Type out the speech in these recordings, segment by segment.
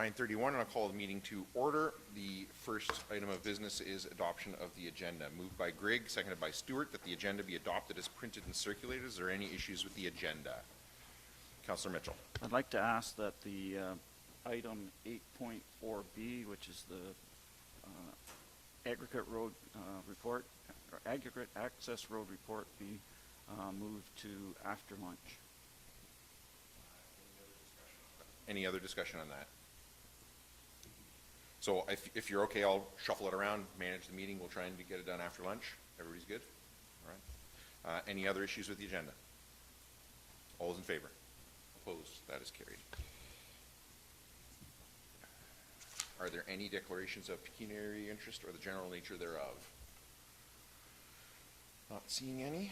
9:31, and I'll call the meeting to order. The first item of business is adoption of the agenda. Moved by Grigg, seconded by Stewart, that the agenda be adopted as printed and circulated. Is there any issues with the agenda? Councillor Mitchell. I'd like to ask that the item 8.4B, which is the aggregate road report, or aggregate access road report, be moved to after lunch. Any other discussion on that? So if you're okay, I'll shuffle it around, manage the meeting. We'll try and get it done after lunch. Everybody's good? All right. Any other issues with the agenda? All those in favor? Opposed? That is carried. Are there any declarations of pecuniary interest or the general nature thereof? Not seeing any.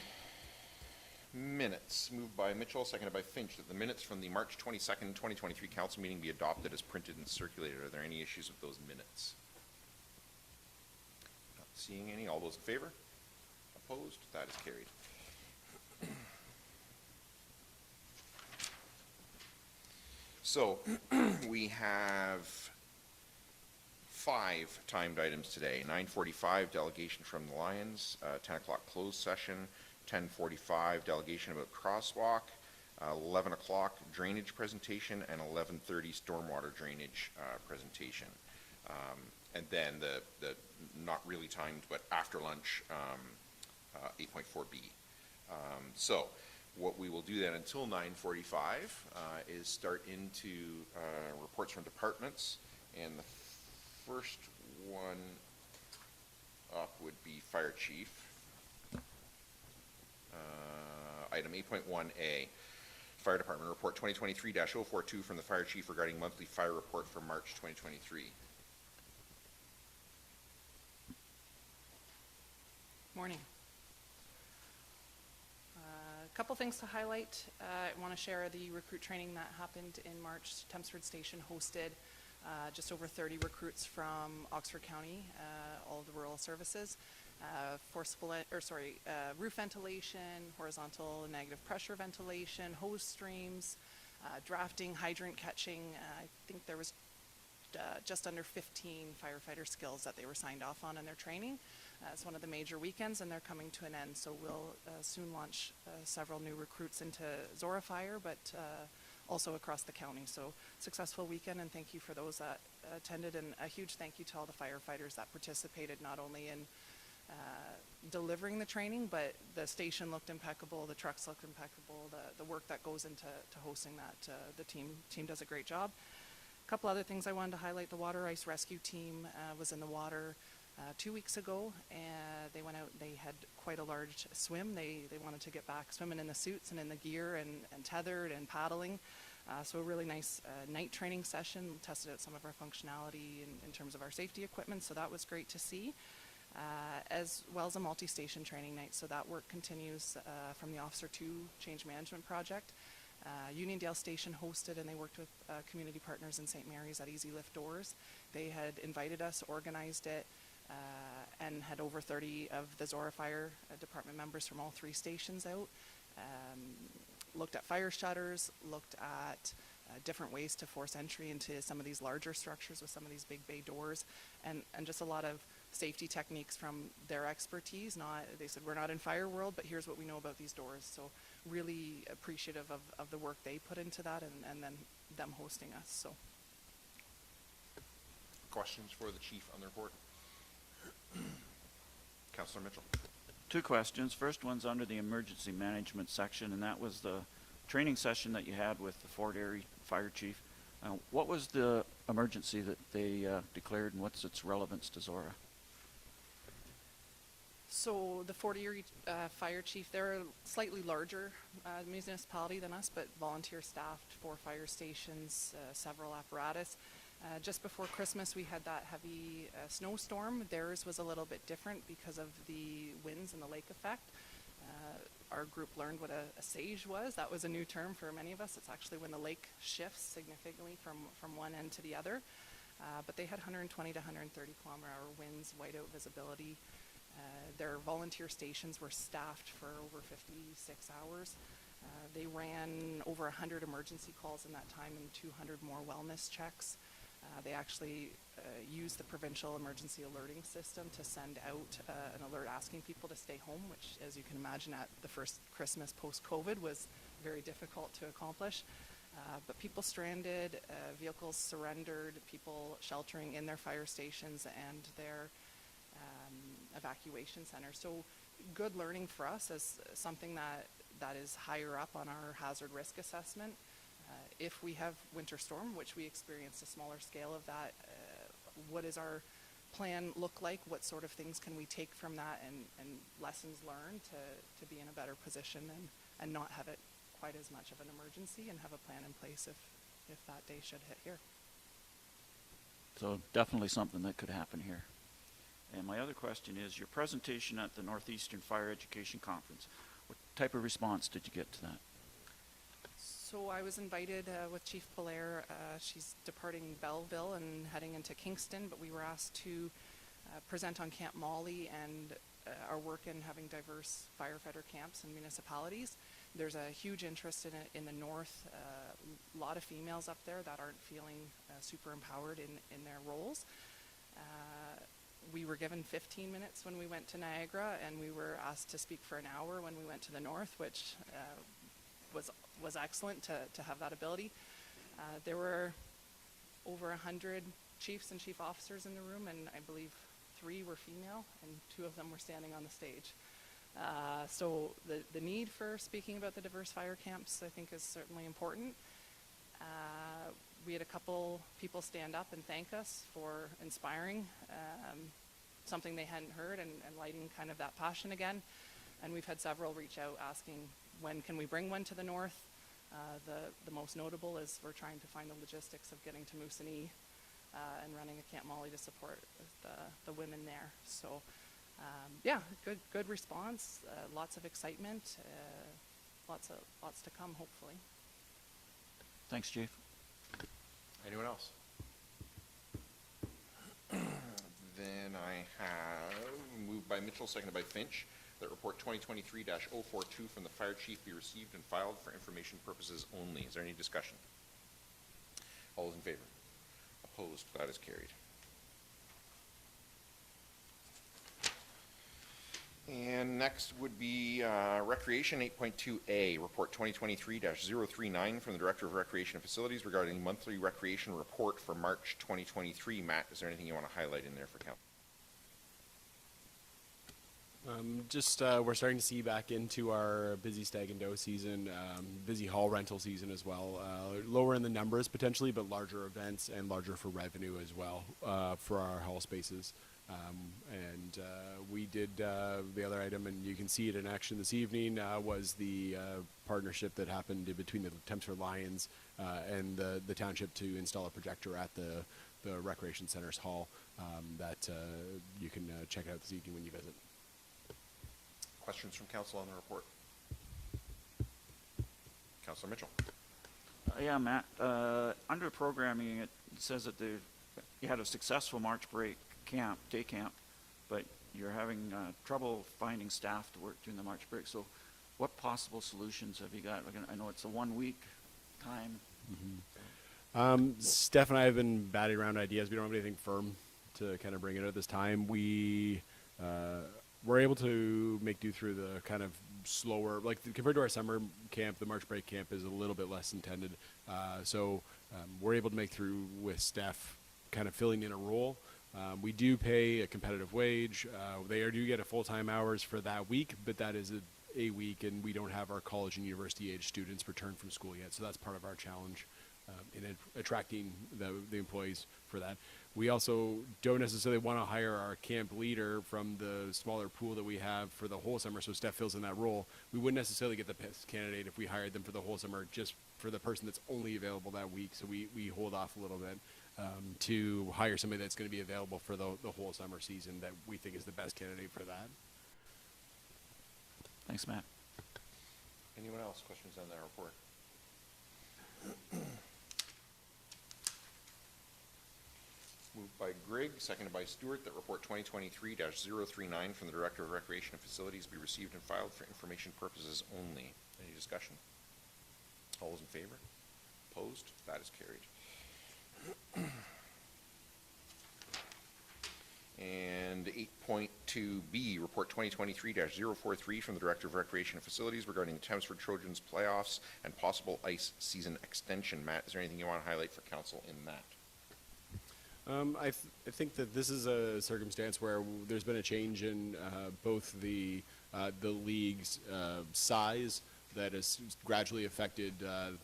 Minutes. Moved by Mitchell, seconded by Finch, that the minutes from the March 22nd, 2023 council meeting be adopted as printed and circulated. Are there any issues with those minutes? Not seeing any. All those in favor? Opposed? That is carried. So we have 5 timed items today. 9:45, delegation from the Lions. 10 o'clock closed session. 10:45, delegation about Crosswalk. 11 o'clock, drainage presentation, and 11:30, stormwater drainage presentation. And then the not really timed, but after lunch, 8.4B. So what we will do then until 9:45 is start into reports from departments. And the first one up would be Fire Chief. Item 8.1A, Fire Department Report 2023-042 from the Fire Chief regarding monthly fire report for March 2023. Morning. A couple things to highlight. I want to share the recruit training that happened in March. Thamesford Station hosted just over 30 recruits from Oxford County, all of the rural services. Roof ventilation, horizontal and negative pressure ventilation, hose streams, drafting, hydrant catching. I think there was just under 15 firefighter skills that they were signed off on in their training. It's one of the major weekends and they're coming to an end, so we'll soon launch several new recruits into Zorra Fire, but also across the county. So successful weekend, and thank you for those that attended, and a huge thank you to all the firefighters that participated, not only in delivering the training, but the station looked impeccable, the trucks looked impeccable, the work that goes into hosting that. The team does a great job. A couple other things I wanted to highlight. The water ice rescue team was in the water 2 weeks ago, and they went out. They had quite a large swim. They wanted to get back swimming in the suits and in the gear and tethered and paddling. So a really nice night training session. Tested out some of our functionality in terms of our safety equipment, so that was great to see. As well as a multi-station training night. So that work continues from the Officer 2 Change Management Project. Uniondale Station hosted, and they worked with community partners in St. Mary's at Easy Lift Doors. They had invited us, organized it, and had over 30 of the Zorra Fire Department members from all 3 stations out. Looked at fire shutters, looked at different ways to force entry into some of these larger structures with some of these big bay doors, and just a lot of safety techniques from their expertise. They said, we're not in fire world, but here's what we know about these doors. So really appreciative of the work they put into that, and then them hosting us. So Questions for the chief on the report? Councillor Mitchell. 2 questions. First one's under the emergency management section, and that was the training session that you had with the Fort Erie Fire Chief. What was the emergency that they declared, and what's its relevance to Zorra? So the Fort Erie Fire Chief, they're a slightly larger municipality than us, but volunteer staffed 4 fire stations, several apparatus. Just before Christmas, we had that heavy snowstorm. Theirs was a little bit different because of the winds and the lake effect. Our group learned what a sage was. That was a new term for many of us. It's actually when the lake shifts significantly from one end to the other. But they had 120 to 130 kilometer hour winds, whiteout visibility. Their volunteer stations were staffed for over 56 hours. They ran over 100 emergency calls in that time and 200 more wellness checks. They actually use the provincial emergency alerting system to send out an alert asking people to stay home, which, as you can imagine, at the first Christmas post-COVID was very difficult to accomplish. But people stranded, vehicles surrendered, people sheltering in their fire stations and their evacuation centers. So good learning for us as something that is higher up on our hazard risk assessment. If we have winter storm, which we experienced a smaller scale of that, what does our plan look like? What sort of things can we take from that and lessons learned to be in a better position and not have it quite as much of an emergency and have a plan in place if that day should hit here. So definitely something that could happen here. And my other question is, your presentation at the Northeastern Fire Education Conference, what type of response did you get to that? So I was invited with Chief Polaire. She's departing Belleville and heading into Kingston, but we were asked to present on Camp Molly and our work in having diverse firefighter camps and municipalities. There's a huge interest in it in the north. A lot of females up there that aren't feeling super empowered in their roles. We were given 15 minutes when we went to Niagara, and we were asked to speak for an hour when we went to the north, which was excellent to have that ability. There were over 100 chiefs and chief officers in the room, and I believe 3 were female, and 2 of them were standing on the stage. So the need for speaking about the diverse fire camps, I think, is certainly important. We had a couple people stand up and thank us for inspiring something they hadn't heard and lighting kind of that passion again. And we've had several reach out asking, when can we bring one to the north? The most notable is we're trying to find the logistics of getting to Moosonee and running a Camp Molly to support the women there. So yeah, good response, lots of excitement, lots to come, hopefully. Thanks, Chief. Anyone else? Then I have moved by Mitchell, seconded by Finch, that report 2023-042 from the fire chief be received and filed for information purposes only. Is there any discussion? All those in favor? Opposed? That is carried. And next would be Recreation 8.2A, report 2023-039 from the Director of Recreation and Facilities regarding monthly recreation report for March 2023. Matt, is there anything you want to highlight in there for council? We're starting to see back into our busy stag and doe season, busy hall rental season as well. Lower in the numbers potentially, but larger events and larger for revenue as well for our hall spaces. We did the other item, and you can see it in action this evening, was the partnership that happened between the Thamesford Lions and the township to install a projector at the Recreation Center's hall that you can check out this evening when you visit. Questions from council on the report? Councillor Mitchell. Yeah, Matt, under programming, it says that you had a successful March break day camp, but you're having trouble finding staff to work during the March break. So what possible solutions have you got? I know it's a 1 week time. Mm-hmm. Steph and I have been batting around ideas. We don't have anything firm to kind of bring in at this time. We were able to make do through the kind of slower, like compared to our summer camp, the March break camp is a little bit less intended. So we're able to make through with staff kind of filling in a role. We do pay a competitive wage. They do get a full-time hours for that week, but that is a week, and we don't have our college and university age students returned from school yet. So that's part of our challenge in attracting the employees for that. We also don't necessarily want to hire our camp leader from the smaller pool that we have for the whole summer, so Steph fills in that role. We wouldn't necessarily get the best candidate if we hired them for the whole summer, just for the person that's only available that week. So we hold off a little bit to hire somebody that's going to be available for the whole summer season that we think is the best candidate for that. Thanks, Matt. Anyone else? Questions on that report? Moved by Grigg, seconded by Stewart, that report 2023-039 from the Director of Recreation and Facilities be received and filed for information purposes only. Any discussion? All those in favor? Opposed? That is carried. And 8.2B, Report 2023-043 from the Director of Recreation and Facilities regarding the Thamesford Trojans playoffs and possible ice season extension. Matt, is there anything you want to highlight for council in that? I think that this is a circumstance where there's been a change in both the league's size that has gradually affected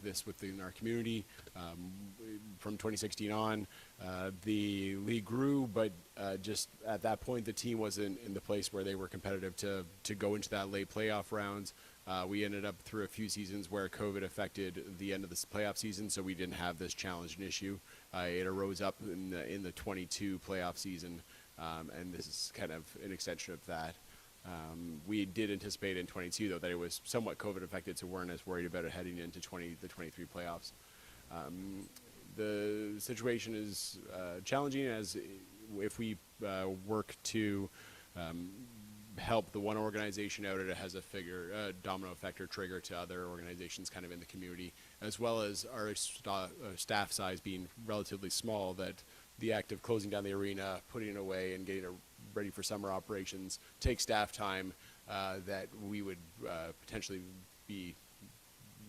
this within our community. From 2016 on, the league grew, but just at that point, the team wasn't in the place where they were competitive to go into that late playoff rounds. We ended up through a few seasons where COVID affected the end of this playoff season, so we didn't have this challenge and issue. It arose up in the 22 playoff season, and this is kind of an extension of that. We did anticipate in 22, though, that it was somewhat COVID affected, so we weren't as worried about it heading into the 23 playoffs. The situation is challenging, as if we work to help the one organization out, it has a domino effect or trigger to other organizations kind of in the community, as well as our staff size being relatively small, that the act of closing down the arena, putting it away, and getting it ready for summer operations takes staff time that we would potentially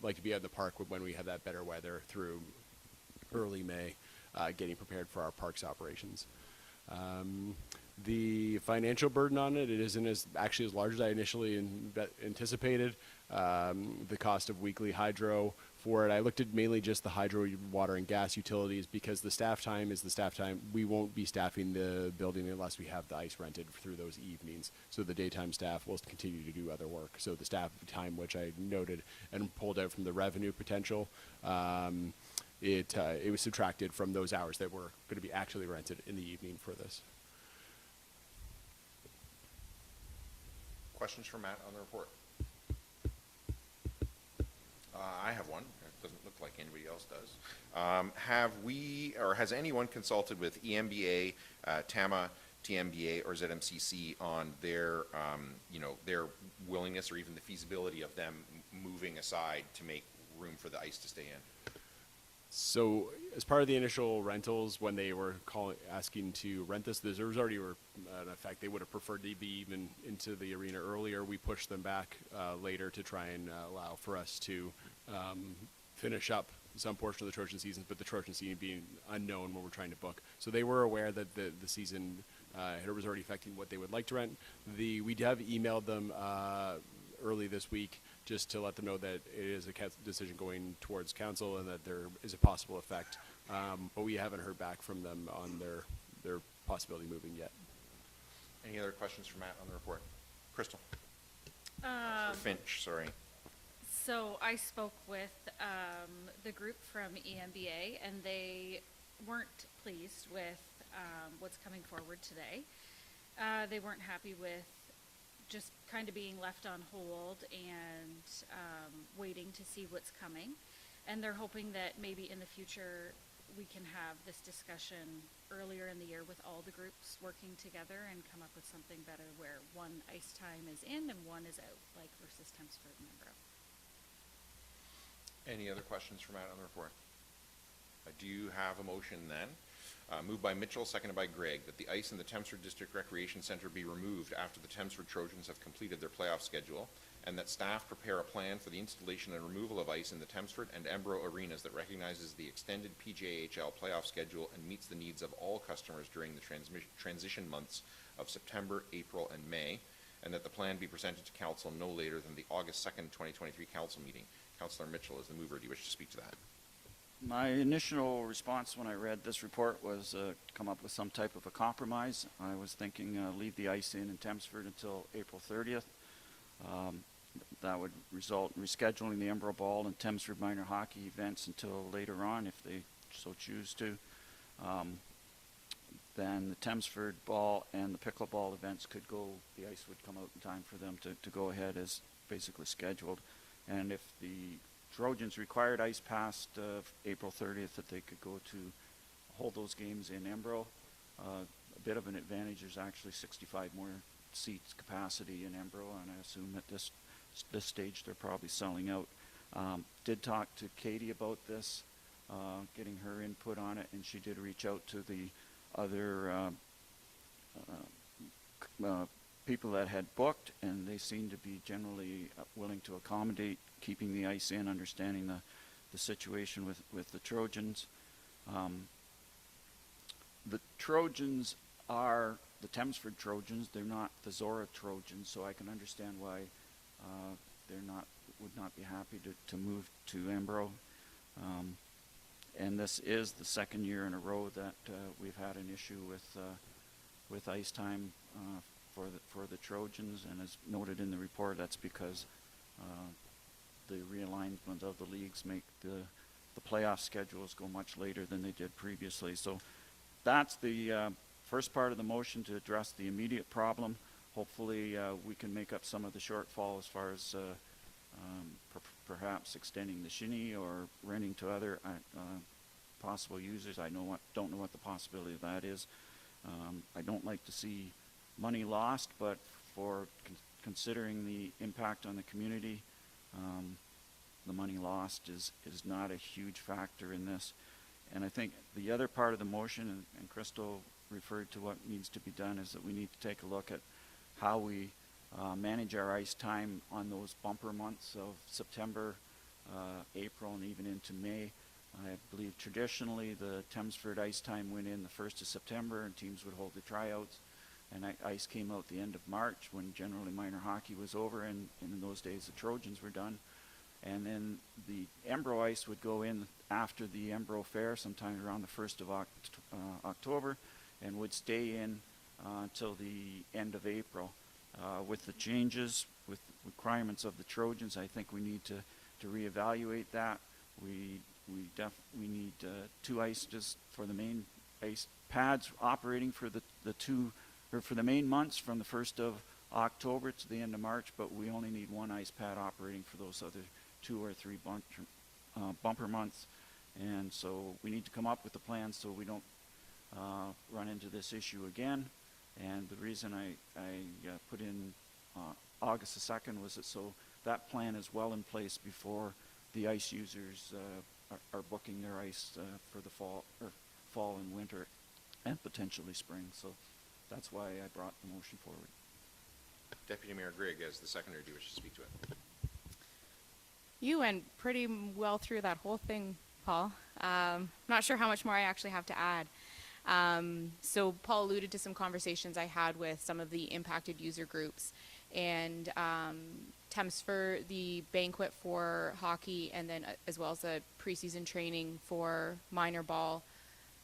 like to be out in the park when we have that better weather through early May, getting prepared for our parks operations. The financial burden on it isn't actually as large as I initially anticipated. The cost of weekly hydro for it, I looked at mainly just the hydro, water, and gas utilities, because the staff time is the staff time. We won't be staffing the building unless we have the ice rented through those evenings. So the daytime staff will continue to do other work. So the staff time, which I noted and pulled out from the revenue potential, it was subtracted from those hours that were going to be actually rented in the evening for this. Questions for Matt on the report? I have one. It doesn't look like anybody else does. Have we, or has anyone consulted with EMBA, TAMA, TMBA, or ZMCC on their, their willingness or even the feasibility of them moving aside to make room for the ice to stay in? So as part of the initial rentals, when they were asking to rent this, there was already an effect. They would have preferred to be even into the arena earlier. We pushed them back later to try and allow for us to finish up some portion of the Trojan seasons, but the Trojan season being unknown when we're trying to book. So they were aware that the season was already affecting what they would like to rent. We have emailed them early this week just to let them know that it is a decision going towards council and that there is a possible effect. But we haven't heard back from them on their possibility moving yet. Any other questions for Matt on the report? Crystal? Or Finch, sorry. So I spoke with the group from EMBA, and they weren't pleased with what's coming forward today. They weren't happy with just kind of being left on hold and waiting to see what's coming. And they're hoping that maybe in the future we can have this discussion earlier in the year with all the groups working together and come up with something better where one ice time is in and one is out, like versus Thamesford and Embro. Any other questions for Matt on the report? Do you have a motion then? Moved by Mitchell, seconded by Gregg, that the ice in the Thamesford District Recreation Center be removed after the Thamesford Trojans have completed their playoff schedule, and that staff prepare a plan for the installation and removal of ice in the Thamesford and Embro arenas that recognizes the extended PJHL playoff schedule and meets the needs of all customers during the transition months of September, April, and May, and that the plan be presented to council no later than the August 2nd, 2023 council meeting. Councillor Mitchell is the mover. Do you wish to speak to that? My initial response when I read this report was come up with some type of a compromise. I was thinking leave the ice in Thamesford until April 30th. That would result in rescheduling the Embro Ball and Thamesford minor hockey events until later on if they so choose to. Then the Thamesford Ball and the pickleball events could go, the ice would come out in time for them to go ahead as basically scheduled. And if the Trojans required ice past April 30th, that they could go to hold those games in Embro. A bit of an advantage. There's actually 65 more seats capacity in Embro, and I assume at this stage they're probably selling out. Did talk to Katie about this, getting her input on it, and she did reach out to the other people that had booked, and they seemed to be generally willing to accommodate keeping the ice in, understanding the situation with the Trojans. The Trojans are the Thamesford Trojans. They're not the Zorra Trojans, so I can understand why would not be happy to move to Embro. And this is the second year in a row that we've had an issue with ice time for the Trojans, and as noted in the report, that's because the realignment of the leagues make the playoff schedules go much later than they did previously. So that's the first part of the motion to address the immediate problem. Hopefully we can make up some of the shortfall as far as perhaps extending the shinny or renting to other possible users. Don't know what the possibility of that is. I don't like to see money lost, but for considering the impact on the community, the money lost is not a huge factor in this. And I think the other part of the motion, and Crystal referred to what needs to be done, is that we need to take a look at how we manage our ice time on those bumper months of September, April, and even into May. I believe traditionally the Thamesford ice time went in the 1st of September, and teams would hold the tryouts, and ice came out the end of March when generally minor hockey was over, and in those days the Trojans were done. And then the Embro ice would go in after the Embro Fair, sometime around the 1st of October, and would stay in until the end of April. With the changes, with requirements of the Trojans, I think we need to reevaluate that. We need 2 ices for the main ice pads operating for for the main months from the 1st of October to the end of March, but we only need 1 ice pad operating for those other 2 or 3 bumper months. And so we need to come up with a plan so we don't run into this issue again. And the reason I put in August the 2nd was so that plan is well in place before the ice users are booking their ice for the fall and winter and potentially spring. So that's why I brought the motion forward. Deputy Mayor Grigg, as the seconder, do you wish to speak to it? You went pretty well through that whole thing, Paul. Not sure how much more I actually have to add. So Paul alluded to some conversations I had with some of the impacted user groups, and Thamesford, the banquet for hockey, and then as well as the preseason training for minor ball.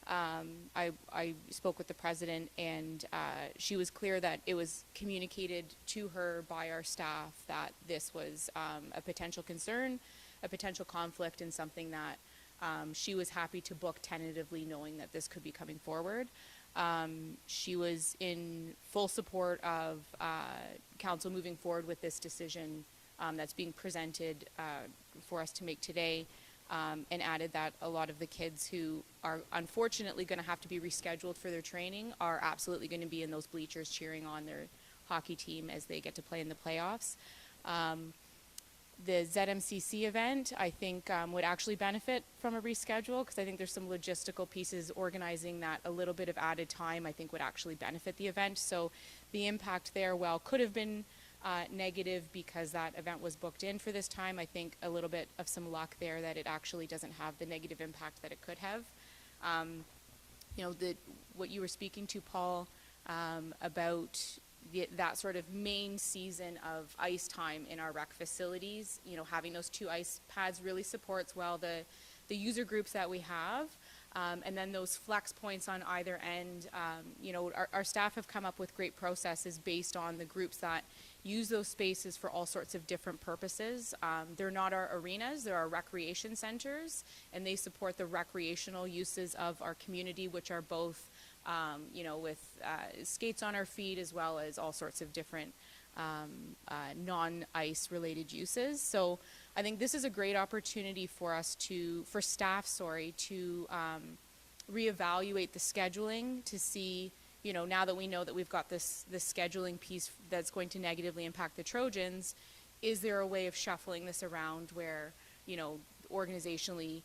I spoke with the president, and she was clear that it was communicated to her by our staff that this was a potential concern, a potential conflict, and something that she was happy to book tentatively, knowing that this could be coming forward. She was in full support of council moving forward with this decision that's being presented for us to make today, and added that a lot of the kids who are unfortunately going to have to be rescheduled for their training are absolutely going to be in those bleachers cheering on their hockey team as they get to play in the playoffs. The ZMCC event, I think, would actually benefit from a reschedule, because I think there's some logistical pieces organizing that a little bit of added time, I think, would actually benefit the event. So the impact there, while could have been negative because that event was booked in for this time, I think a little bit of some luck there that it actually doesn't have the negative impact that it could have. What you were speaking to, Paul, about that sort of main season of ice time in our rec facilities, having those 2 ice pads really supports well the user groups that we have. And then those flex points on either end, our staff have come up with great processes based on the groups that use those spaces for all sorts of different purposes. They're not our arenas, they're our recreation centers, and they support the recreational uses of our community, which are both with skates on our feet, as well as all sorts of different non-ice related uses. So I think this is a great opportunity for us for staff to reevaluate the scheduling, to see, now that we know that we've got this scheduling piece that's going to negatively impact the Trojans, is there a way of shuffling this around where, organizationally,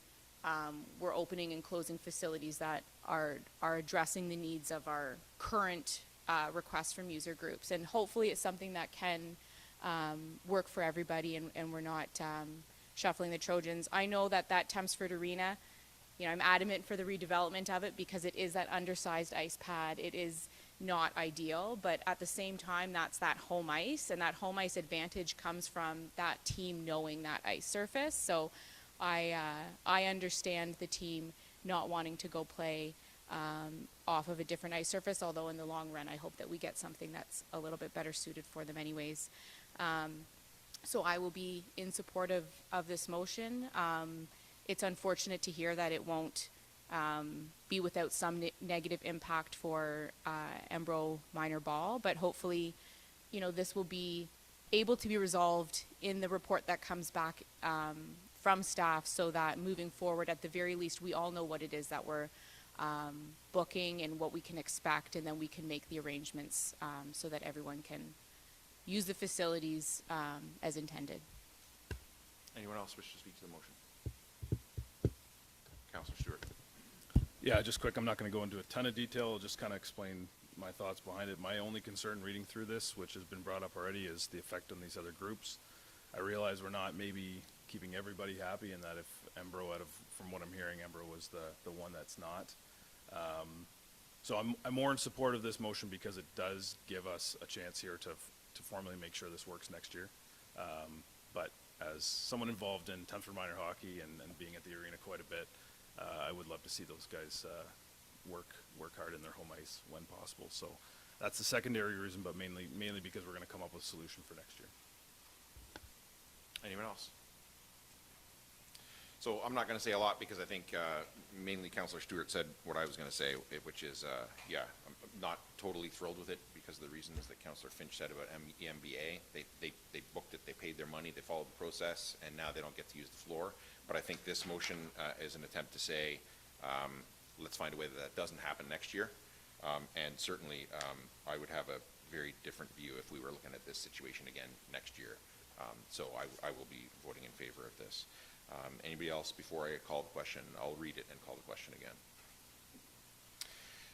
we're opening and closing facilities that are addressing the needs of our current requests from user groups. And hopefully it's something that can work for everybody, and we're not shuffling the Trojans. I know that Thamesford Arena, I'm adamant for the redevelopment of it because it is that undersized ice pad. It is not ideal, but at the same time, that's that home ice, and that home ice advantage comes from that team knowing that ice surface. So I understand the team not wanting to go play off of a different ice surface, although in the long run, I hope that we get something that's a little bit better suited for them anyways. So I will be in support of this motion. It's unfortunate to hear that it won't be without some negative impact for Embro minor ball, but hopefully, this will be able to be resolved in the report that comes back from staff, so that moving forward, at the very least, we all know what it is that we're booking and what we can expect, and then we can make the arrangements so that everyone can use the facilities as intended. Anyone else wish to speak to the motion? Councillor Stewart. Yeah, just quick, I'm not going to go into a ton of detail. I'll just kind of explain my thoughts behind it. My only concern reading through this, which has been brought up already, is the effect on these other groups. I realize we're not maybe keeping everybody happy, and that if Embro, from what I'm hearing, Embro was the one that's not. So I'm more in support of this motion because it does give us a chance here to formally make sure this works next year. But as someone involved in Thamesford minor hockey and being at the arena quite a bit, I would love to see those guys work hard in their home ice when possible. So that's the secondary reason, but mainly because we're going to come up with a solution for next year. Anyone else? So I'm not going to say a lot because I think mainly Councillor Stewart said what I was going to say, which is, yeah, I'm not totally thrilled with it because of the reasons that Councillor Finch said about EMBA. They booked it, they paid their money, they followed the process, and now they don't get to use the floor. But I think this motion is an attempt to say, let's find a way that doesn't happen next year. And certainly, I would have a very different view if we were looking at this situation again next year. So I will be voting in favor of this. Anybody else before I call the question? I'll read it and call the question again.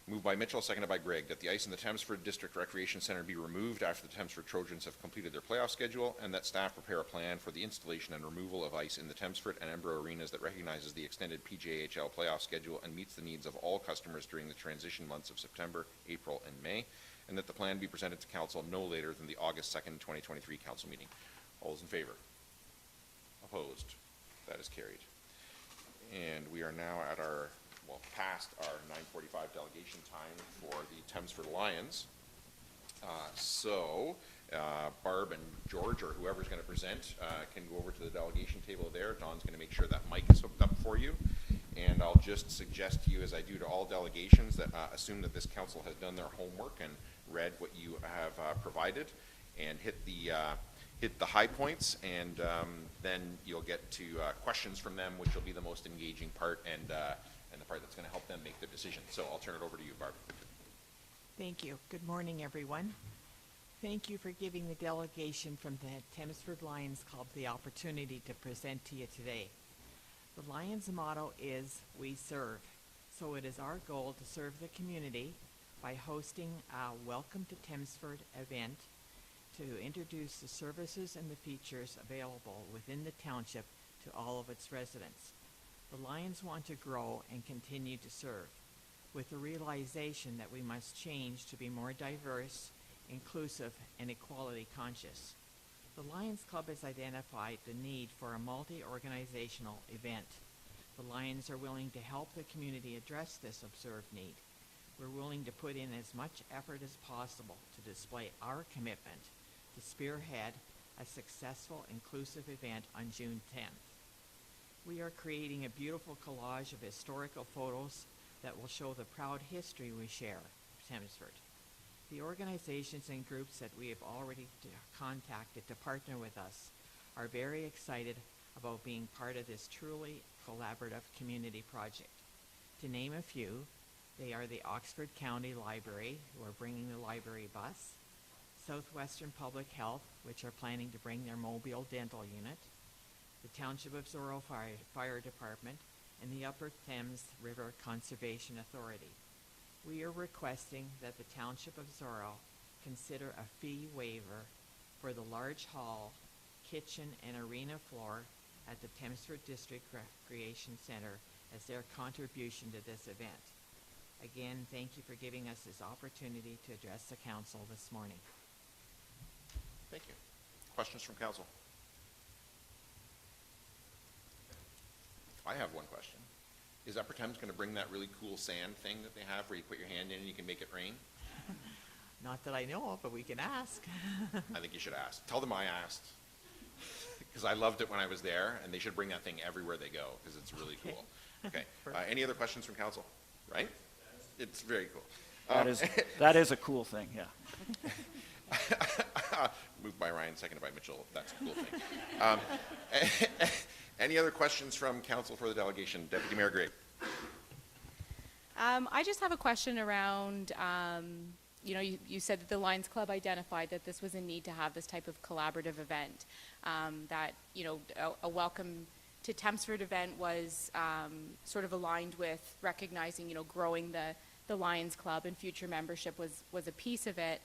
Moved by Mitchell, seconded by Gregg, that the ice in the Thamesford District Recreation Center be removed after the Thamesford Trojans have completed their playoff schedule, and that staff prepare a plan for the installation and removal of ice in the Thamesford and Embro arenas that recognizes the extended PJHL playoff schedule and meets the needs of all customers during the transition months of September, April, and May, and that the plan be presented to Council no later than the August 2nd, 2023 Council meeting. All those in favor? Opposed? That is carried. And we are now at past our 9:45 delegation time for the Thamesford Lions. Barb and George, or whoever's going to present, can go over to the delegation table there. Don's going to make sure that mic is hooked up for you. And I'll just suggest to you, as I do to all delegations, that assume that this council has done their homework and read what you have provided, and hit the high points, and then you'll get to questions from them, which will be the most engaging part and the part that's going to help them make their decision. So I'll turn it over to you, Barb. Thank you. Good morning, everyone. Thank you for giving the delegation from the Thamesford Lions Club the opportunity to present to you today. The Lions' motto is, "We serve." So it is our goal to serve the community by hosting a Welcome to Thamesford event to introduce the services and the features available within the township to all of its residents. The Lions want to grow and continue to serve, with the realization that we must change to be more diverse, inclusive, and equality conscious. The Lions Club has identified the need for a multi-organizational event. The Lions are willing to help the community address this observed need. We're willing to put in as much effort as possible to display our commitment to spearhead a successful, inclusive event on June 10th. We are creating a beautiful collage of historical photos that will show the proud history we share with Thamesford. The organizations and groups that we have already contacted to partner with us are very excited about being part of this truly collaborative community project. To name a few, they are the Oxford County Library, who are bringing the library bus, Southwestern Public Health, which are planning to bring their mobile dental unit, the Township of Zorra Fire Department, and the Upper Thames River Conservation Authority. we are requesting that the Township of Zorra consider a fee waiver for the large hall, kitchen, and arena floor at the Thamesford District Recreation Center as their contribution to this event. Again, thank you for giving us this opportunity to address the council this morning. Thank you. Questions from council? I have one question. Is Upper Thames going to bring that really cool sand thing that they have where you put your hand in and you can make it rain? Not that I know of, but we can ask. I think you should ask. Tell them I asked. Because I loved it when I was there, and they should bring that thing everywhere they go, because it's really Okay. cool. Okay. Any other questions from council? Right? It's very cool. That is a cool thing, yeah. Moved by Ryan, seconded by Mitchell. That's a cool thing. Any other questions from council for the delegation? Deputy Mayor Gray. I just have a question around, you said that the Lions Club identified that this was a need to have this type of collaborative event, that, a welcome to Thamesford event was sort of aligned with recognizing, growing the Lions Club, and future membership was a piece of it,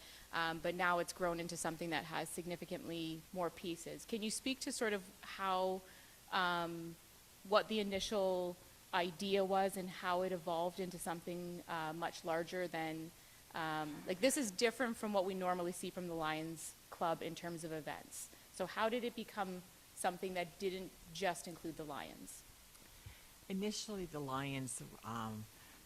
but now it's grown into something that has significantly more pieces. Can you speak to sort of how, what the initial idea was and how it evolved into something much larger than, this is different from what we normally see from the Lions Club in terms of events. So how did it become something that didn't just include the Lions? Initially, the Lions,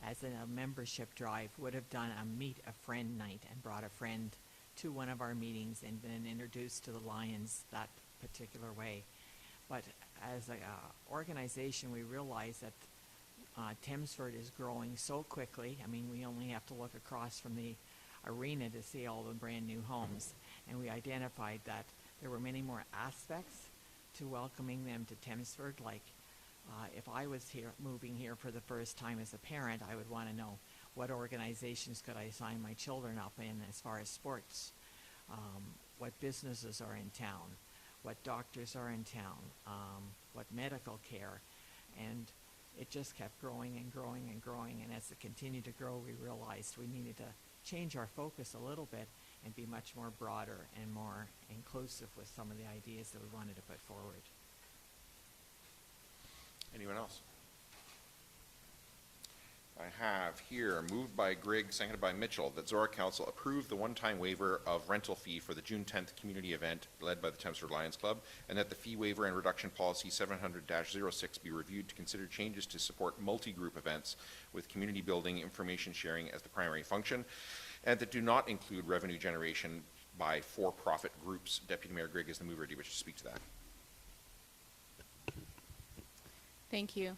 as a membership drive, would have done a meet a friend night and brought a friend to one of our meetings and been introduced to the Lions that particular way. But as an organization, we realize that Thamesford is growing so quickly. I mean, we only have to look across from the arena to see all the brand new homes. And we identified that there were many more aspects to welcoming them to Thamesford. Like if I was moving here for the first time as a parent, I would want to know what organizations could I sign my children up in as far as sports, what businesses are in town, what doctors are in town, what medical care, and it just kept growing and growing and growing, and as it continued to grow, we realized we needed to change our focus a little bit and be much more broader and more inclusive with some of the ideas that we wanted to put forward. Anyone else? I have here, moved by Grigg, seconded by Mitchell, that Zorra Council approve the one-time waiver of rental fee for the June 10th community event led by the Thamesford Lions Club, and that the fee waiver and reduction policy 700-06 be reviewed to consider changes to support multi-group events with community building information sharing as the primary function, and that do not include revenue generation by for-profit groups. Deputy Mayor Grigg is the mover. Do you wish to speak to that? Thank you.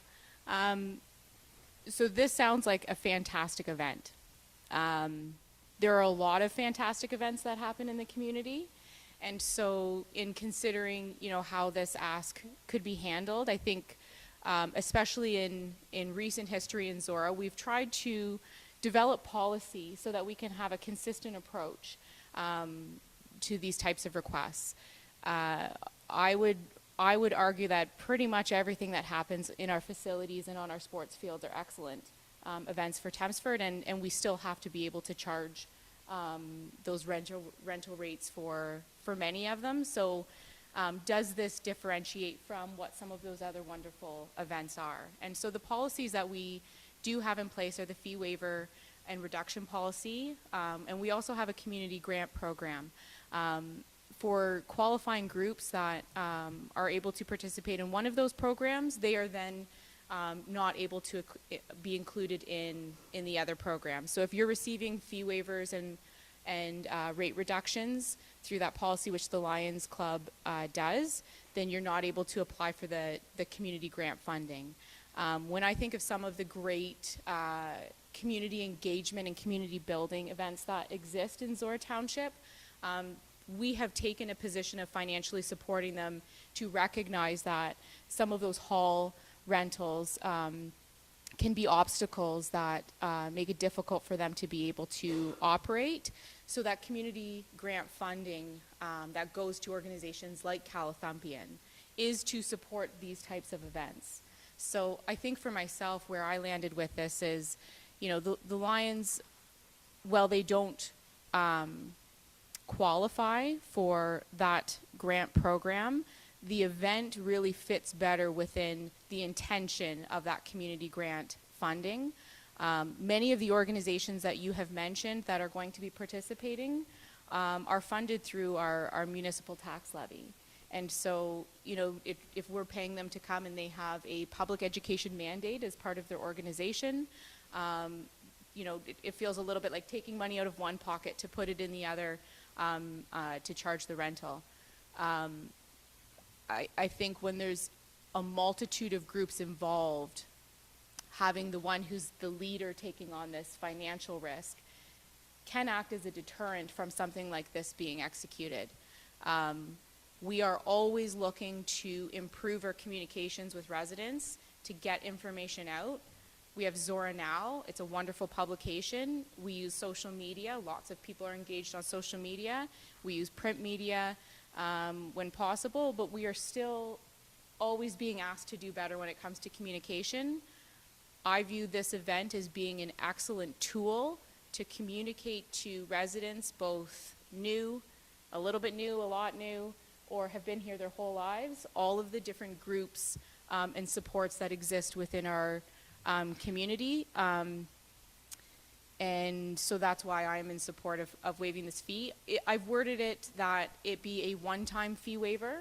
So this sounds like a fantastic event. There are a lot of fantastic events that happen in the community. And so in considering, how this ask could be handled, I think, especially in recent history in Zorra, we've tried to develop policy so that we can have a consistent approach to these types of requests. I would argue that pretty much everything that happens in our facilities and on our sports fields are excellent events for Thamesford, and we still have to be able to charge those rental rates for many of them. So does this differentiate from what some of those other wonderful events are? And so the policies that we do have in place are the fee waiver and reduction policy, and we also have a community grant program. For qualifying groups that are able to participate in one of those programs, they are then not able to be included in the other program. So if you're receiving fee waivers and rate reductions through that policy, which the Lions Club does, then you're not able to apply for the community grant funding. When I think of some of the great community engagement and community building events that exist in Zorra Township, we have taken a position of financially supporting them to recognize that some of those hall rentals can be obstacles that make it difficult for them to be able to operate. So that community grant funding that goes to organizations like Calathumpian is to support these types of events. So I think for myself, where I landed with this is, you know, the Lions, well, they don't qualify for that grant program, the event really fits better within the intention of that community grant funding. Many of the organizations that you have mentioned that are going to be participating are funded through our municipal tax levy. And so, you know, if we're paying them to come and they have a public education mandate as part of their organization, you know, it feels a little bit like taking money out of one pocket to put it in the other to charge the rental. I think when there's a multitude of groups involved, having the one who's the leader taking on this financial risk can act as a deterrent from something like this being executed. We are always looking to improve our communications with residents to get information out. We have Zorra Now. It's a wonderful publication. We use social media. Lots of people are engaged on social media. We use print media when possible, but we are still always being asked to do better when it comes to communication. I view this event as being an excellent tool to communicate to residents, both new, a little bit new, a lot new, or have been here their whole lives, all of the different groups and supports that exist within our community. And so that's why I'm in support of waiving this fee. I've worded it that it be a one-time fee waiver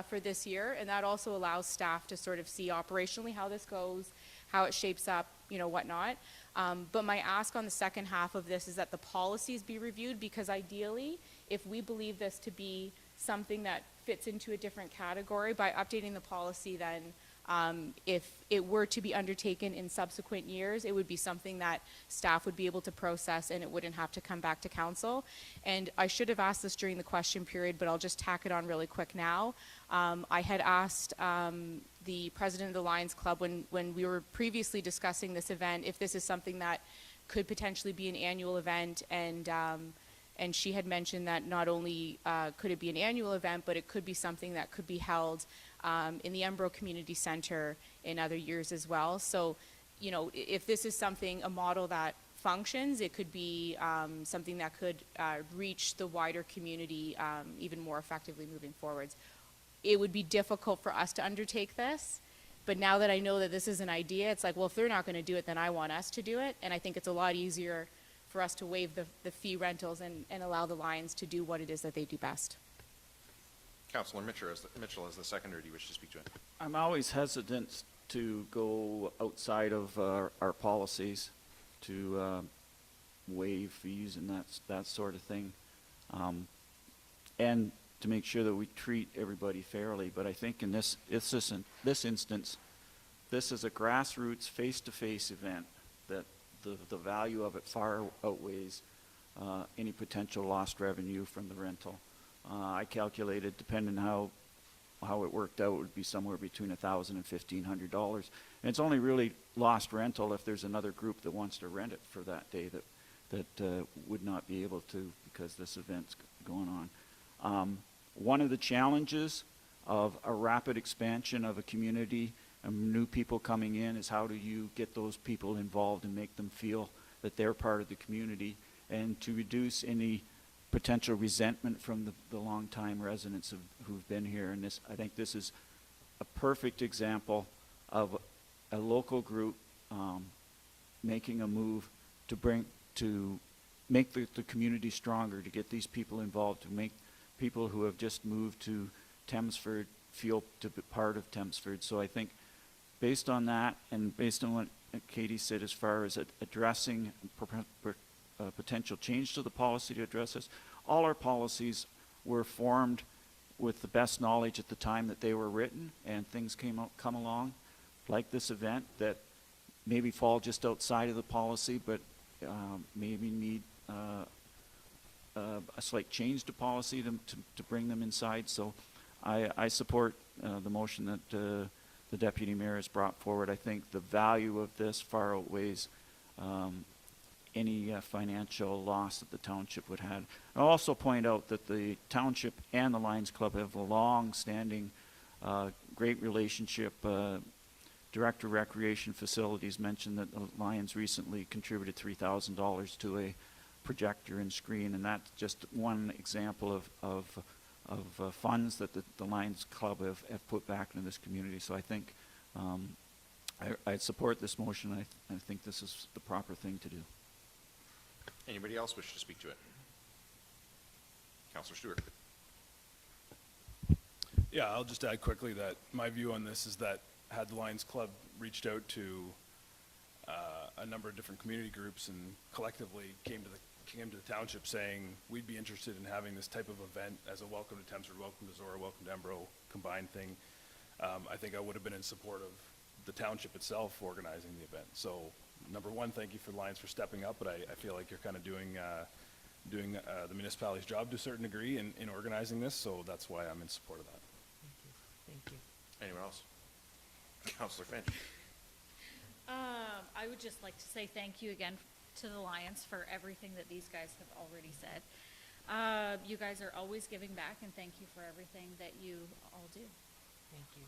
for this year, and that also allows staff to sort of see operationally how this goes, how it shapes up, you know, whatnot. But my ask on the second half of this is that the policies be reviewed, because ideally, if we believe this to be something that fits into a different category, by updating the policy, then if it were to be undertaken in subsequent years, it would be something that staff would be able to process and it wouldn't have to come back to council. And I should have asked this during the question period, but I'll just tack it on really quick now. I had asked the president of the Lions Club when we were previously discussing this event if this is something that could potentially be an annual event, and she had mentioned that not only could it be an annual event, but it could be something that could be held in the Embro Community Center in other years as well. So, you know, if this is something, a model that functions, it could be something that could reach the wider community even more effectively moving forwards. It would be difficult for us to undertake this, but now that I know that this is an idea, it's like, well, if they're not going to do it, then I want us to do it. And I think it's a lot easier for us to waive the fee rentals and allow the Lions to do what it is that they do best. Councillor Mitchell as the seconder, do you wish to speak to it? I'm always hesitant to go outside of our policies to waive fees and that sort of thing, and to make sure that we treat everybody fairly. But I think in this instance, this is a grassroots, face-to-face event that the value of it far outweighs any potential lost revenue from the rental. I calculated, depending how it worked out, it would be somewhere between $1,000 and $1,500. And it's only really lost rental if there's another group that wants to rent it for that day that would not be able to, because this event's going on. One of the challenges of a rapid expansion of a community and new people coming in is how do you get those people involved and make them feel that they're part of the community, and to reduce any potential resentment from the longtime residents who've been here. And this, I think this is a perfect example of a local group making a move to make the community stronger, to get these people involved, to make people who have just moved to Thamesford feel to be part of Thamesford. So I think based on that, and based on what Katie said as far as addressing potential change to the policy to address this, all our policies were formed with the best knowledge at the time that they were written, and things come along like this event that maybe fall just outside of the policy, but maybe need a slight change to policy to bring them inside. So I support the motion that the Deputy Mayor has brought forward. I think the value of this far outweighs any financial loss that the township would have. I'll also point out that the township and the Lions Club have a long-standing, great relationship. Director of Recreation Facilities mentioned that the Lions recently contributed $3,000 to a projector and screen, and that's just one example of funds that the Lions Club have put back into this community. So I think I support this motion. I think this is the proper thing to do. Anybody else wish to speak to it? Councillor Stewart. Yeah, I'll just add quickly that my view on this is that had the Lions Club reached out to a number of different community groups and collectively came to the township saying we'd be interested in having this type of event as a welcome to Thamesford, welcome to Zorra, welcome to Embro combined thing, I think I would have been in support of the township itself organizing the event. So number one, thank you for the Lions for stepping up, but I feel like you're kind of doing the municipality's job to a certain degree in organizing this, so that's why I'm in support of that. Thank you. Anyone else? Councillor Finch. I would just like to say thank you again to the Lions for everything that these guys have already said. You guys are always giving back, and thank you for everything that you all do. Thank you.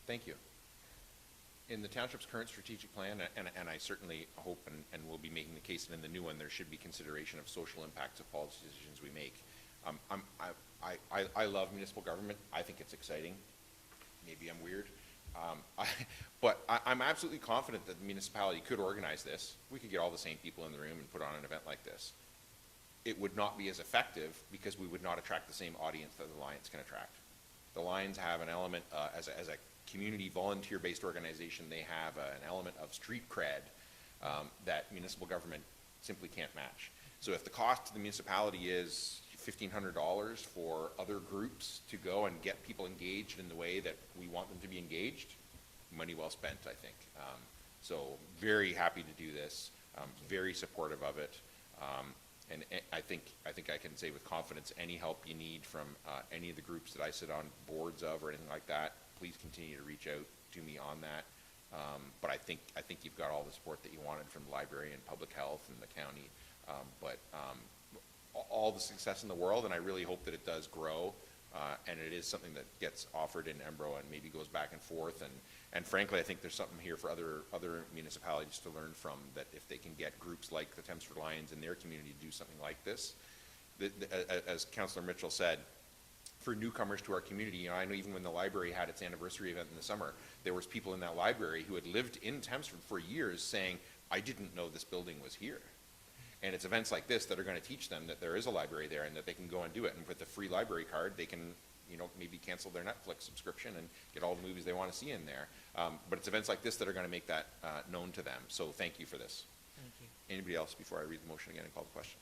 Thank you. In the township's current strategic plan, and I certainly hope and will be making the case that in the new one there should be consideration of social impacts of policy decisions we make. I love municipal government. I think it's exciting. Maybe I'm weird. But I'm absolutely confident that the municipality could organize this. We could get all the same people in the room and put on an event like this. It would not be as effective because we would not attract the same audience that the Lions can attract. The Lions have an element, as a community volunteer-based organization, they have an element of street cred that municipal government simply can't match. So if the cost to the municipality is $1,500 for other groups to go and get people engaged in the way that we want them to be engaged, money well spent, I think. So very happy to do this, very supportive of it. And I think I can say with confidence, any help you need from any of the groups that I sit on boards of or anything like that, please continue to reach out to me on that. But I think you've got all the support that you wanted from the library and public health and the county. All the success in the world, and I really hope that it does grow, and it is something that gets offered in Embro and maybe goes back and forth. And frankly, I think there's something here for other municipalities to learn from, that if they can get groups like the Thamesford Lions in their community to do something like this, as Councillor Mitchell said, for newcomers to our community, I know even when the library had its anniversary event in the summer, there was people in that library who had lived in Thamesford for years saying, I didn't know this building was here. And it's events like this that are going to teach them that there is a library there and that they can go and do it. And with the free library card, they can, maybe cancel their Netflix subscription and get all the movies they want to see in there. But it's events like this that are going to make that known to them. So thank you for this. Thank you. Anybody else before I read the motion again and call the question?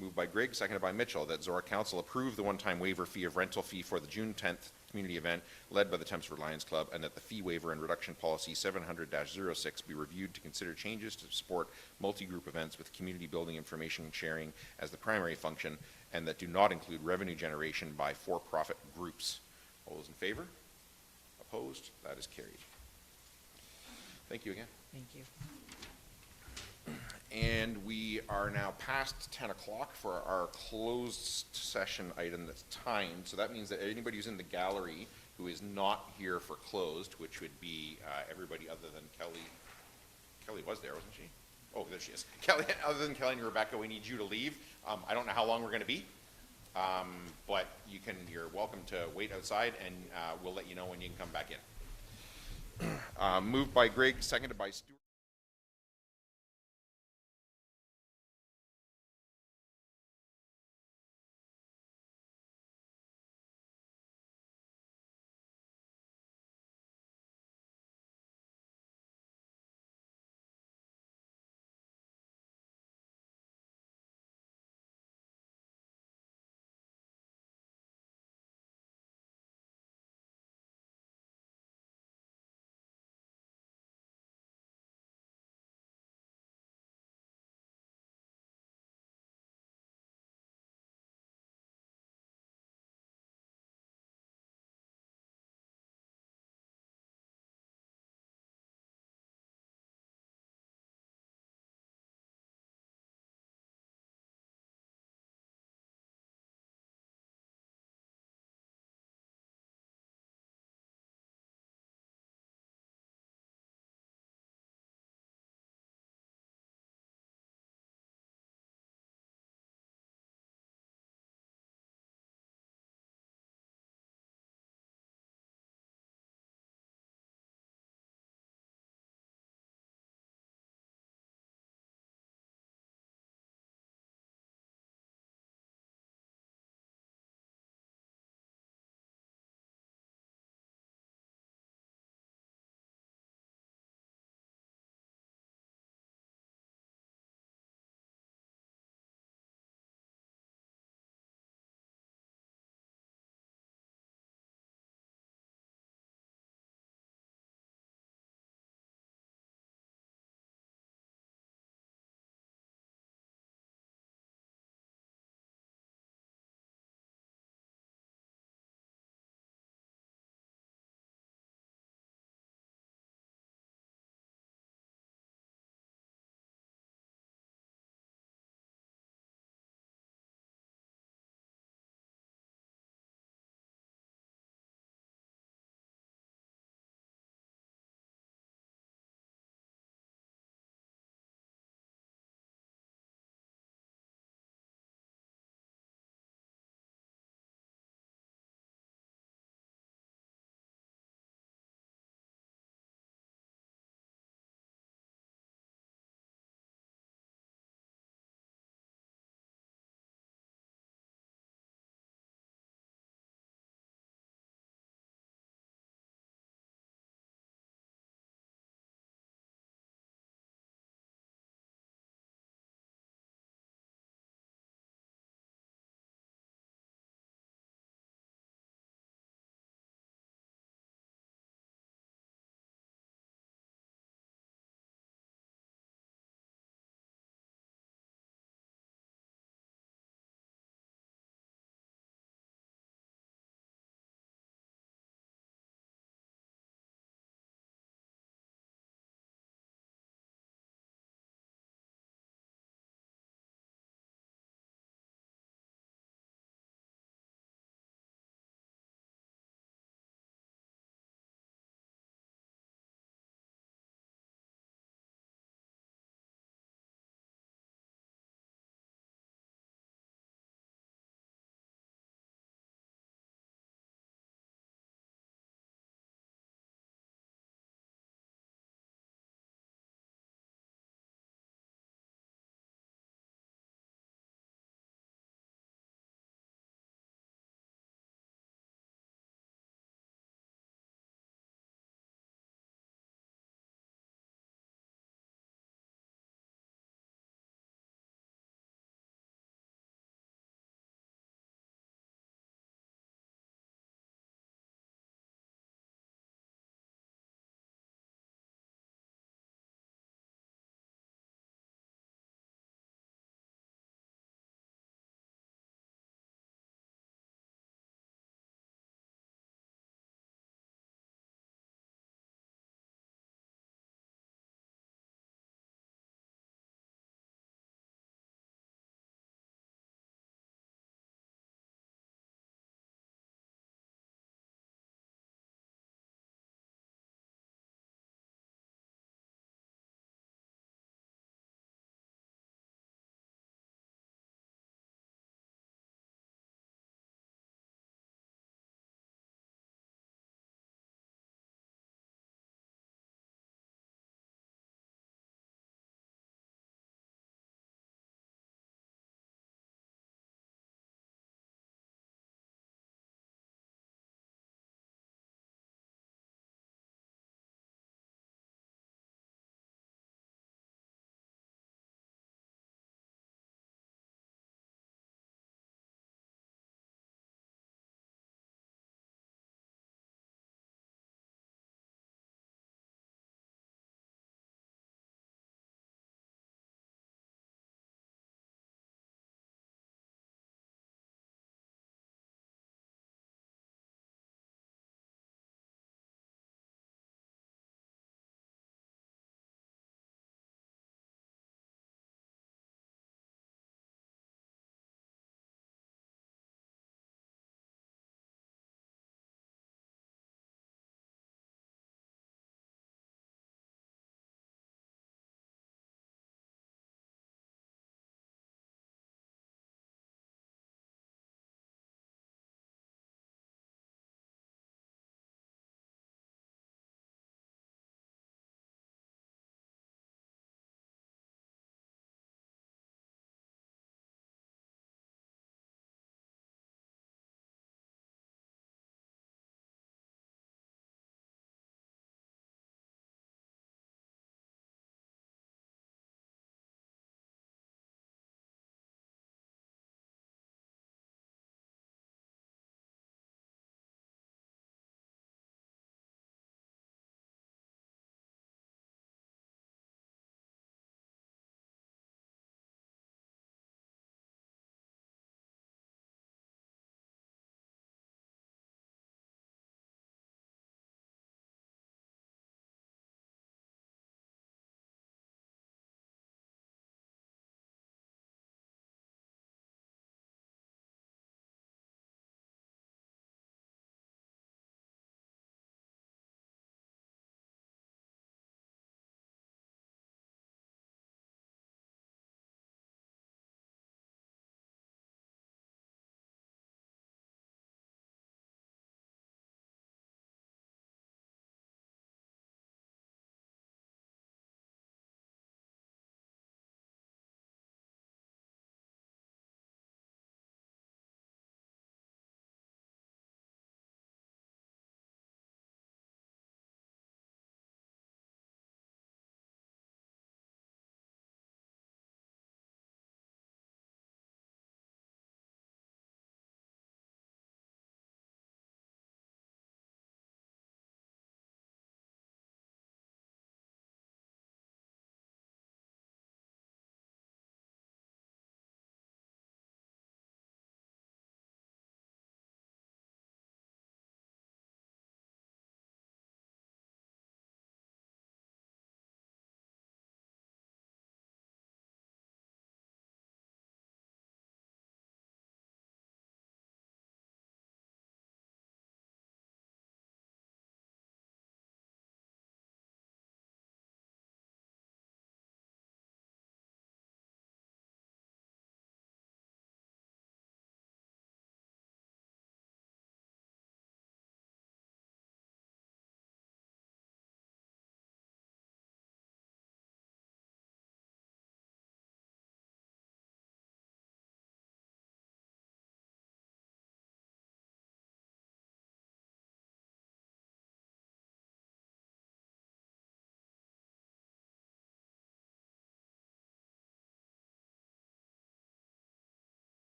Moved by Grigg, seconded by Mitchell, that Zorra Council approve the one-time waiver fee of rental fee for the June 10th community event led by the Thamesford Lions Club, and that the fee waiver and reduction policy 700-06 be reviewed to consider changes to support multi-group events with community building information sharing as the primary function, and that do not include revenue generation by for-profit groups. All those in favor? Opposed? That is carried. Thank you again. Thank you. And we are now past 10 o'clock for our closed session item that's timed. So that means that anybody who's in the gallery who is not here for closed, which would be everybody other than Kelly. Kelly was there, wasn't she? Oh, there she is. Kelly, other than Kelly and Rebecca, we need you to leave. I don't know how long we're going to be, but you're welcome to wait outside, and we'll let you know when you can come back in. Moved by Grigg, seconded by Stewart.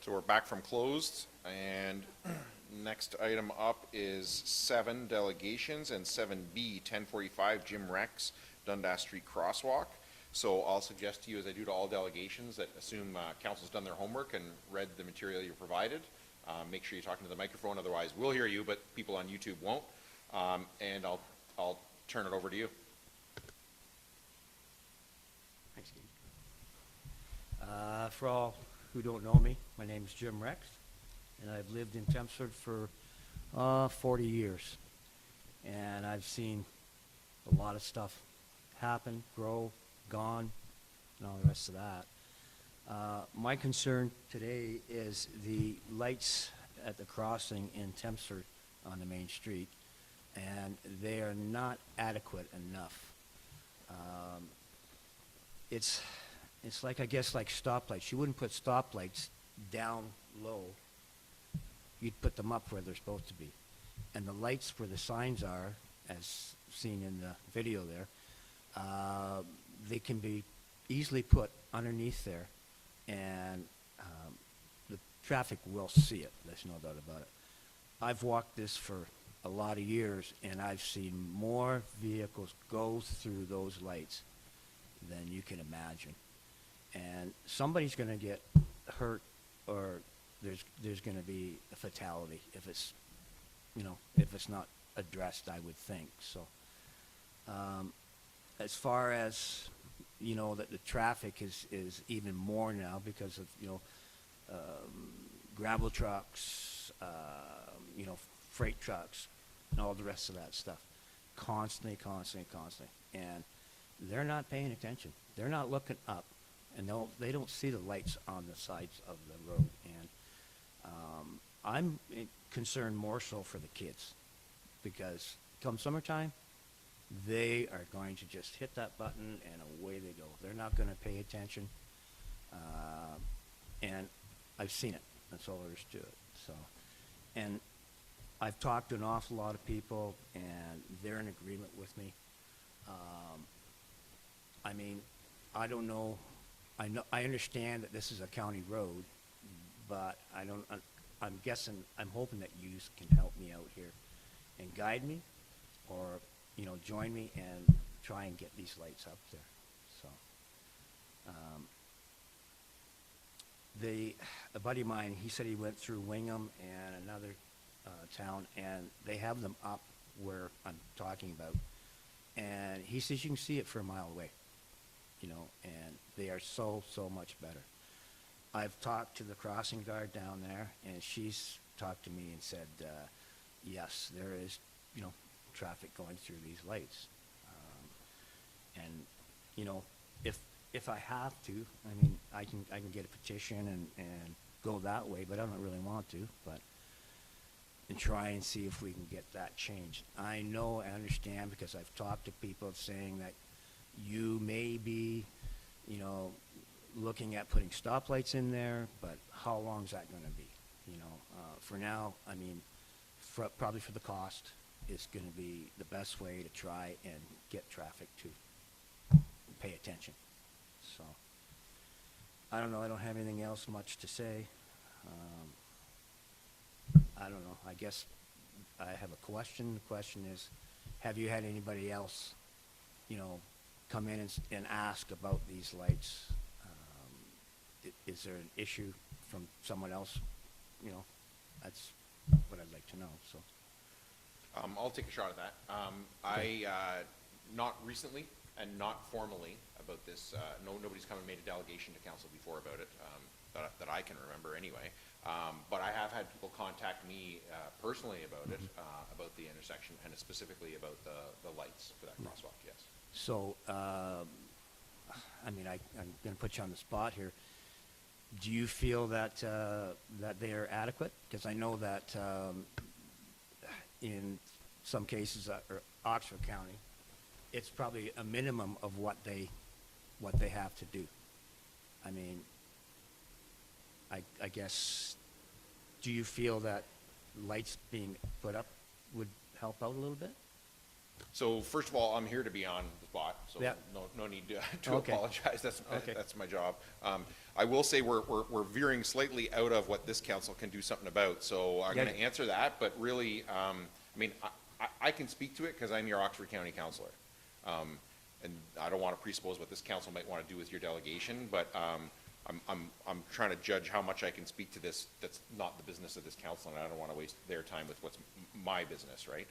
So we're back from closed, and next item up is 7 delegations and 7B, 1045 Jim Rex, Dundas Street Crosswalk. So I'll suggest to you, as I do to all delegations, that assume council's done their homework and read the material you provided. Make sure you're talking to the microphone, otherwise we'll hear you, but people on YouTube won't. And I'll turn it over to you. Thanks, Keith. For all who don't know me, my name is Jim Rex, and I've lived in Thamesford for 40 years. And I've seen a lot of stuff happen, grow, gone, and all the rest of that. My concern today is the lights at the crossing in Thamesford on the main street, and they are not adequate enough. It's like, I guess, like stoplights. You wouldn't put stoplights down low. You'd put them up where they're supposed to be. And the lights where the signs are, as seen in the video there, they can be easily put underneath there, and the traffic will see it. There's no doubt about it. I've walked this for a lot of years, and I've seen more vehicles go through those lights than you can imagine. And somebody's going to get hurt, or there's going to be a fatality if it's, if it's not addressed, I would think. So, as far as, that the traffic is even more now because of, gravel trucks, freight trucks, and all the rest of that stuff. Constantly. And they're not paying attention. They're not looking up. And they don't see the lights on the sides of the road. And I'm concerned more so for the kids, because come summertime, they are going to just hit that button and away they go. They're not going to pay attention. And I've seen it. That's all there is to it. So, and I've talked to an awful lot of people, and they're in agreement with me. I don't know. I understand that this is a county road, but I'm hoping that you can help me out here and guide me, or, join me and try and get these lights up there. So, a buddy of mine, he said he went through Wingham and another town, and they have them up where I'm talking about. And he says you can see it for a mile away, and they are so much better. I've talked to the crossing guard down there, and she's talked to me and said, yes, there is, traffic going through these lights. If I have to, I can get a petition and go that way, but I don't really want to, and try and see if we can get that changed. I understand, because I've talked to people saying that you may be, looking at putting stoplights in there, but how long is that going to be? For now, probably for the cost, it's going to be the best way to try and get traffic to pay attention. So, I don't know. I don't have anything else much to say. I don't know. I guess I have a question. The question is, have you had anybody else, come in and ask about these lights? Is there an issue from someone else? That's what I'd like to know. So, I'll take a shot at that. Not recently and not formally about this. Nobody's come and made a delegation to council before about it, that I can remember anyway. But I have had people contact me personally about it, about the intersection, and specifically about the lights for that crosswalk, yes. So, I'm going to put you on the spot here. Do you feel that that they are adequate? Because I know that in some cases, or Oxford County, it's probably a minimum of what they have to do. I guess, do you feel that lights being put up would help out a little bit? So first of all, I'm here to be on the spot, so Yeah. no need to Okay. apologize. That's Okay. that's my job. I will say we're veering slightly out of what this council can do something about, so I'm Yeah. gonna answer that, but really, I mean, I can speak to it because I'm your Oxford County councillor. And I don't want to presuppose what this council might want to do with your delegation, but, I'm trying to judge how much I can speak to this that's not the business of this council, and I don't want to waste their time with what's my business, right?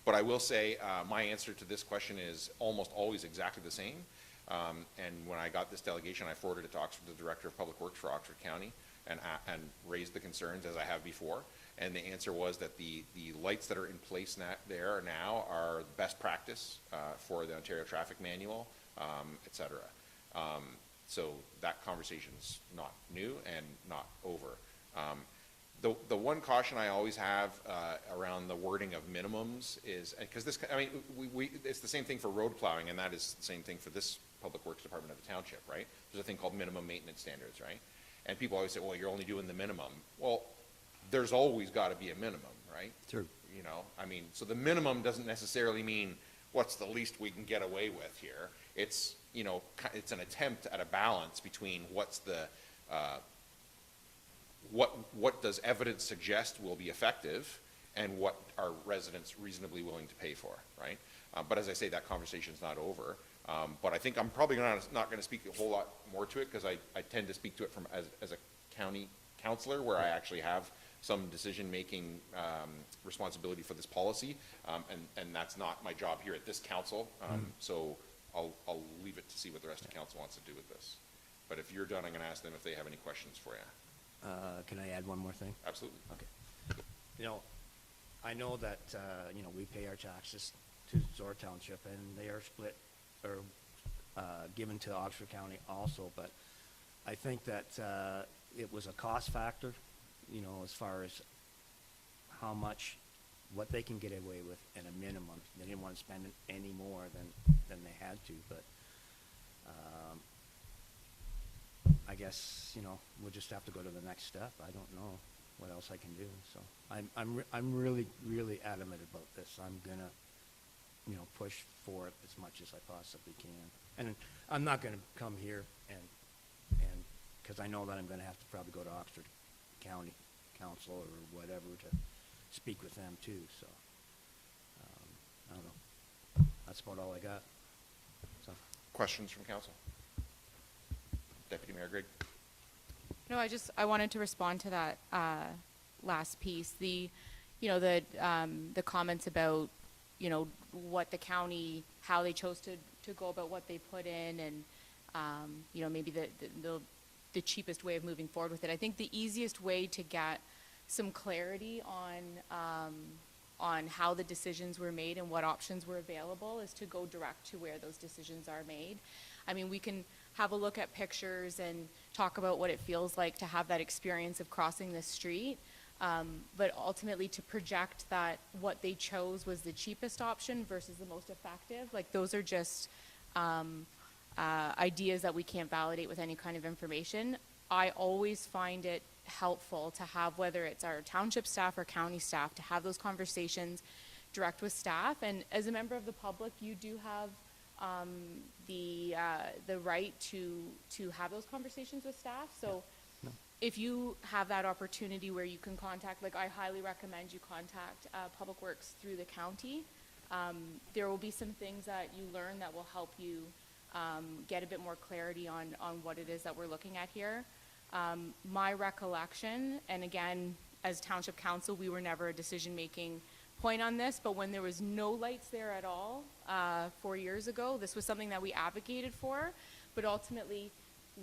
But I will say, my answer to this question is almost always exactly the same. And when I got this delegation, I forwarded it to Oxford, the Director of Public Works for Oxford County, and raised the concerns as I have before. And the answer was that the lights that are in place there now are best practice for the Ontario Traffic Manual, et cetera. So that conversation's not new and not over. The one caution I always have around the wording of minimums is, because this, I mean, it's the same thing for road plowing, and that is the same thing for this Public Works Department of the township, right? There's a thing called minimum maintenance standards, right? And people always say, well, you're only doing the minimum. Well, there's always got to be a minimum, right? Sure. You know, I mean, so the minimum doesn't necessarily mean what's the least we can get away with here. It's, you know, it's an attempt at a balance between what's the, what does evidence suggest will be effective and what are residents reasonably willing to pay for, right? But as I say, that conversation's not over. But I think I'm probably not going to speak a whole lot more to it because I tend to speak to it from as a county councillor where I actually have some decision-making responsibility for this policy, and that's not my job here at this council. So I'll leave it to see what the rest of council wants to do with this. But if you're done, I'm going to ask them if they have any questions for you. Can I add one more thing? Absolutely. Okay. You know, I know that, you know, we pay our taxes to Zorra Township, and they are split or given to Oxford County also, but I think that it was a cost factor, you know, as far as how much, what they can get away with at a minimum. They didn't want to spend any more than they had to, but I guess, you know, we'll just have to go to the next step. I don't know what else I can do. So I'm really, really adamant about this. I'm gonna, you know, push for it as much as I possibly can. And I'm not gonna come here and because I know that I'm gonna have to probably go to Oxford County Council or whatever to speak with them too. So I don't know. That's about all I got. So. Questions from council? Deputy Mayor Grigg. No, I wanted to respond to that last piece. The comments about, you know, what the county, how they chose to go about what they put in, and you know, maybe the cheapest way of moving forward with it. I think the easiest way to get some clarity on how the decisions were made and what options were available is to go direct to where those decisions are made. I mean, we can have a look at pictures and talk about what it feels like to have that experience of crossing the street, but ultimately to project that what they chose was the cheapest option versus the most effective, like those are just ideas that we can't validate with any kind of information. I always find it helpful to have, whether it's our township staff or county staff, to have those conversations direct with staff. And as a member of the public, you do have the right to have those conversations with staff. So if you have that opportunity where you can contact, like I highly recommend you contact Public Works through the county. There will be some things that you learn that will help you get a bit more clarity on what it is that we're looking at here. My recollection, and again, as Township Council, we were never a decision-making point on this, but when there was no lights there at all 4 years ago, this was something that we advocated for, but ultimately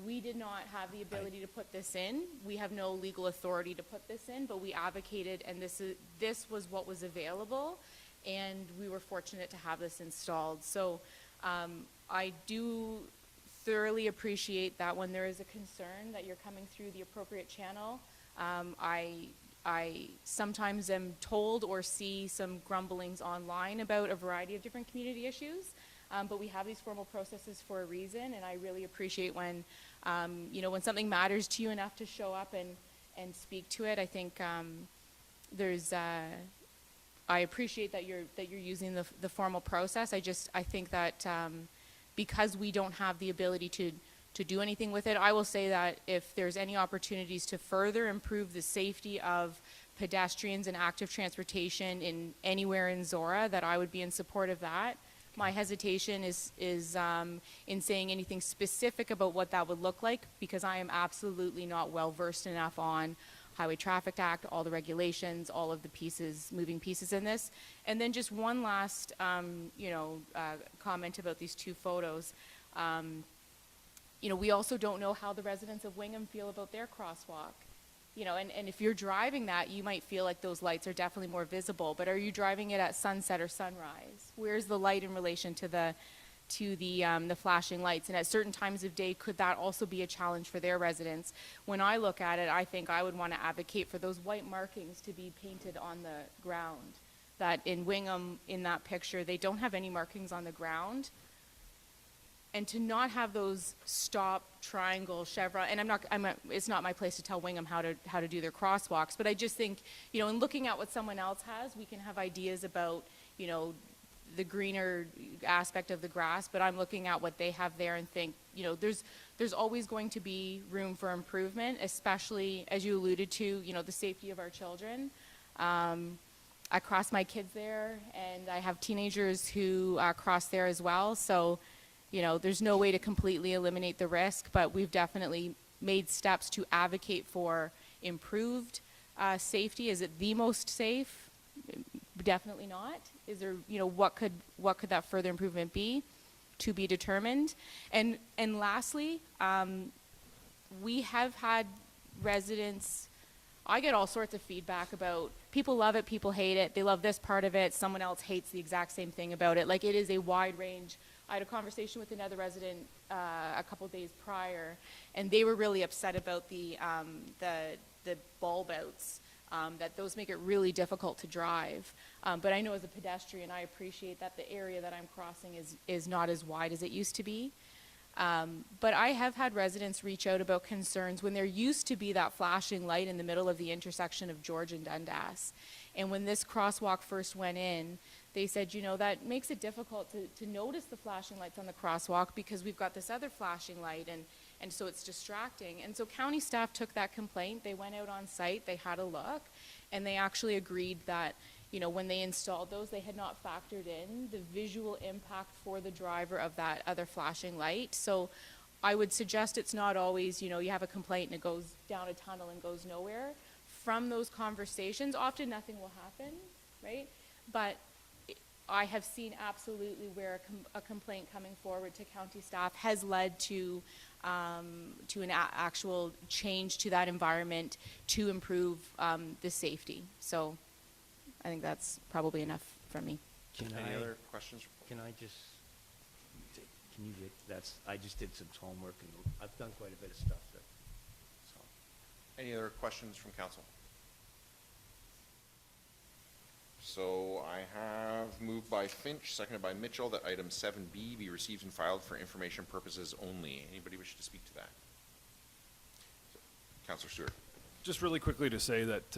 we did not have the ability to put this in. We have no legal authority to put this in, but we advocated, and this was what was available, and we were fortunate to have this installed. So I do thoroughly appreciate that when there is a concern that you're coming through the appropriate channel. I sometimes am told or see some grumblings online about a variety of different community issues, but we have these formal processes for a reason, and I really appreciate when, you know, when something matters to you enough to show up and speak to it. I think I appreciate that you're using the formal process. I think that because we don't have the ability to do anything with it. I will say that if there's any opportunities to further improve the safety of pedestrians and active transportation in anywhere in Zorra, that I would be in support of that. My hesitation is in saying anything specific about what that would look like, because I am absolutely not well versed enough on Highway Traffic Act, all the regulations, all of the pieces, moving pieces in this. And then just one last, comment about these two photos. We also don't know how the residents of Wingham feel about their crosswalk. And if you're driving that, you might feel like those lights are definitely more visible, but are you driving it at sunset or sunrise? Where's the light in relation to the flashing lights? And at certain times of day, could that also be a challenge for their residents? When I look at it, I think I would want to advocate for those white markings to be painted on the ground. That in Wingham, in that picture, they don't have any markings on the ground. And to not have those stop, triangle, chevron, and it's not my place to tell Wingham how to do their crosswalks, but I just think, in looking at what someone else has, we can have ideas about, the greener aspect of the grass, but I'm looking at what they have there and think, there's always going to be room for improvement, especially, as you alluded to, the safety of our children. I cross my kids there, and I have teenagers who cross there as well, so there's no way to completely eliminate the risk, but we've definitely made steps to advocate for improved safety. Is it the most safe? Definitely not. Is there, what could that further improvement be? To be determined. And lastly, we have had residents, I get all sorts of feedback about people love it, people hate it, they love this part of it, someone else hates the exact same thing about it. Like, it is a wide range. I had a conversation with another resident a couple days prior, and they were really upset about the bulb outs, that those make it really difficult to drive. But I know as a pedestrian, I appreciate that the area that I'm crossing is not as wide as it used to be. But I have had residents reach out about concerns when there used to be that flashing light in the middle of the intersection of George and Dundas. And when this crosswalk first went in, they said, that makes it difficult to notice the flashing lights on the crosswalk because we've got this other flashing light, and so it's distracting. And so county staff took that complaint, they went out on site, they had a look, and they actually agreed that, when they installed those, they had not factored in the visual impact for the driver of that other flashing light. So I would suggest it's not always, you have a complaint and it goes down a tunnel and goes nowhere. From those conversations, often nothing will happen, right? But I have seen absolutely where a complaint coming forward to county staff has led to an actual change to that environment to improve the safety. So I think that's probably enough from me. Any other questions? I just did some homework, and I've done quite a bit of stuff there. So. Any other questions from council? So I have moved by Finch, seconded by Mitchell, that item 7B be received and filed for information purposes only. Anybody wish to speak to that? Councillor Stewart. Just really quickly to say that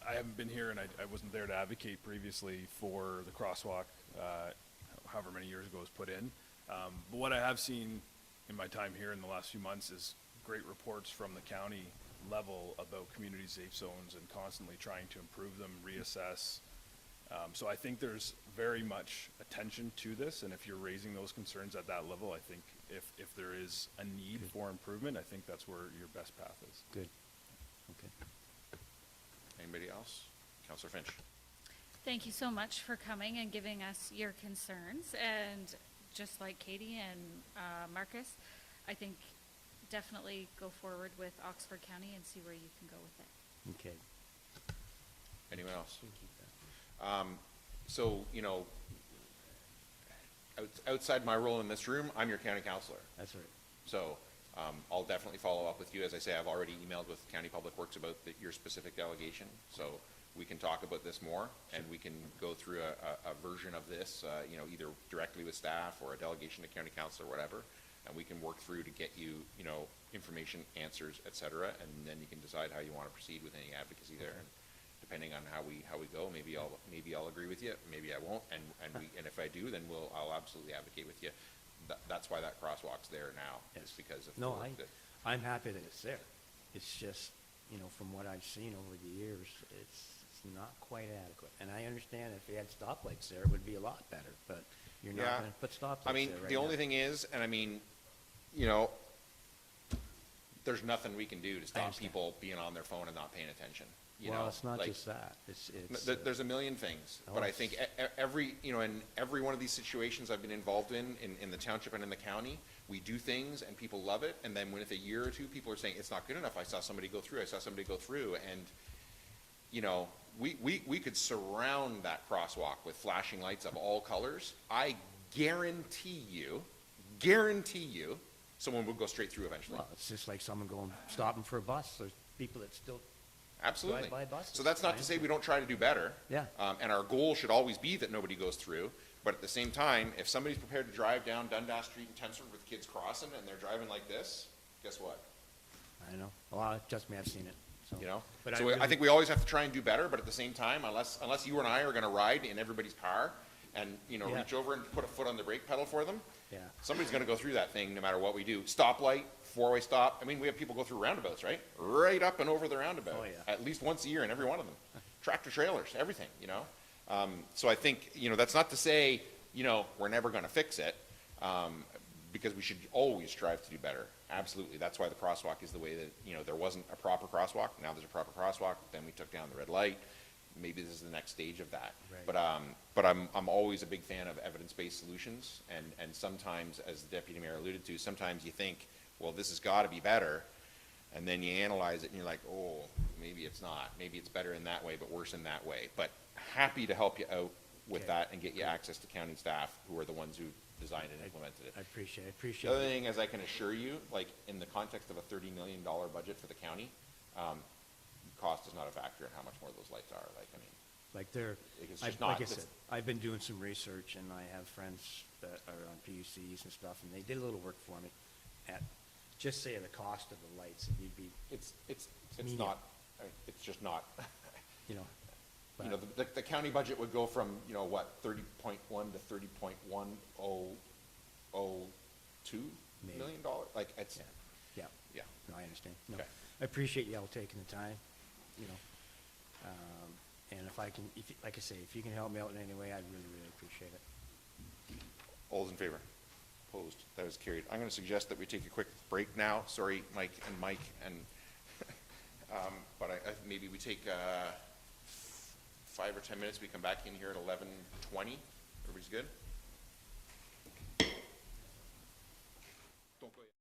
I haven't been here and I wasn't there to advocate previously for the crosswalk, however many years ago it was put in. But what I have seen in my time here in the last few months is great reports from the county level about community safe zones and constantly trying to improve them, reassess. So I think there's very much attention to this, and if you're raising those concerns at that level, I think if there is a need for improvement, I think that's where your best path is. Good. Okay. Anybody else? Councillor Finch. Thank you so much for coming and giving us your concerns. And just like Katie and Marcus, I think definitely go forward with Oxford County and see where you can go with it. Okay. Anyone else? We'll keep that. So, outside my role in this room, I'm your county councillor. That's right. So I'll definitely follow up with you. As I say, I've already emailed with County Public Works about your specific delegation. So we can talk about this more, and we can go through a version of this, either directly with staff or a delegation to county council or whatever, and we can work through to get you, information, answers, et cetera, and then you can decide how you want to proceed with any advocacy there. And depending on how we go, maybe I'll agree with you, maybe I won't, and if I do, then I'll absolutely advocate with you. that's why that crosswalk's there now, is Yes. because of. No, the work that- I'm happy that it's there. It's just, you know, from what I've seen over the years, it's not quite adequate. And I understand if we had stoplights there, it would be a lot better, but you're not Yeah. gonna put stoplights I mean, there right the only now. thing is, and I mean, you know, there's nothing we can do to stop understand. people being on their phone and not paying attention. You Well, know, it's not like, just that. It's, There's a million things, Oh, but I think every, you know, in every one of these situations I've been involved in the township and in the county, we do things and people love it, and then within a year or two, people are saying, it's not good enough, I saw somebody go through, and, you know, we could surround that crosswalk with flashing lights of all colors. I guarantee you, someone would go straight through eventually. well, it's just like someone stopping for a bus. There's people that still, Absolutely. drive by buses. So that's not to say we don't try to do better. Yeah. And our goal should always be that nobody goes through. But at the same time, if somebody's prepared to drive down Dundas Street in Thamesford with kids crossing and they're driving like this, guess what? I know. Well, trust me, I've seen it. So. You know? But So I think we always have to try and do better, but at the same time, unless you and I are gonna ride in everybody's car and, you know, Yeah. reach over and put a foot on the brake pedal for them, Yeah. somebody's gonna go through that thing no matter what we do. Stoplight, four-way stop. I mean, we have people go through roundabouts, right? Right up and over the roundabout. Oh, yeah. At least once a year in every one of them. Tractor trailers, everything, you know? So I think, you know, that's not to say, you know, we're never gonna fix it, because we should always strive to do better. Absolutely. That's why the crosswalk is the way that, you know, there wasn't a proper crosswalk. Now there's a proper crosswalk. Then we took down the red light. Maybe this is the next stage of that. Right. But I'm always a big fan of evidence-based solutions. And sometimes, as the deputy mayor alluded to, sometimes you think, well, this has got to be better. And then you analyze it and you're like, oh, maybe it's not. Maybe it's better in that way, but worse in that way. But happy to help you out with Okay. that and get you access to county staff who are the ones who designed and implemented it. I appreciate it. The other thing is, I can assure you, like, in the context of a $30 million budget for the county, cost is not a factor in how much more those lights are, like, I mean, Like they're, it's I- just like not. I It's- said, I've been doing some research and I have friends that are on PUCs and stuff, and they did a little work for me at, just say the cost of the lights, and you'd be, It's medium. not, it's just not, you know. you know, the county budget would go from, you know, what, 30.1 to 30.102 Maybe. million dollars? Like, it's, Yeah, yeah, yeah. no, I understand. No, Okay. I appreciate y'all taking the time, you know. And if I can, like I say, if you can help me out in any way, I'd really, really appreciate it. All those in favor? Opposed? That is carried. I'm going to suggest that we take a quick break now. Sorry, Mike, and, but maybe we take 5 or 10 minutes. We come back in here at 11:20. Everybody's good? Don't go yet.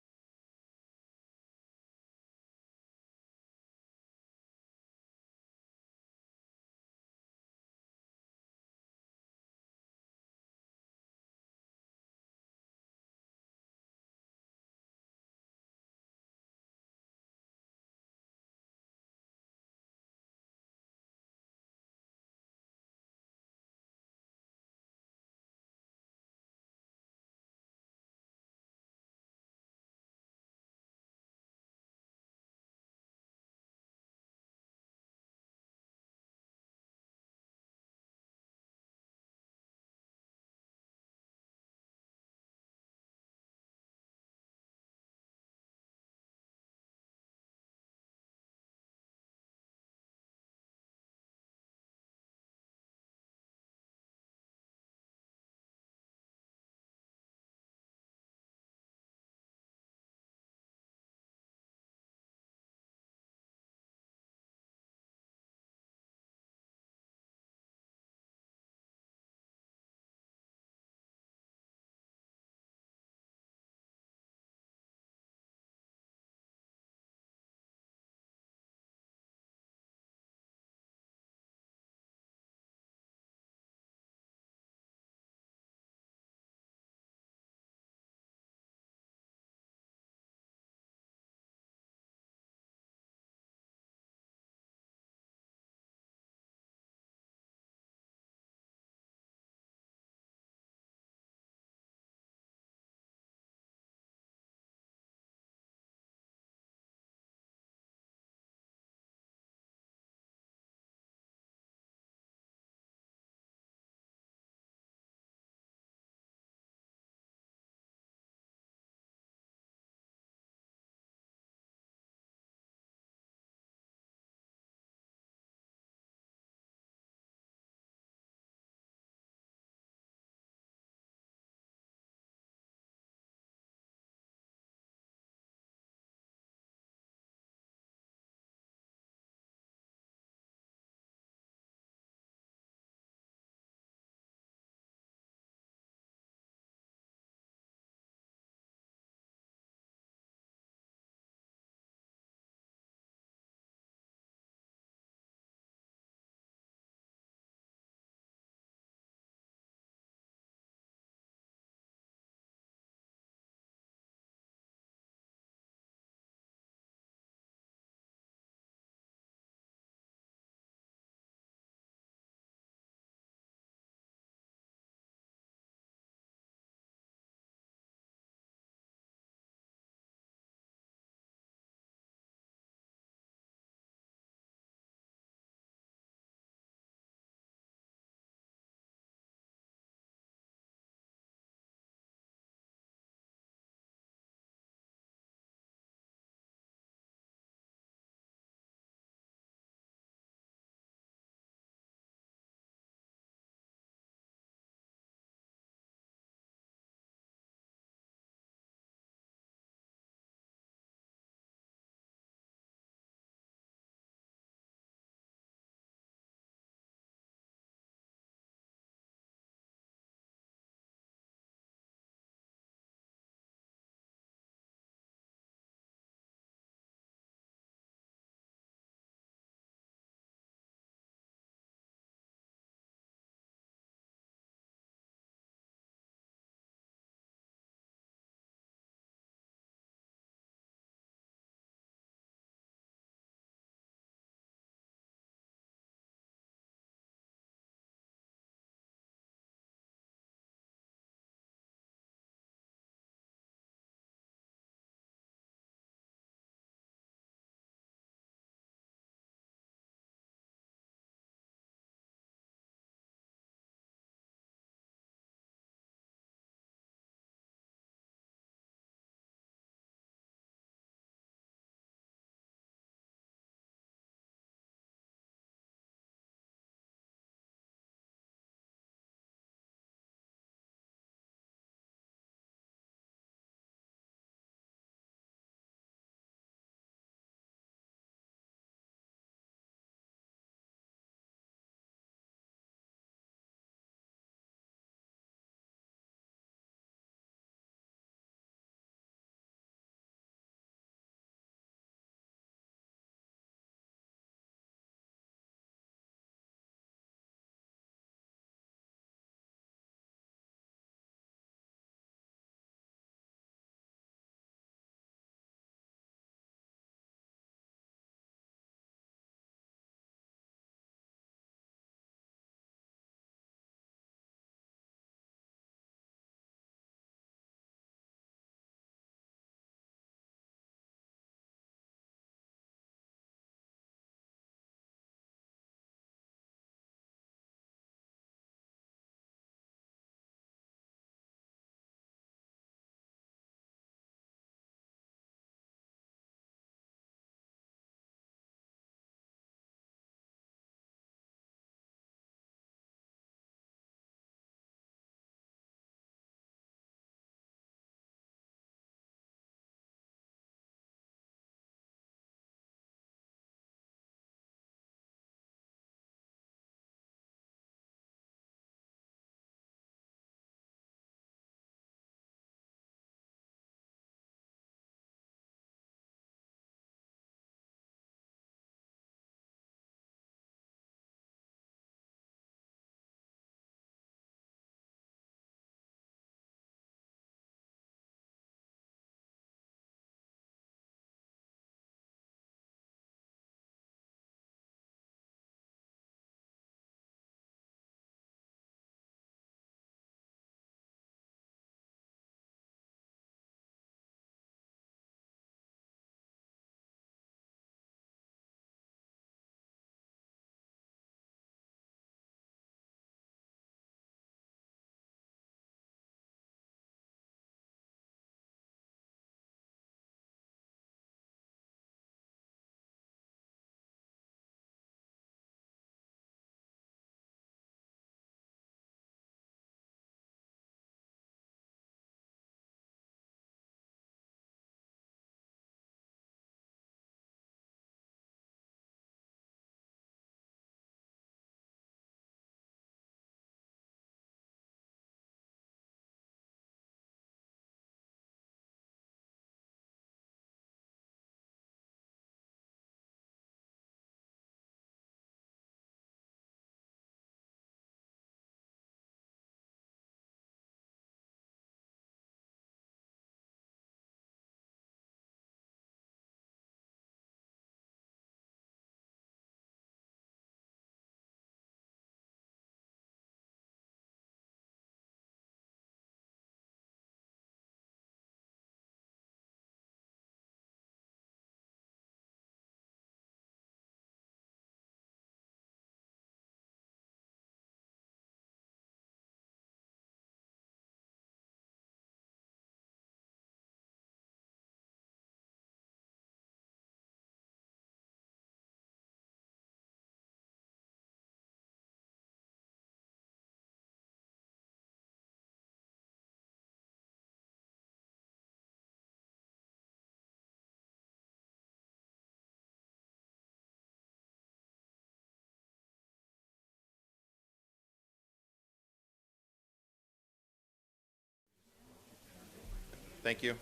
Thank you.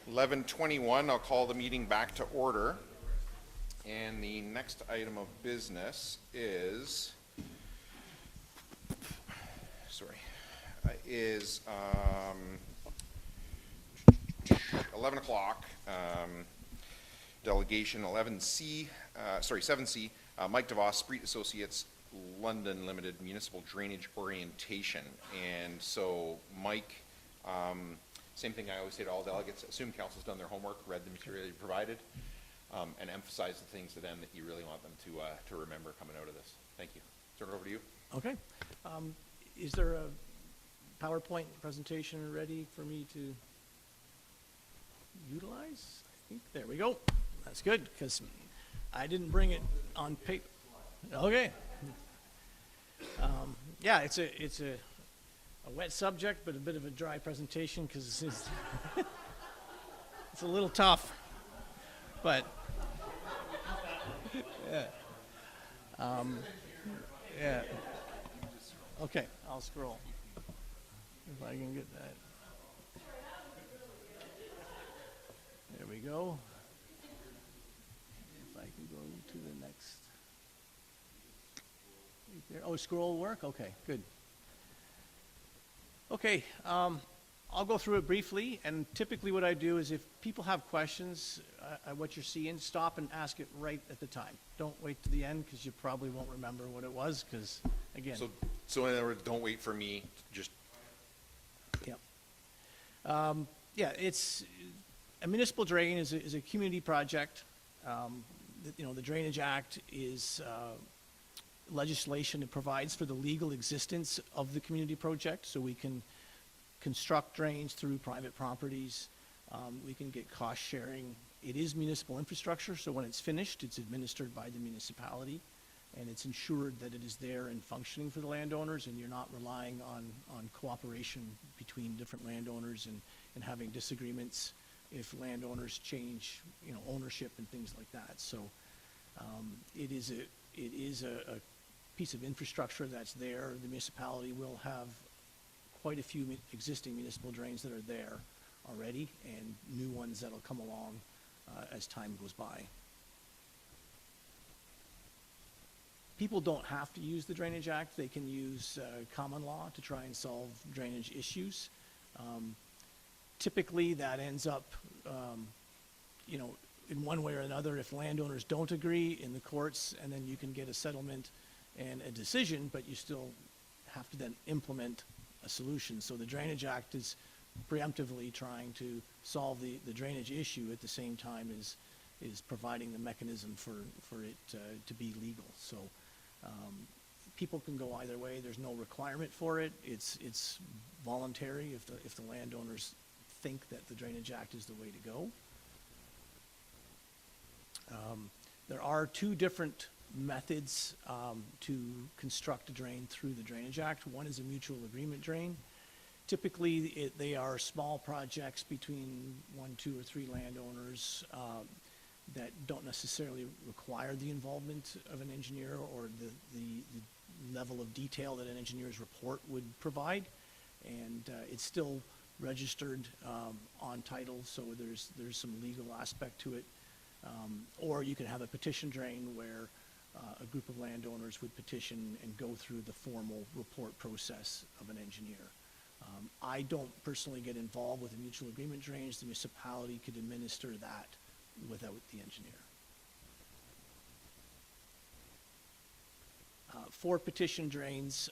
11:21, I'll call the meeting back to order. And the next item of business is, 11 o'clock, Delegation 7C, Mike DeVos, Street Associates, London Limited, Municipal Drainage Orientation. And so, Mike, same thing I always say to all delegates, assume council's done their homework, read the material you provided, and emphasize the things to them that you really want them to remember coming out of this. Thank you. Turn it over to you. Okay. Is there a PowerPoint presentation ready for me to utilize? I think, there we go. That's good, because I didn't bring it on paper. Okay. Yeah, it's a wet subject, but a bit of a dry presentation, because it's, it's a little tough, but yeah. Yeah. Okay, I'll scroll. If I can get that. There we go. If I can go to the next. Right there. Oh, scroll will work? Okay, good. Okay, I'll go through it briefly, and typically what I do is if people have questions at what you're seeing, stop and ask it right at the time. Don't wait to the end, because you probably won't remember what it was, because, again. So in other words, don't wait for me, just. Yeah. Yeah, it's, a municipal drain is a community project. The Drainage Act is legislation that provides for the legal existence of the community project, so we can construct drains through private properties. We can get cost sharing. It is municipal infrastructure, so when it's finished, it's administered by the municipality, and it's ensured that it is there and functioning for the landowners, and you're not relying on cooperation between different landowners and having disagreements if landowners change, ownership and things like that. So it is a piece of infrastructure that's there. The municipality will have quite a few existing municipal drains that are there already, and new ones that'll come along as time goes by. People don't have to use the Drainage Act. They can use common law to try and solve drainage issues. Typically, that ends up, in one way or another, if landowners don't agree in the courts, and then you can get a settlement and a decision, but you still have to then implement a solution. So the Drainage Act is preemptively trying to solve the drainage issue at the same time as providing the mechanism for it to be legal. So people can go either way. There's no requirement for it. It's voluntary if the landowners think that the Drainage Act is the way to go. There are two different methods to construct a drain through the Drainage Act. One is a mutual agreement drain. Typically, they are small projects between 1, 2, or 3 landowners that don't necessarily require the involvement of an engineer or the level of detail that an engineer's report would provide. And it's still registered on title, so there's some legal aspect to it. Or you could have a petition drain where a group of landowners would petition and go through the formal report process of an engineer. I don't personally get involved with the mutual agreement drains. The municipality could administer that without the engineer. For petition drains,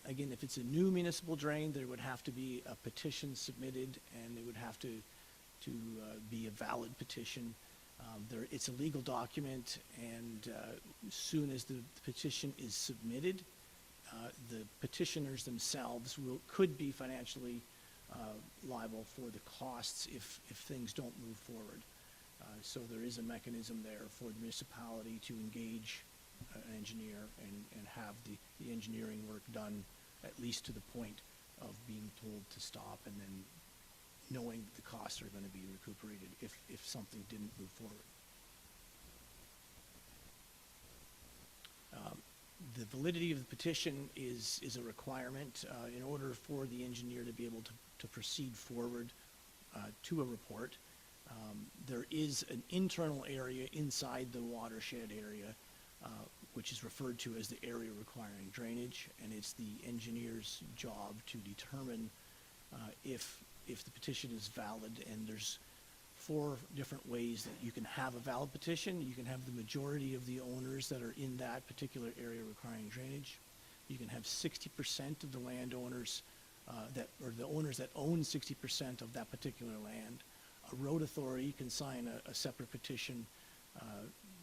again, if it's a new municipal drain, there would have to be a petition submitted, and it would have to be a valid petition. It's a legal document, and as soon as the petition is submitted, the petitioners themselves could be financially liable for the costs if things don't move forward. So there is a mechanism there for the municipality to engage an engineer and have the engineering work done at least to the point of being told to stop, and then knowing that the costs are going to be recuperated if something didn't move forward. The validity of the petition is a requirement in order for the engineer to be able to proceed forward to a report. There is an internal area inside the watershed area, which is referred to as the area requiring drainage, and it's the engineer's job to determine if the petition is valid. And there's 4 different ways that you can have a valid petition. You can have the majority of the owners that are in that particular area requiring drainage. You can have 60% of the landowners or the owners that own 60% of that particular land. A road authority can sign a separate petition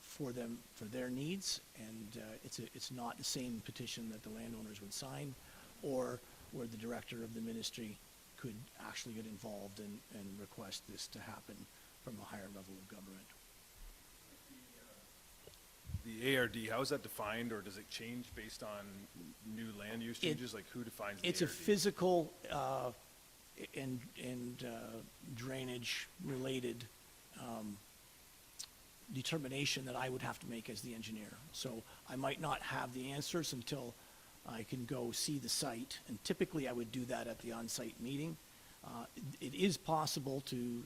for them, for their needs, and it's not the same petition that the landowners would sign, or where the director of the ministry could actually get involved and request this to happen from a higher level of government. The ARD, how is that defined, or does it change based on new land use changes? Like, who defines the ARD? It's a physical and drainage related determination that I would have to make as the engineer. So I might not have the answers until I can go see the site, and typically I would do that at the on-site meeting. It is possible to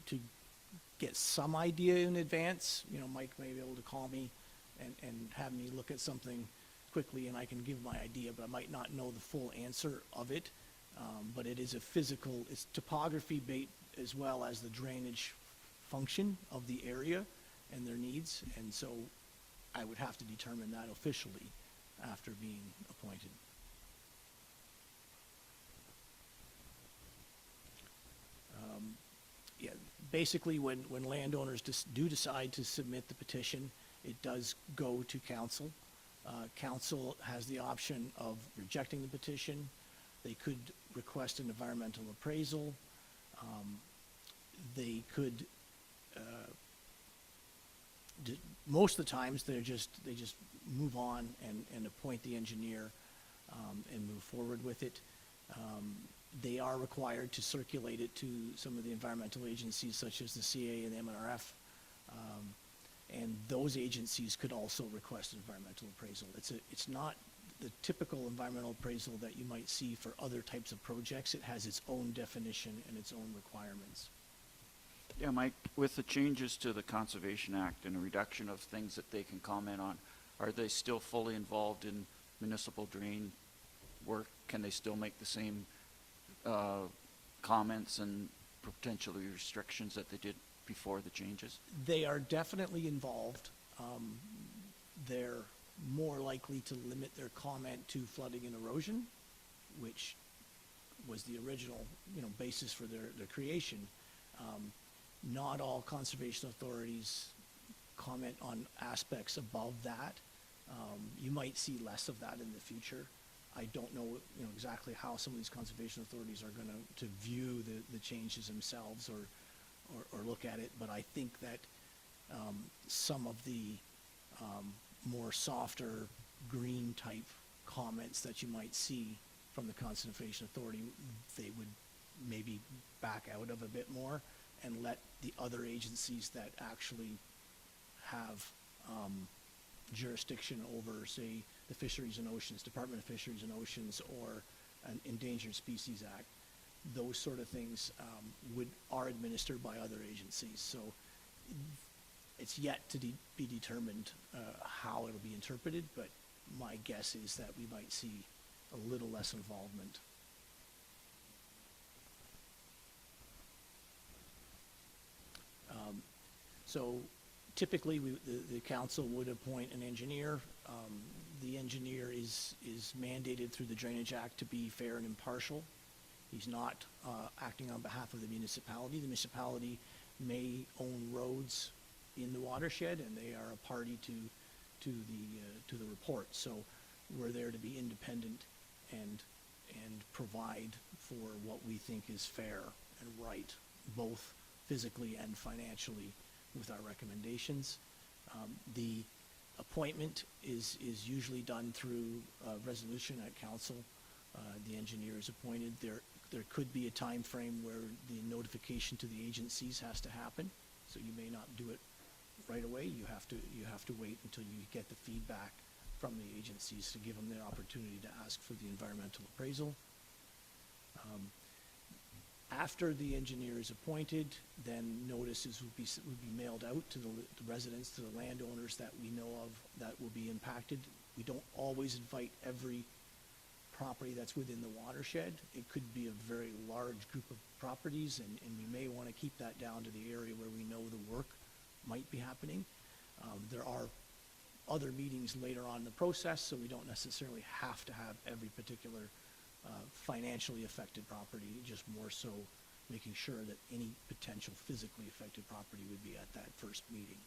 get some idea in advance. You know, Mike may be able to call me and have me look at something quickly, and I can give my idea, but I might not know the full answer of it. But it is a physical, it's topography based as well as the drainage function of the area and their needs, and so I would have to determine that officially after being appointed. Yeah, basically when landowners do decide to submit the petition, it does go to council. Council has the option of rejecting the petition. They could request an environmental appraisal. They could, most of the times, they just move on and appoint the engineer and move forward with it. They are required to circulate it to some of the environmental agencies such as the CA and the MNRF. And those agencies could also request an environmental appraisal. It's not the typical environmental appraisal that you might see for other types of projects. It has its own definition and its own requirements. Yeah, Mike, with the changes to the Conservation Act and a reduction of things that they can comment on, are they still fully involved in municipal drain work? Can they still make the same comments and potential restrictions that they did before the changes? They are definitely involved. They're more likely to limit their comment to flooding and erosion, which was the original, basis for their creation. Not all conservation authorities comment on aspects above that. You might see less of that in the future. I don't know, exactly how some of these conservation authorities are going to view the changes themselves or look at it, but I think that some of the more softer green type comments that you might see from the Conservation Authority, they would maybe back out of a bit more and let the other agencies that actually have jurisdiction over, say, the Fisheries and Oceans, Department of Fisheries and Oceans, or an Endangered Species Act, those sort of things are administered by other agencies. So it's yet to be determined how it'll be interpreted, but my guess is that we might see a little less involvement. So typically the council would appoint an engineer. The engineer is mandated through the Drainage Act to be fair and impartial. He's not acting on behalf of the municipality. The municipality may own roads in the watershed, and they are a party to the report. So we're there to be independent and provide for what we think is fair and right, both physically and financially, with our recommendations. The appointment is usually done through a resolution at council. The engineer is appointed. There could be a time frame where the notification to the agencies has to happen, so you may not do it right away. You have to wait until you get the feedback from the agencies to give them the opportunity to ask for the environmental appraisal. After the engineer is appointed, then notices would be mailed out to the residents, to the landowners that we know of that will be impacted. We don't always invite every property that's within the watershed. It could be a very large group of properties, and we may want to keep that down to the area where we know the work might be happening. There are other meetings later on in the process, so we don't necessarily have to have every particular financially affected property, just more so making sure that any potential physically affected property would be at that first meeting.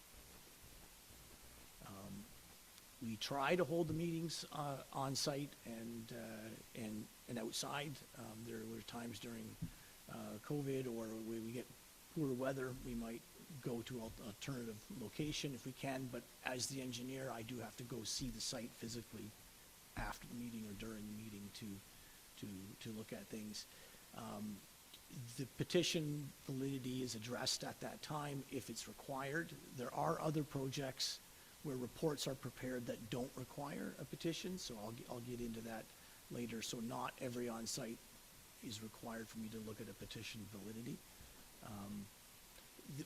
We try to hold the meetings on site and outside. There were times during COVID or when we get poor weather, we might go to an alternative location if we can, but as the engineer, I do have to go see the site physically after the meeting or during the meeting to look at things. The petition validity is addressed at that time if it's required. There are other projects where reports are prepared that don't require a petition, so I'll get into that later. So not every on-site is required for me to look at a petition validity.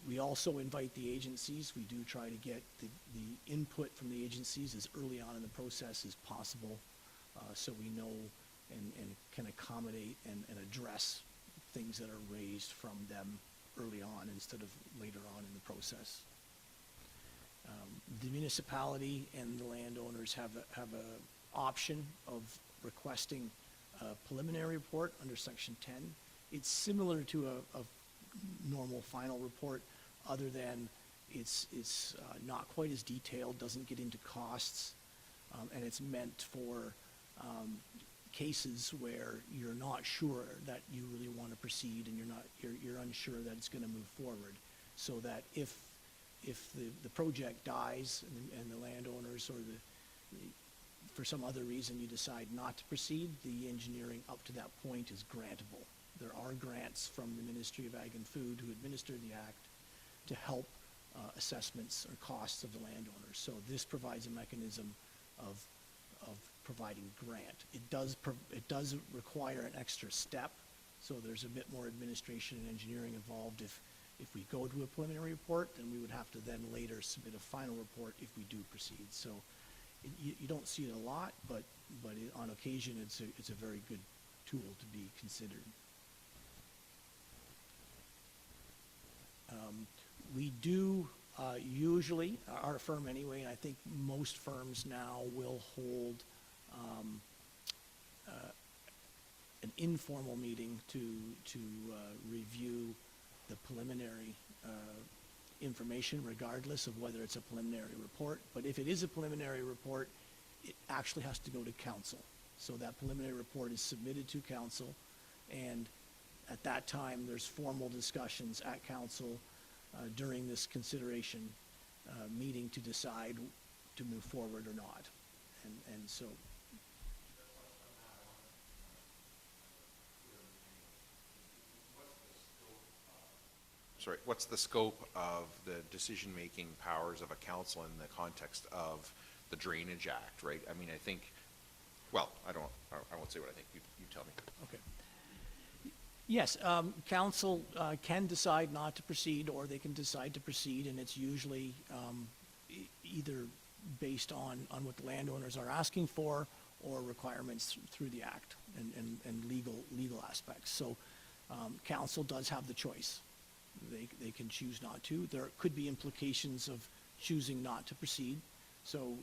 We also invite the agencies. We do try to get the input from the agencies as early on in the process as possible, so we know and can accommodate and address things that are raised from them early on instead of later on in the process. The municipality and the landowners have a option of requesting a preliminary report under Section 10. It's similar to a normal final report, other than it's not quite as detailed, doesn't get into costs, and it's meant for cases where you're not sure that you really want to proceed and you're unsure that it's going to move forward, so that if the project dies and the landowners or for some other reason you decide not to proceed, the engineering up to that point is grantable. There are grants from the Ministry of Ag and Food who administer the act to help assessments or costs of the landowners. So this provides a mechanism of providing grant. It does require an extra step, so there's a bit more administration and engineering involved. If we go to a preliminary report, then we would have to then later submit a final report if we do proceed. So you don't see it a lot, but on occasion it's a very good tool to be considered. We do usually, our firm anyway, and I think most firms now will hold an informal meeting to review the preliminary information, regardless of whether it's a preliminary report. But if it is a preliminary report, it actually has to go to council. So that preliminary report is submitted to council, and at that time, there's formal discussions at council during this consideration meeting to decide to move forward or not. And so. Sorry, what's the scope of the decision-making powers of a council in the context of the Drainage Act, right? I mean, I think, well, I won't say what I think. You tell me. Okay. Yes, council can decide not to proceed, or they can decide to proceed, and it's usually either based on what the landowners are asking for or requirements through the act and legal aspects. So council does have the choice. They can choose not to. There could be implications of choosing not to proceed. So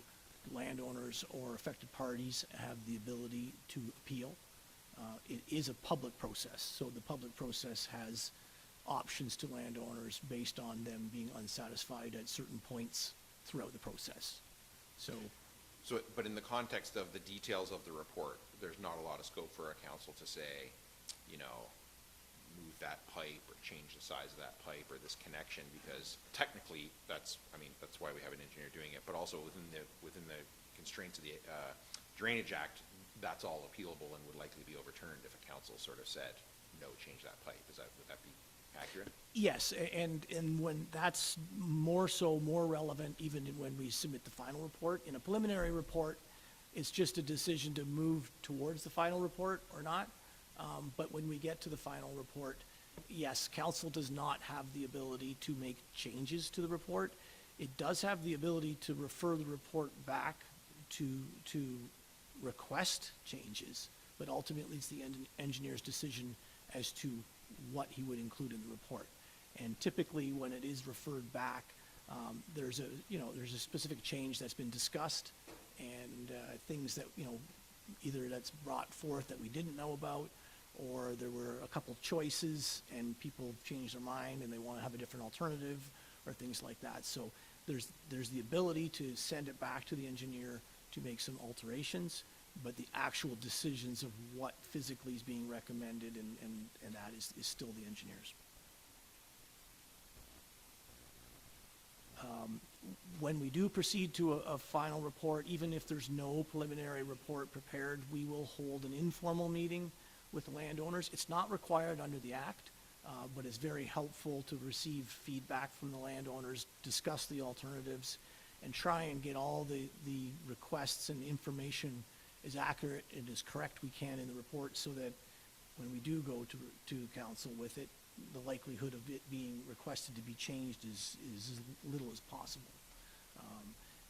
landowners or affected parties have the ability to appeal. It is a public process, so the public process has options to landowners based on them being unsatisfied at certain points throughout the process. So, but in the context of the details of the report, there's not a lot of scope for a council to say, you know, move that pipe or change the size of that pipe or this connection, because technically that's why we have an engineer doing it, but also within the constraints of the Drainage Act, that's all appealable and would likely be overturned if a council sort of said, no, change that pipe. Would that be accurate? yes, and when that's more relevant even when we submit the final report. In a preliminary report, it's just a decision to move towards the final report or not. But when we get to the final report, yes, council does not have the ability to make changes to the report. It does have the ability to refer the report back to request changes, but ultimately it's the engineer's decision as to what he would include in the report. And typically, when it is referred back, there's a specific change that's been discussed, and things that, either that's brought forth that we didn't know about, or there were a couple choices and people changed their mind and they want to have a different alternative, or things like that. So there's the ability to send it back to the engineer to make some alterations, but the actual decisions of what physically is being recommended and that is still the engineer's. When we do proceed to a final report, even if there's no preliminary report prepared, we will hold an informal meeting with the landowners. It's not required under the act, but it's very helpful to receive feedback from the landowners, discuss the alternatives, and try and get all the requests and information as accurate and as correct we can in the report, so that when we do go to council with it, the likelihood of it being requested to be changed is as little as possible.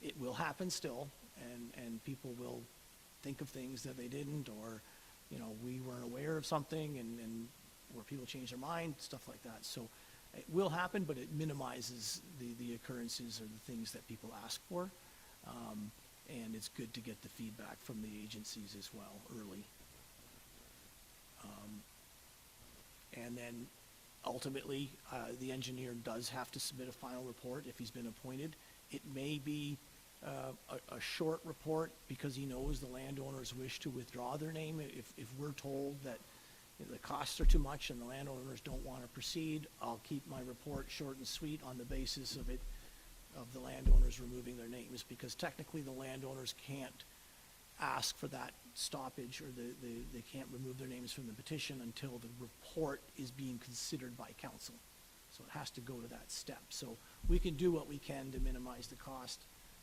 It will happen still, and people will think of things that they didn't, or, we weren't aware of something, and where people change their mind, stuff like that. So it will happen, but it minimizes the occurrences or the things that people ask for. And it's good to get the feedback from the agencies as well early. And then ultimately, the engineer does have to submit a final report if he's been appointed. It may be a short report because he knows the landowners wish to withdraw their name. If we're told that the costs are too much and the landowners don't want to proceed, I'll keep my report short and sweet on the basis of the landowners removing their names, because technically the landowners can't ask for that stoppage, or they can't remove their names from the petition until the report is being considered by council. So it has to go to that step. So we can do what we can to minimize the cost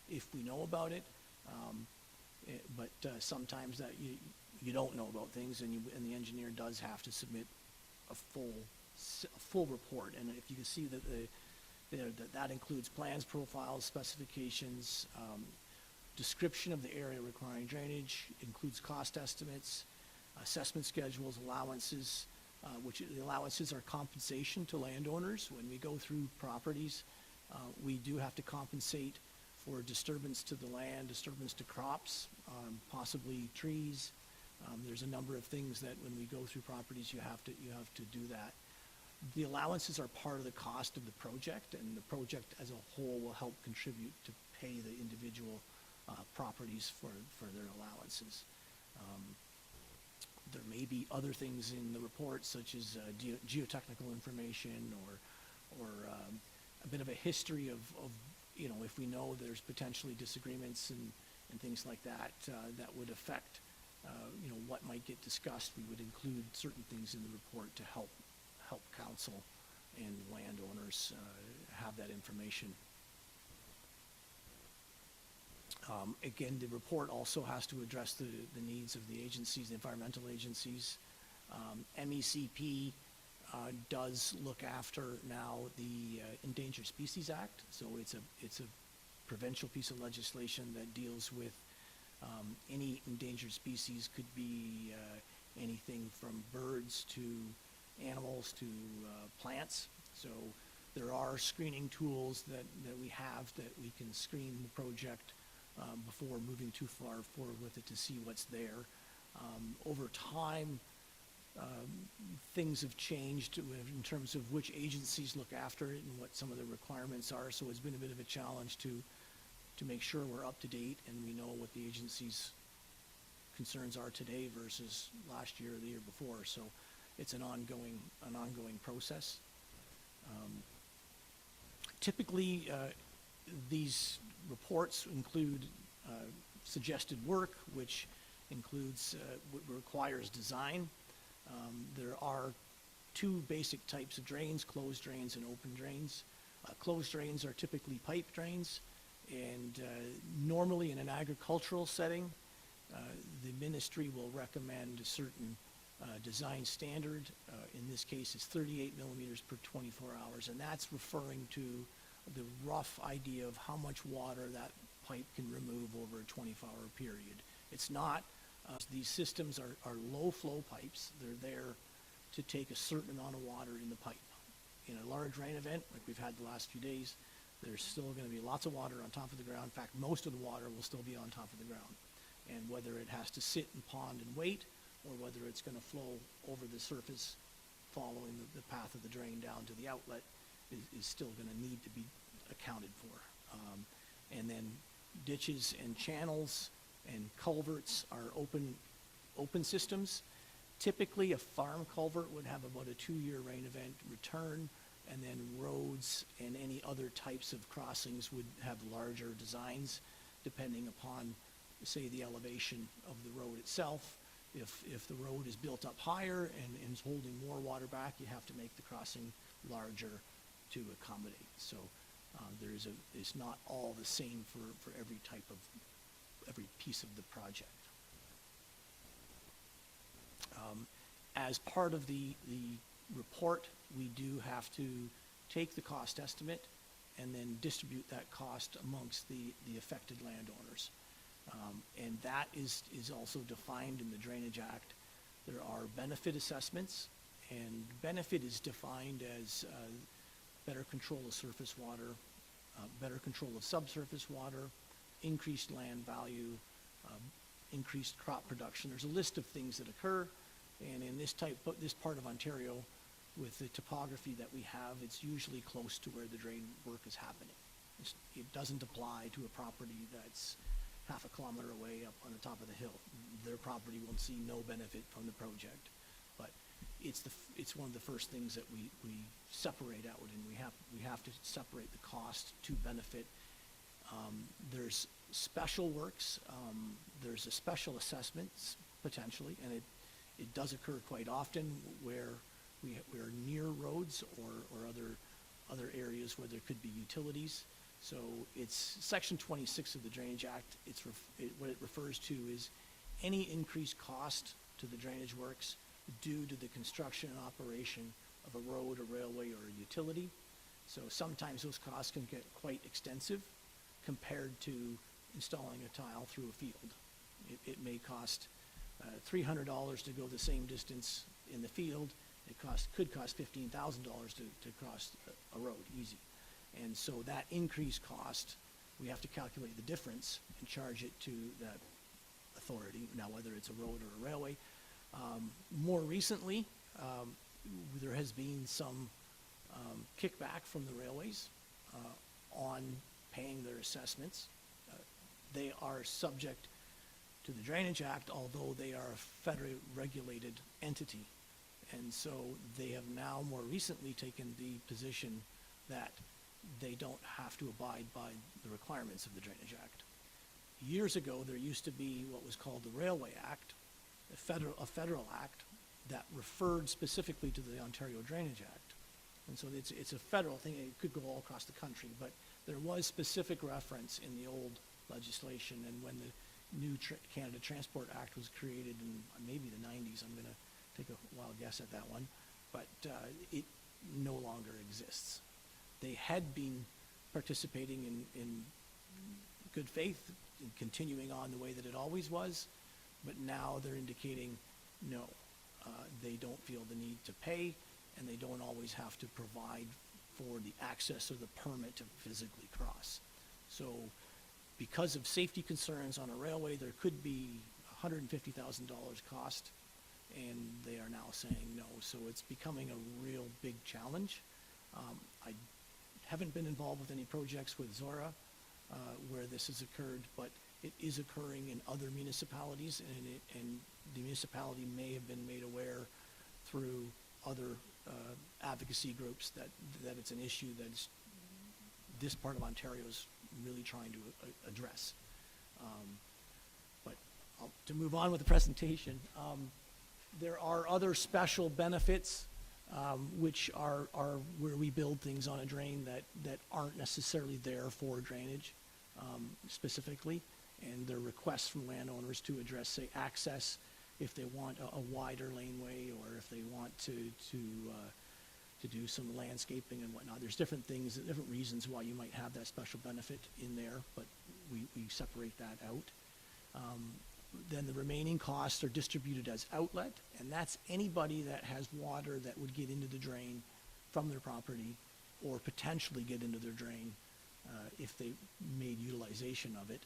if we know about it, but sometimes that you don't know about things, and the engineer does have to submit a full report. And if you can see that that includes plans, profiles, specifications, description of the area requiring drainage, includes cost estimates, assessment schedules, allowances, which the allowances are compensation to landowners. When we go through properties, we do have to compensate for disturbance to the land, disturbance to crops, possibly trees. There's a number of things that when we go through properties, you have to do that. The allowances are part of the cost of the project, and the project as a whole will help contribute to pay the individual properties for their allowances. There may be other things in the report, such as geotechnical information, or a bit of a history of if we know there's potentially disagreements and things like that that would affect what might get discussed. We would include certain things in the report to help council and landowners have that information. Again, the report also has to address the needs of the agencies, the environmental agencies. MECP does look after now the Endangered Species Act, so it's a provincial piece of legislation that deals with any endangered species. Could be anything from birds to animals to plants. So there are screening tools that we have that we can screen the project before moving too far forward with it to see what's there. Over time, things have changed in terms of which agencies look after it and what some of the requirements are. So it's been a bit of a challenge to make sure we're up to date and we know what the agency's concerns are today versus last year or the year before. So it's an ongoing process. Typically, these reports include suggested work, which includes requires design. There are two basic types of drains: closed drains and open drains. Closed drains are typically pipe drains, and normally in an agricultural setting, the ministry will recommend certain design standard, in this case, is 38 millimeters per 24 hours, and that's referring to the rough idea of how much water that pipe can remove over a 24-hour period. It's not, these systems are low-flow pipes. They're there to take a certain amount of water in the pipe. In a large rain event, like we've had the last few days, there's still going to be lots of water on top of the ground. In fact, most of the water will still be on top of the ground. And whether it has to sit and pond and wait, or whether it's going to flow over the surface following the path of the drain down to the outlet is still going to need to be accounted for. And then ditches and channels and culverts are open systems. Typically, a farm culvert would have about a 2-year rain event return, and then roads and any other types of crossings would have larger designs depending upon, say, the elevation of the road itself. If the road is built up higher and is holding more water back, you have to make the crossing larger to accommodate. So it's not all the same for every type of, every piece of the project. As part of the report, we do have to take the cost estimate and then distribute that cost amongst the affected landowners. And that is also defined in the Drainage Act. There are benefit assessments, and benefit is defined as better control of surface water, better control of subsurface water, increased land value, increased crop production. There's a list of things that occur, and in this part of Ontario, with the topography that we have, it's usually close to where the drain work is happening. It doesn't apply to a property that's half a kilometer away up on the top of the hill. Their property will see no benefit from the project. But it's one of the first things that we separate out, and we have to separate the cost to benefit. There's special works, there's a special assessments potentially, and it does occur quite often where we are near roads or other areas where there could be utilities. So it's Section 26 of the Drainage Act. What it refers to is any increased cost to the drainage works due to the construction and operation of a road, a railway, or a utility. So sometimes those costs can get quite extensive compared to installing a tile through a field. It may cost $300 to go the same distance in the field. It could cost $15,000 to cross a road, easy. And so that increased cost, we have to calculate the difference and charge it to that authority, now whether it's a road or a railway. More recently, there has been some kickback from the railways on paying their assessments. They are subject to the Drainage Act, although they are a federally regulated entity. And so they have now more recently taken the position that they don't have to abide by the requirements of the Drainage Act. Years ago, there used to be what was called the Railway Act, a federal act that referred specifically to the Ontario Drainage Act. And so it's a federal thing. It could go all across the country, but there was specific reference in the old legislation, and when the new Canada Transport Act was created in maybe the 90s, I'm going to take a wild guess at that one, but it no longer exists. They had been participating in good faith, in continuing on the way that it always was, but now they're indicating no, they don't feel the need to pay, and they don't always have to provide for the access or the permit to physically cross. So because of safety concerns on a railway, there could be $150,000 cost, and they are now saying no. So it's becoming a real big challenge. I haven't been involved with any projects with Zorra where this has occurred, but it is occurring in other municipalities, and the municipality may have been made aware through other advocacy groups that it's an issue that this part of Ontario is really trying to address. But to move on with the presentation, there are other special benefits which are where we build things on a drain that aren't necessarily there for drainage specifically, and there are requests from landowners to address, say, access. if they want a wider laneway, or if they want to do some landscaping and whatnot. There's different things, different reasons why you might have that special benefit in there, but we separate that out. Then the remaining costs are distributed as outlet, and that's anybody that has water that would get into the drain from their property or potentially get into their drain if they made utilization of it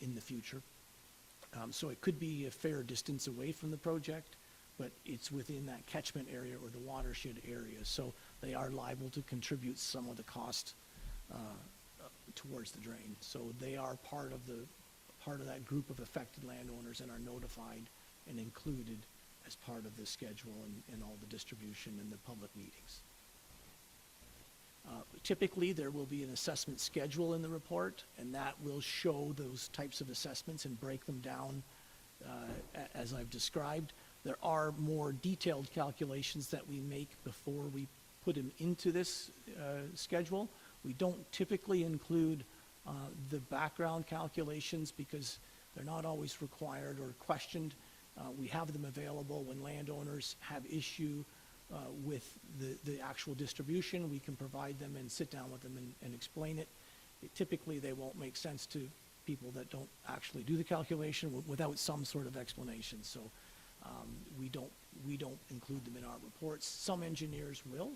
in the future. So it could be a fair distance away from the project, but it's within that catchment area or the watershed area. So they are liable to contribute some of the cost towards the drain. So they are part of that group of affected landowners and are notified and included as part of the schedule and all the distribution and the public meetings. Typically, there will be an assessment schedule in the report, and that will show those types of assessments and break them down as I've described. There are more detailed calculations that we make before we put them into this schedule. We don't typically include the background calculations because they're not always required or questioned. We have them available when landowners have issue with the actual distribution. We can provide them and sit down with them and explain it. Typically, they won't make sense to people that don't actually do the calculation without some sort of explanation. So we don't include them in our reports. Some engineers will,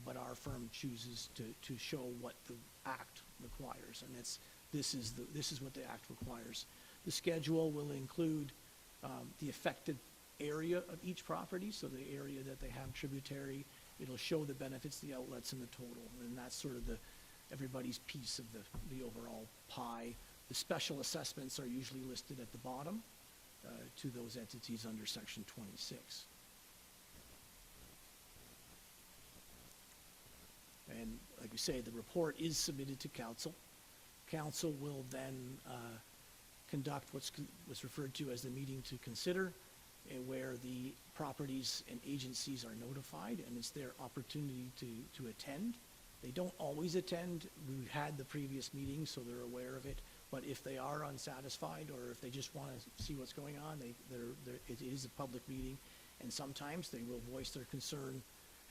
but our firm chooses to show what the Act requires, and this is what the Act requires. The schedule will include the affected area of each property, so the area that they have tributary. It'll show the benefits, the outlets, and the total, and that's sort of everybody's piece of the overall pie. The special assessments are usually listed at the bottom to those entities under Section 26. And like we say, the report is submitted to council. Council will then conduct what's referred to as the meeting to consider, where the properties and agencies are notified, and it's their opportunity to attend. They don't always attend. We've had the previous meeting, so they're aware of it. But if they are unsatisfied, or if they just want to see what's going on, it is a public meeting, and sometimes they will voice their concern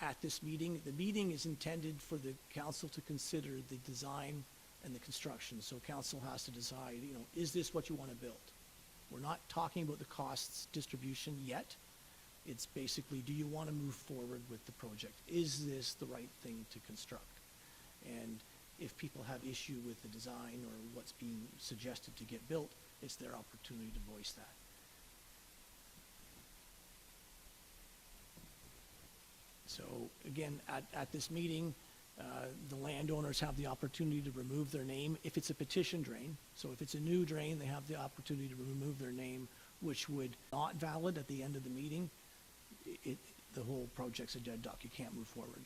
at this meeting. The meeting is intended for the council to consider the design and the construction. So council has to decide, is this what you want to build? We're not talking about the costs distribution yet. It's basically, do you want to move forward with the project? Is this the right thing to construct? And if people have issue with the design or what's being suggested to get built, it's their opportunity to voice that. So again, at this meeting, the landowners have the opportunity to remove their name if it's a petition drain. So if it's a new drain, they have the opportunity to remove their name, which would not valid at the end of the meeting. The whole project's a dead duck. You can't move forward.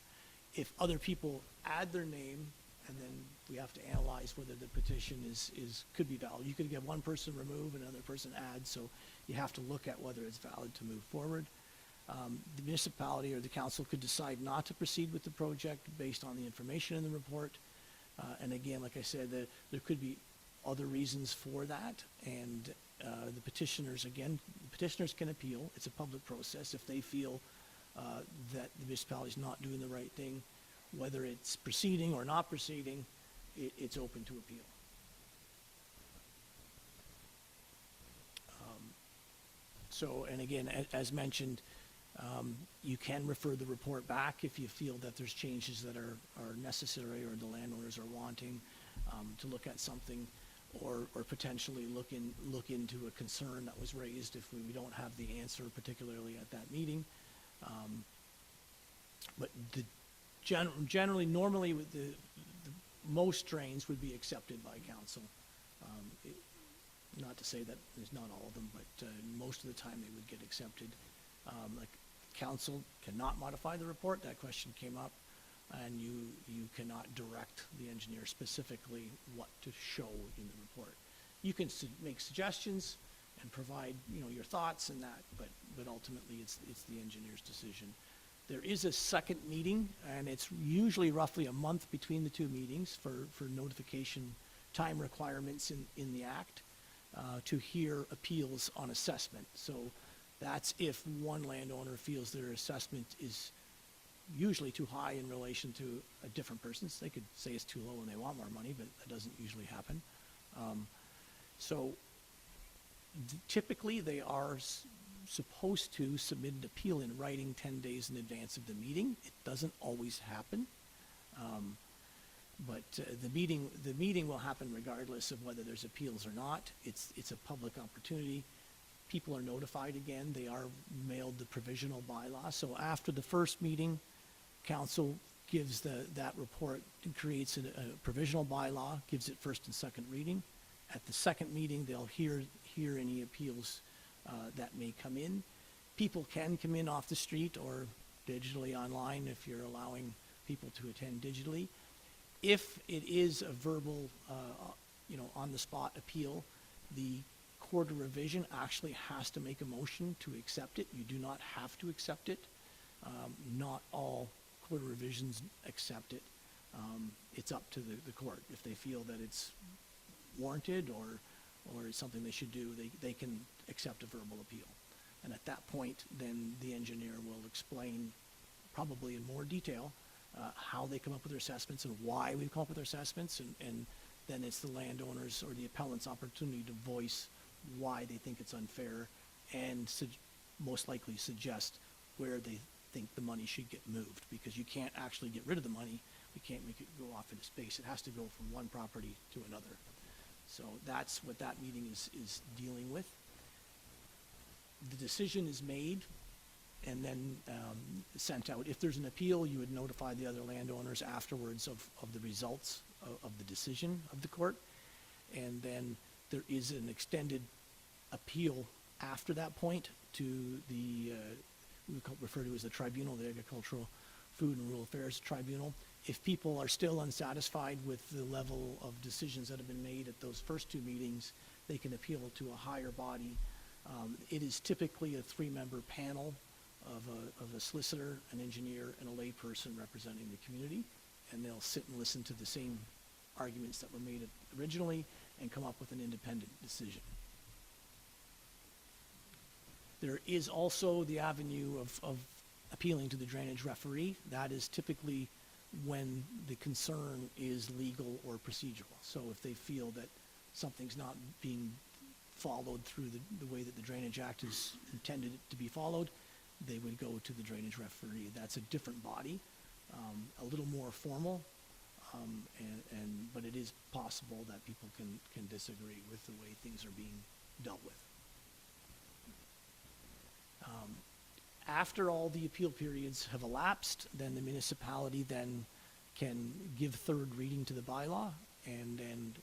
If other people add their name, and then we have to analyze whether the petition could be valid. You could get one person remove, another person add, so you have to look at whether it's valid to move forward. The municipality or the council could decide not to proceed with the project based on the information in the report. And again, like I said, there could be other reasons for that. And the petitioners can appeal. It's a public process. If they feel that the municipality is not doing the right thing, whether it's proceeding or not proceeding, it's open to appeal. So, and again, as mentioned, you can refer the report back if you feel that there's changes that are necessary or the landowners are wanting to look at something, or potentially look into a concern that was raised if we don't have the answer, particularly at that meeting. But generally, normally, with the most drains would be accepted by council. Not to say that there's not all of them, but most of the time they would get accepted. Like council cannot modify the report. That question came up, and you cannot direct the engineer specifically what to show in the report. You can make suggestions and provide your thoughts and that, but ultimately it's the engineer's decision. There is a second meeting, and it's usually roughly a month between the two meetings for notification time requirements in the Act to hear appeals on assessment. So That's if one landowner feels their assessment is usually too high in relation to a different person's. They could say it's too low and they want more money, but that doesn't usually happen. So typically they are supposed to submit an appeal in writing 10 days in advance of the meeting. It doesn't always happen. But the meeting will happen regardless of whether there's appeals or not. It's a public opportunity. People are notified again. They are mailed the provisional bylaw. So after the first meeting, council gives that report and creates a provisional bylaw, gives it first and second reading. At the second meeting, they'll hear any appeals that may come in. People can come in off the street or digitally online if you're allowing people to attend digitally. If it is a verbal, on-the-spot appeal, the Court of Revision actually has to make a motion to accept it. You do not have to accept it. Not all Court of Revisions accept it. It's up to the court. If they feel that it's warranted or it's something they should do, they can accept a verbal appeal. And at that point, then the engineer will explain, probably in more detail, how they come up with their assessments and why we come up with their assessments, and then it's the landowners or the appellant's opportunity to voice why they think it's unfair and most likely suggest where they think the money should get moved, because you can't actually get rid of the money. We can't make it go off into space. It has to go from one property to another. So that's what that meeting is dealing with. The decision is made and then sent out. If there's an appeal, you would notify the other landowners afterwards of the results of the decision of the court. And then there is an extended appeal after that point to the, we refer to as the tribunal, the Agricultural, Food and Rural Affairs Tribunal. If people are still unsatisfied with the level of decisions that have been made at those first two meetings, they can appeal to a higher body. It is typically a 3-member panel of a solicitor, an engineer, and a layperson representing the community, and they'll sit and listen to the same arguments that were made originally and come up with an independent decision. There is also the avenue of appealing to the drainage referee. That is typically when the concern is legal or procedural. So if they feel that something's not being followed through the way that the Drainage Act is intended to be followed, they would go to the drainage referee. That's a different body, a little more formal, but it is possible that people can disagree with the way things are being dealt with. After all the appeal periods have elapsed, then the municipality then can give third reading to the bylaw, and then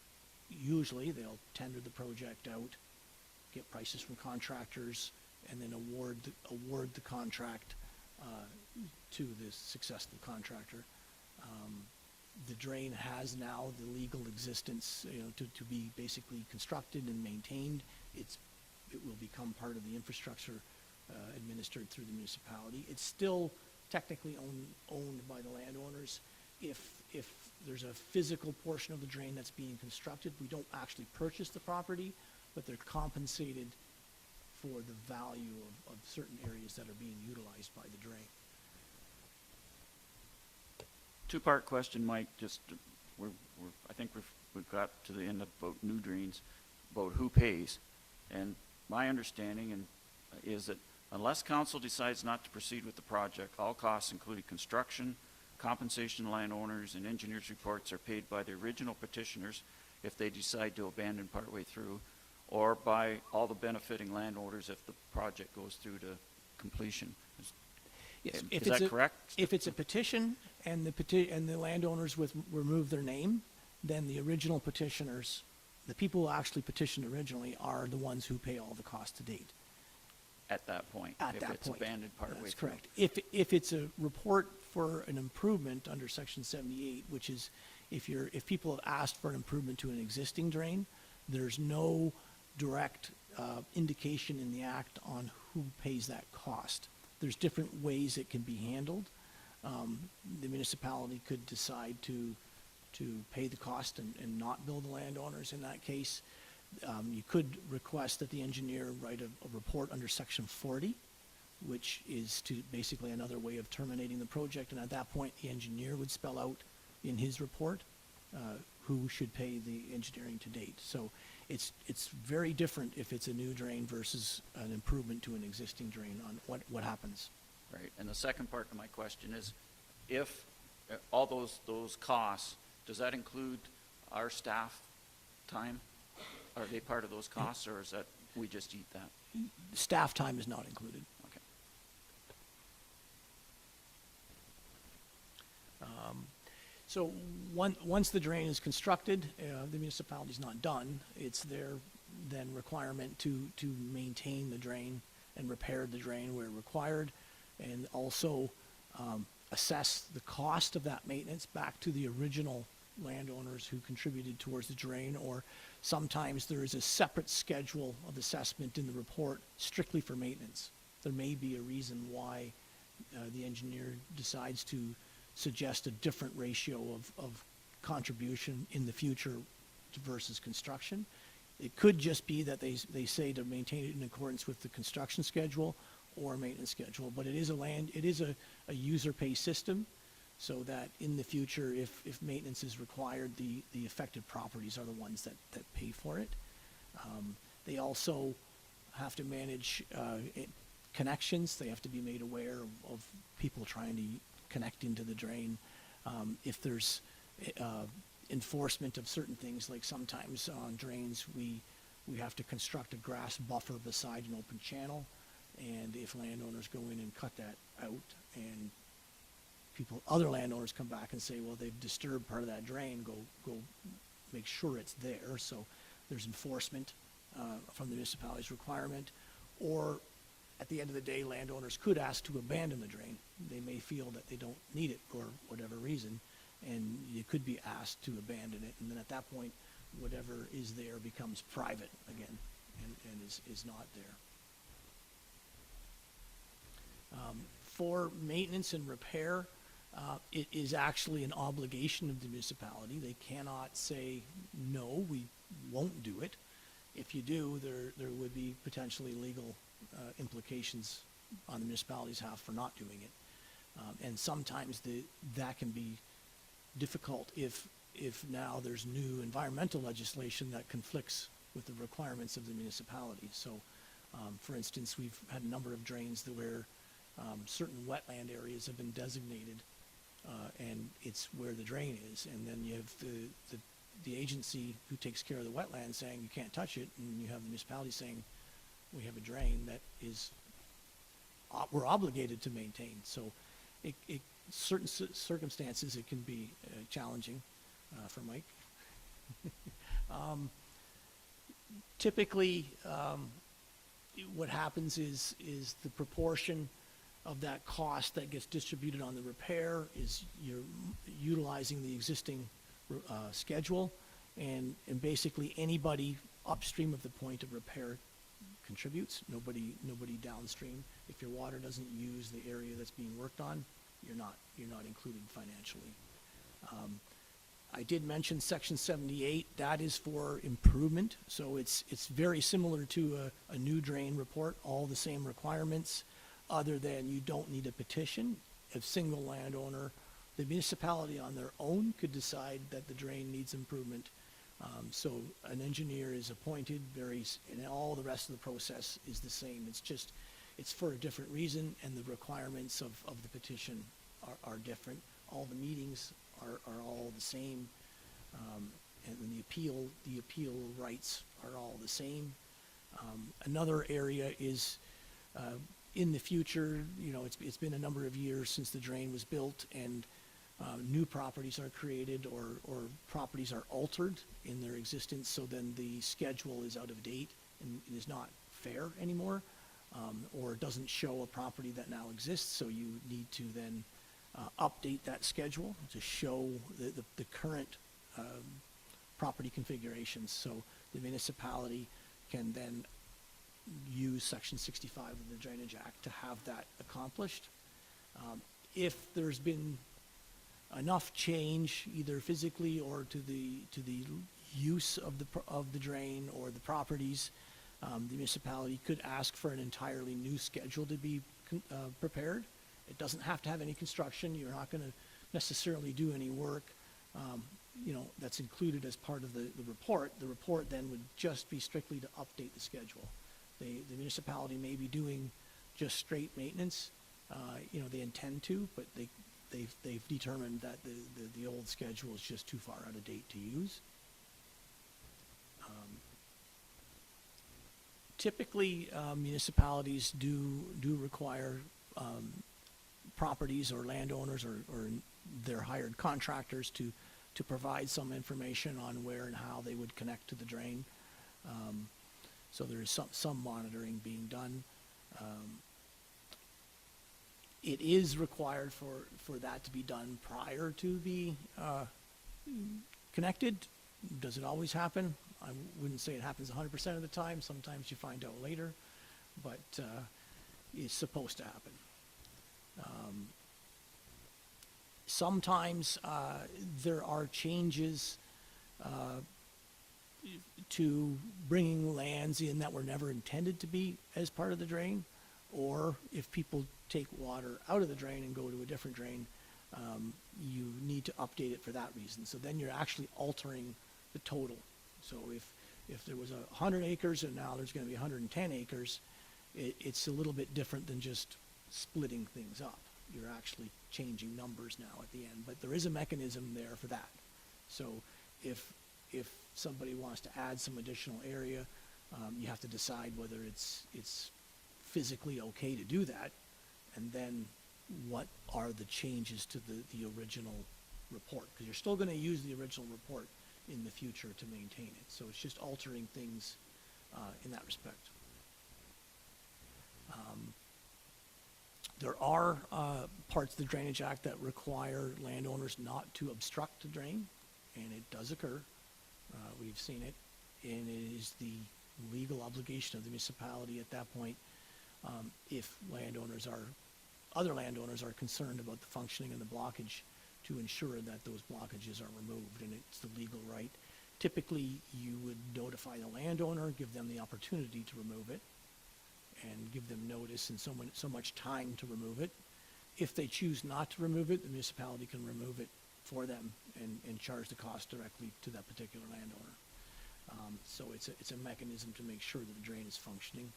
usually they'll tender the project out, get prices from contractors, and then award the contract to the successful contractor. The drain has now the legal existence, to be basically constructed and maintained. It will become part of the infrastructure administered through the municipality. It's still technically owned by the landowners. If there's a physical portion of the drain that's being constructed, we don't actually purchase the property, but they're compensated for the value of certain areas that are being utilized by the drain. Two-part question, Mike. Just I think we've got to the end about new drains, about who pays, and my understanding is that unless council decides not to proceed with the project, all costs, including construction, compensation to landowners, and engineers' reports, are paid by the original petitioners if they decide to abandon partway through, or by all the benefiting landowners if the project goes through to completion. Yes, Is that correct? If it's a petition and the landowners remove their name, then the original petitioners, the people who actually petitioned originally, are the ones who pay all the costs to date. At that point, At if that it's point, abandoned partway that's through. correct. If it's a report for an improvement under Section 78, which is if people have asked for an improvement to an existing drain, there's no direct indication in the Act on who pays that cost. There's different ways it can be handled. The municipality could decide to pay the cost and not bill the landowners in that case. You could request that the engineer write a report under section 40, which is to basically another way of terminating the project, and at that point, the engineer would spell out in his report who should pay the engineering to date. So it's very different if it's a new drain versus an improvement to an existing drain on what happens. Right, and the second part of my question is, if all those costs, does that include our staff time? Are they part of those costs, or is that, we just eat that? Staff time is not included. Okay. So once the drain is constructed, the municipality's not done. It's their then requirement to maintain the drain and repair the drain where required, and also assess the cost of that maintenance back to the original landowners who contributed towards the drain, or sometimes there is a separate schedule of assessment in the report strictly for maintenance. There may be a reason why the engineer decides to suggest a different ratio of contribution in the future versus construction. It could just be that they say to maintain it in accordance with the construction schedule or maintenance schedule, but it is a user pay system, so that in the future, if maintenance is required, the affected properties are the ones that pay for it. They also have to manage connections. They have to be made aware of people trying to connect into the drain. If there's enforcement of certain things, like sometimes on drains, we have to construct a grass buffer beside an open channel, and if landowners go in and cut that out, and other landowners come back and say, well, they've disturbed part of that drain, go make sure it's there. So there's enforcement from the municipality's requirement. Or at the end of the day, landowners could ask to abandon the drain. They may feel that they don't need it for whatever reason, and you could be asked to abandon it. And then at that point, whatever is there becomes private again, and is not there. For maintenance and repair, it is actually an obligation of the municipality. They cannot say, no, we won't do it. If you do, there would be potentially legal implications on the municipality's half for not doing it. And sometimes that can be difficult if now there's new environmental legislation that conflicts with the requirements of the municipality. So, for instance, we've had a number of drains where certain wetland areas have been designated, and it's where the drain is. And then you have the agency who takes care of the wetland saying you can't touch it, and you have the municipality saying we have a drain that is we're obligated to maintain. So, certain circumstances it can be challenging for Mike. Typically, what happens is the proportion of that cost that gets distributed on the repair is you're utilizing the existing schedule, and basically anybody upstream of the point of repair contributes. Nobody downstream. If your water doesn't use the area that's being worked on, you're not included financially. I did mention section 78. That is for improvement, so it's very similar to a new drain report. All the same requirements, other than you don't need a petition. If single landowner, the municipality on their own could decide that the drain needs improvement. So an engineer is appointed, and all the rest of the process is the same. It's for a different reason, and the requirements of the petition are different. All the meetings are all the same, and then the appeal rights are all the same. Another area is in the future, it's been a number of years since the drain was built, and new properties are created or properties are altered in their existence, so then the schedule is out of date and is not fair anymore, or doesn't show a property that now exists, so you need to then update that schedule to show the current property configurations. So the municipality can then use Section 65 of the Drainage Act to have that accomplished. If there's been enough change, either physically or to the use of the drain or the properties, the municipality could ask for an entirely new schedule to be prepared. It doesn't have to have any construction. You're not going to necessarily do any work, that's included as part of the report. The report then would just be strictly to update the schedule. The municipality may be doing just straight maintenance. They intend to, but they've determined that the old schedule is just too far out of date to use. Typically, municipalities do require properties or landowners or their hired contractors to provide some information on where and how they would connect to the drain. So there is some monitoring being done. It is required for that to be done prior to the connected. Does it always happen? I wouldn't say it happens 100% of the time. Sometimes you find out later, but it's supposed to happen. Sometimes there are changes to bringing lands in that were never intended to be as part of the drain, or if people take water out of the drain and go to a different drain, you need to update it for that reason. So then you're actually altering the total. So if there was 100 acres and now there's going to be 110 acres, it's a little bit different than just splitting things up. You're actually changing numbers now at the end, but there is a mechanism there for that. So if somebody wants to add some additional area, you have to decide whether it's physically okay to do that, and then what are the changes to the original report, because you're still going to use the original report in the future to maintain it. So it's just altering things in that respect. There are parts of the Drainage Act that require landowners not to obstruct the drain, and it does occur. We've seen it, and it is the legal obligation of the municipality at that point, if other landowners are concerned about the functioning and the blockage, to ensure that those blockages are removed, and it's the legal right. Typically, you would notify the landowner, give them the opportunity to remove it, and give them notice and so much time to remove it. If they choose not to remove it, the municipality can remove it for them and charge the cost directly to that particular landowner. So it's a mechanism to make sure that the drain is functioning.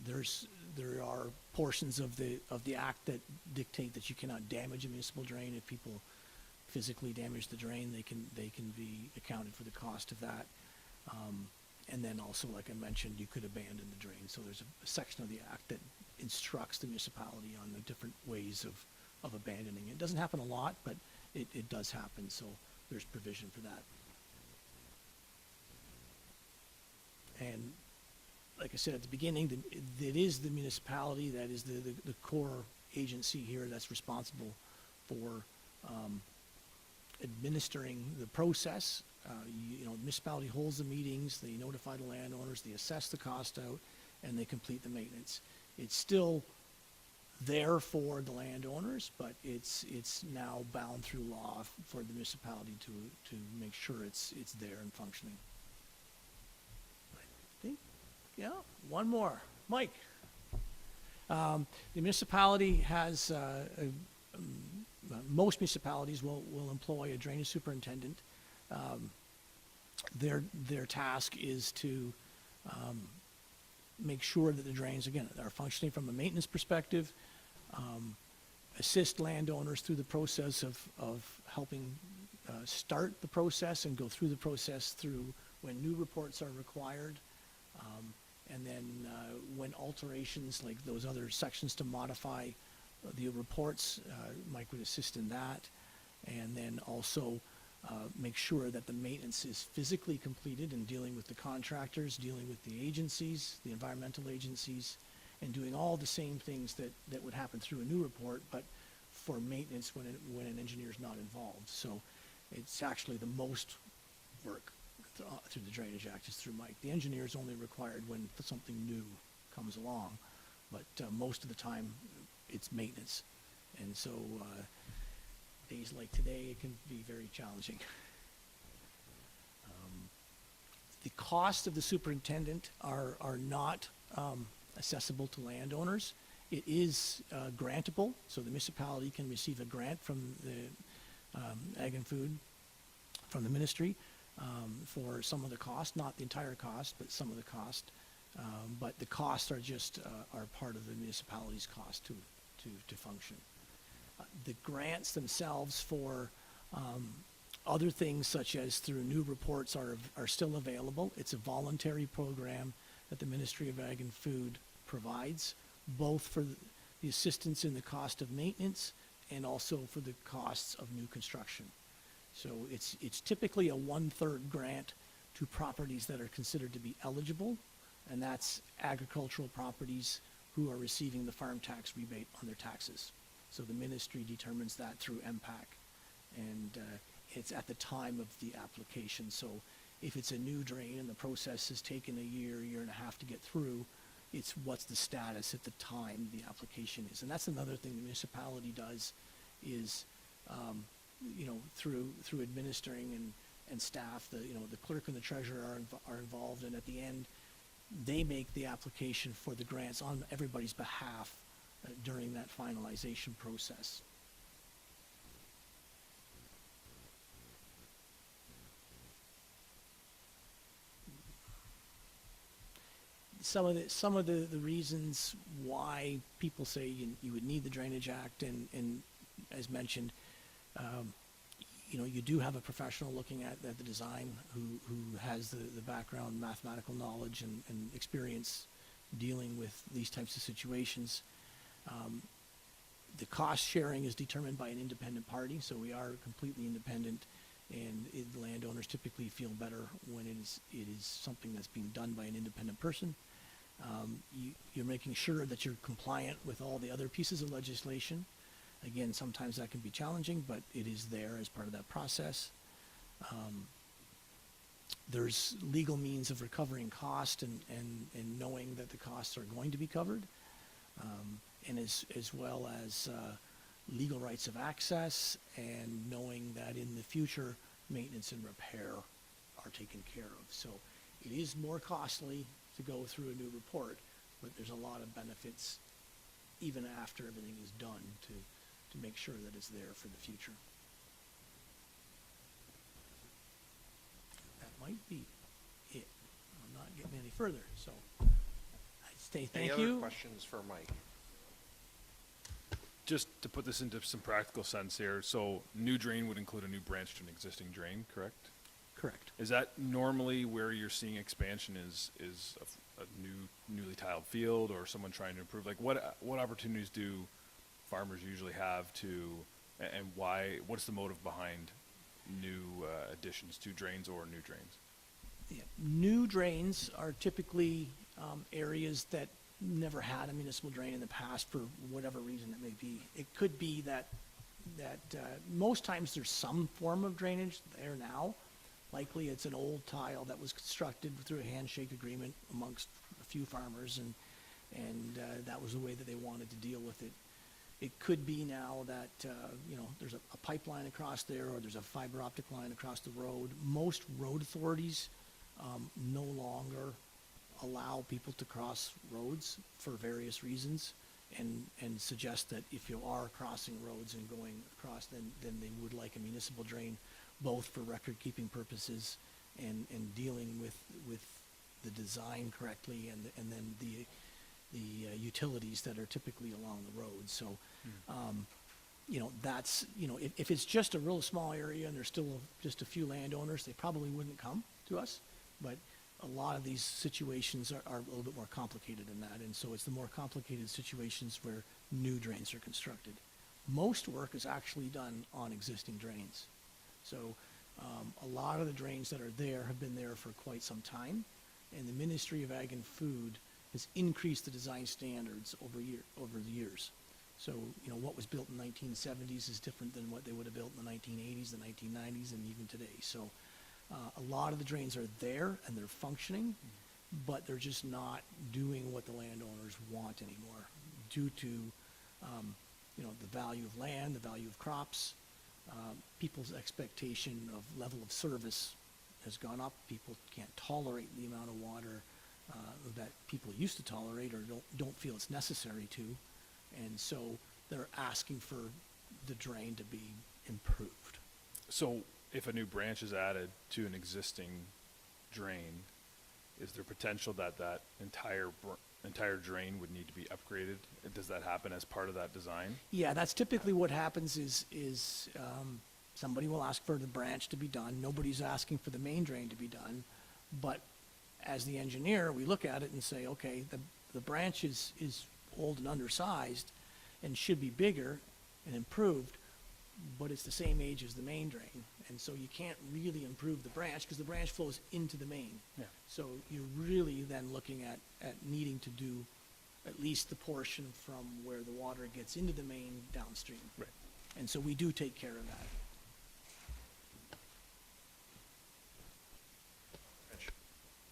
There are portions of the act that dictate that you cannot damage a municipal drain. If people physically damage the drain, they can be accounted for the cost of that. And then also, like I mentioned, you could abandon the drain. So there's a section of the act that instructs the municipality on the different ways of abandoning it. It doesn't happen a lot, but it does happen. So there's provision for that. And like I said at the beginning, it is the municipality that is the core agency here that's responsible for administering the process. The municipality holds the meetings, they notify the landowners, they assess the cost out, and they complete the maintenance. It's still there for the landowners, but it's now bound through law for the municipality to make sure it's there and functioning. I think, yeah, one more. Mike. The municipality has, most municipalities will employ a drainage superintendent. Their task is to make sure that the drains, again, are functioning from a maintenance perspective, assist landowners through the process of helping start the process and go through the process through when new reports are required, and then when alterations, like those other sections to modify the reports, Mike would assist in that, and then also make sure that the maintenance is physically completed and dealing with the contractors, dealing with the agencies, the environmental agencies, and doing all the same things that would happen through a new report, but for maintenance when an engineer is not involved. So it's actually the most work through the Drainage Act is through Mike. The engineer is only required when something new comes along, but most of the time it's maintenance. And so days like today, it can be very challenging. The cost of the superintendent are not accessible to landowners. It is grantable, so the municipality can receive a grant from the Ag and Food, from the ministry, for some of the cost, not the entire cost, but some of the cost. But the costs are just are part of the municipality's cost to function. The grants themselves for other things, such as through new reports, are still available. It's a voluntary program that the Ministry of Ag and Food provides, both for the assistance in the cost of maintenance and also for the costs of new construction. So it's typically a 1/3 grant to properties that are considered to be eligible, and that's agricultural properties who are receiving the farm tax rebate on their taxes. So the ministry determines that through MPAC, and it's at the time of the application. So if it's a new drain and the process has taken a year and a half to get through, it's what's the status at the time the application is. And that's another thing the municipality does is, through administering and staff, the clerk and the treasurer are involved, and at the end, they make the application for the grants on everybody's behalf during that finalization process. Some of the reasons why people say you would need the Drainage Act, and as mentioned, you do have a professional looking at the design who has the background mathematical knowledge and experience dealing with these types of situations. The cost sharing is determined by an independent party, so we are completely independent, and the landowners typically feel better when it is something that's being done by an independent person. You're making sure that you're compliant with all the other pieces of legislation. Again, sometimes that can be challenging, but it is there as part of that process. There's legal means of recovering cost and knowing that the costs are going to be covered, and as well as legal rights of access, and knowing that in the future, maintenance and repair are taken care of. So it is more costly to go through a new report, but there's a lot of benefits even after everything is done to make sure that it's there for the future. That might be it. I'm not getting any further, so I'd say thank you. Any other questions for Mike? Just to put this into some practical sense here, so new drain would include a new branch to an existing drain, correct? Correct. Is that normally where you're seeing expansion is a newly tiled field, or someone trying to improve? Like what opportunities do farmers usually have and why, what's the motive behind new additions to drains or new drains? Yeah. New drains are typically areas that never had a municipal drain in the past for whatever reason it may be. It could be that most times there's some form of drainage there now. Likely it's an old tile that was constructed through a handshake agreement amongst a few farmers, and that was the way that they wanted to deal with it. It could be now that there's a pipeline across there, or there's a fiber optic line across the road. Most road authorities no longer allow people to cross roads for various reasons, and suggest that if you are crossing roads and going across, then they would like a municipal drain, both for record-keeping purposes and dealing with the design correctly, and then the utilities that are typically along the road. So, that's, if it's just a real small area and there's still just a few landowners, they probably wouldn't come to us. But a lot of these situations are a little bit more complicated than that, and so it's the more complicated situations where new drains are constructed. Most work is actually done on existing drains. So a lot of the drains that are there have been there for quite some time, and the Ministry of Ag and Food has increased the design standards over the years. So, what was built in the 1970s is different than what they would have built in the 1980s, the 1990s, and even today. So a lot of the drains are there and they're functioning, but they're just not doing what the landowners want anymore due to, the value of land, the value of crops, people's expectation of level of service has gone up. People can't tolerate the amount of water that people used to tolerate or don't feel it's necessary to. And so they're asking for the drain to be improved. So if a new branch is added to an existing drain, is there potential that that entire drain would need to be upgraded? Does that happen as part of that design? Yeah, that's typically what happens is somebody will ask for the branch to be done. Nobody's asking for the main drain to be done. But as the engineer, we look at it and say, okay, the branch is old and undersized and should be bigger and improved, but it's the same age as the main drain. And so you can't really improve the branch because the branch flows into the main. Yeah. So you're really then looking at needing to do at least the portion from where the water gets into the main downstream. Right. And so we do take care of that.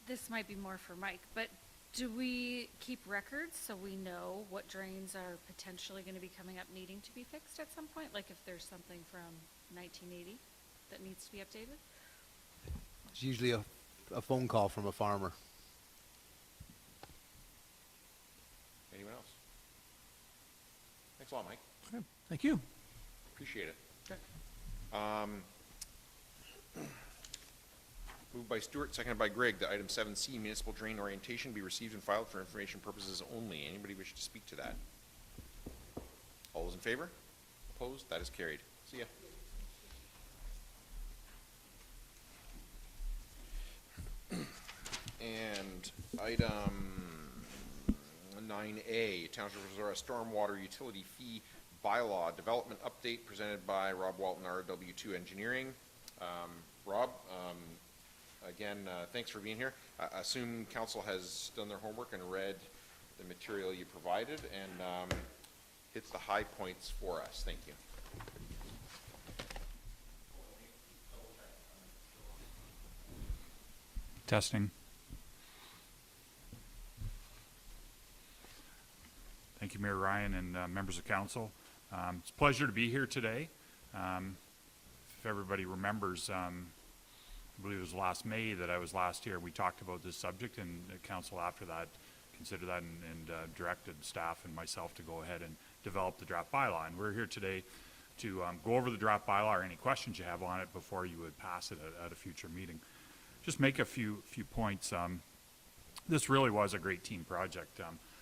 This might be more for Mike, but do we keep records so we know what drains are potentially going to be coming up needing to be fixed at some point? Like if there's something from 1980 that needs to be updated? It's usually a phone call from a farmer. Anyone else? Thanks a lot, Mike. Okay, thank you. Appreciate it. Okay. Moved by Stewart, seconded by Grigg, that item 7C, municipal drain orientation, be received and filed for information purposes only. Anybody wish to speak to that? All those in favor? Opposed? That is carried. See ya. And item 9A, Township of Zorra Stormwater Utility Fee Bylaw Development Update, presented by Rob Walton, RW2 Engineering. Rob, again, thanks for being here. I assume council has done their homework and read the material you provided and hit the high points for us. Thank you. Testing. Thank you, Mayor Ryan and members of council. It's a pleasure to be here today. If everybody remembers, I believe it was last May that I was last here. We talked about this subject, and the council after that considered that and directed staff and myself to go ahead and develop the draft bylaw. And we're here today to go over the draft bylaw or any questions you have on it before you would pass it at a future meeting. Just make a few points. This really was a great team project.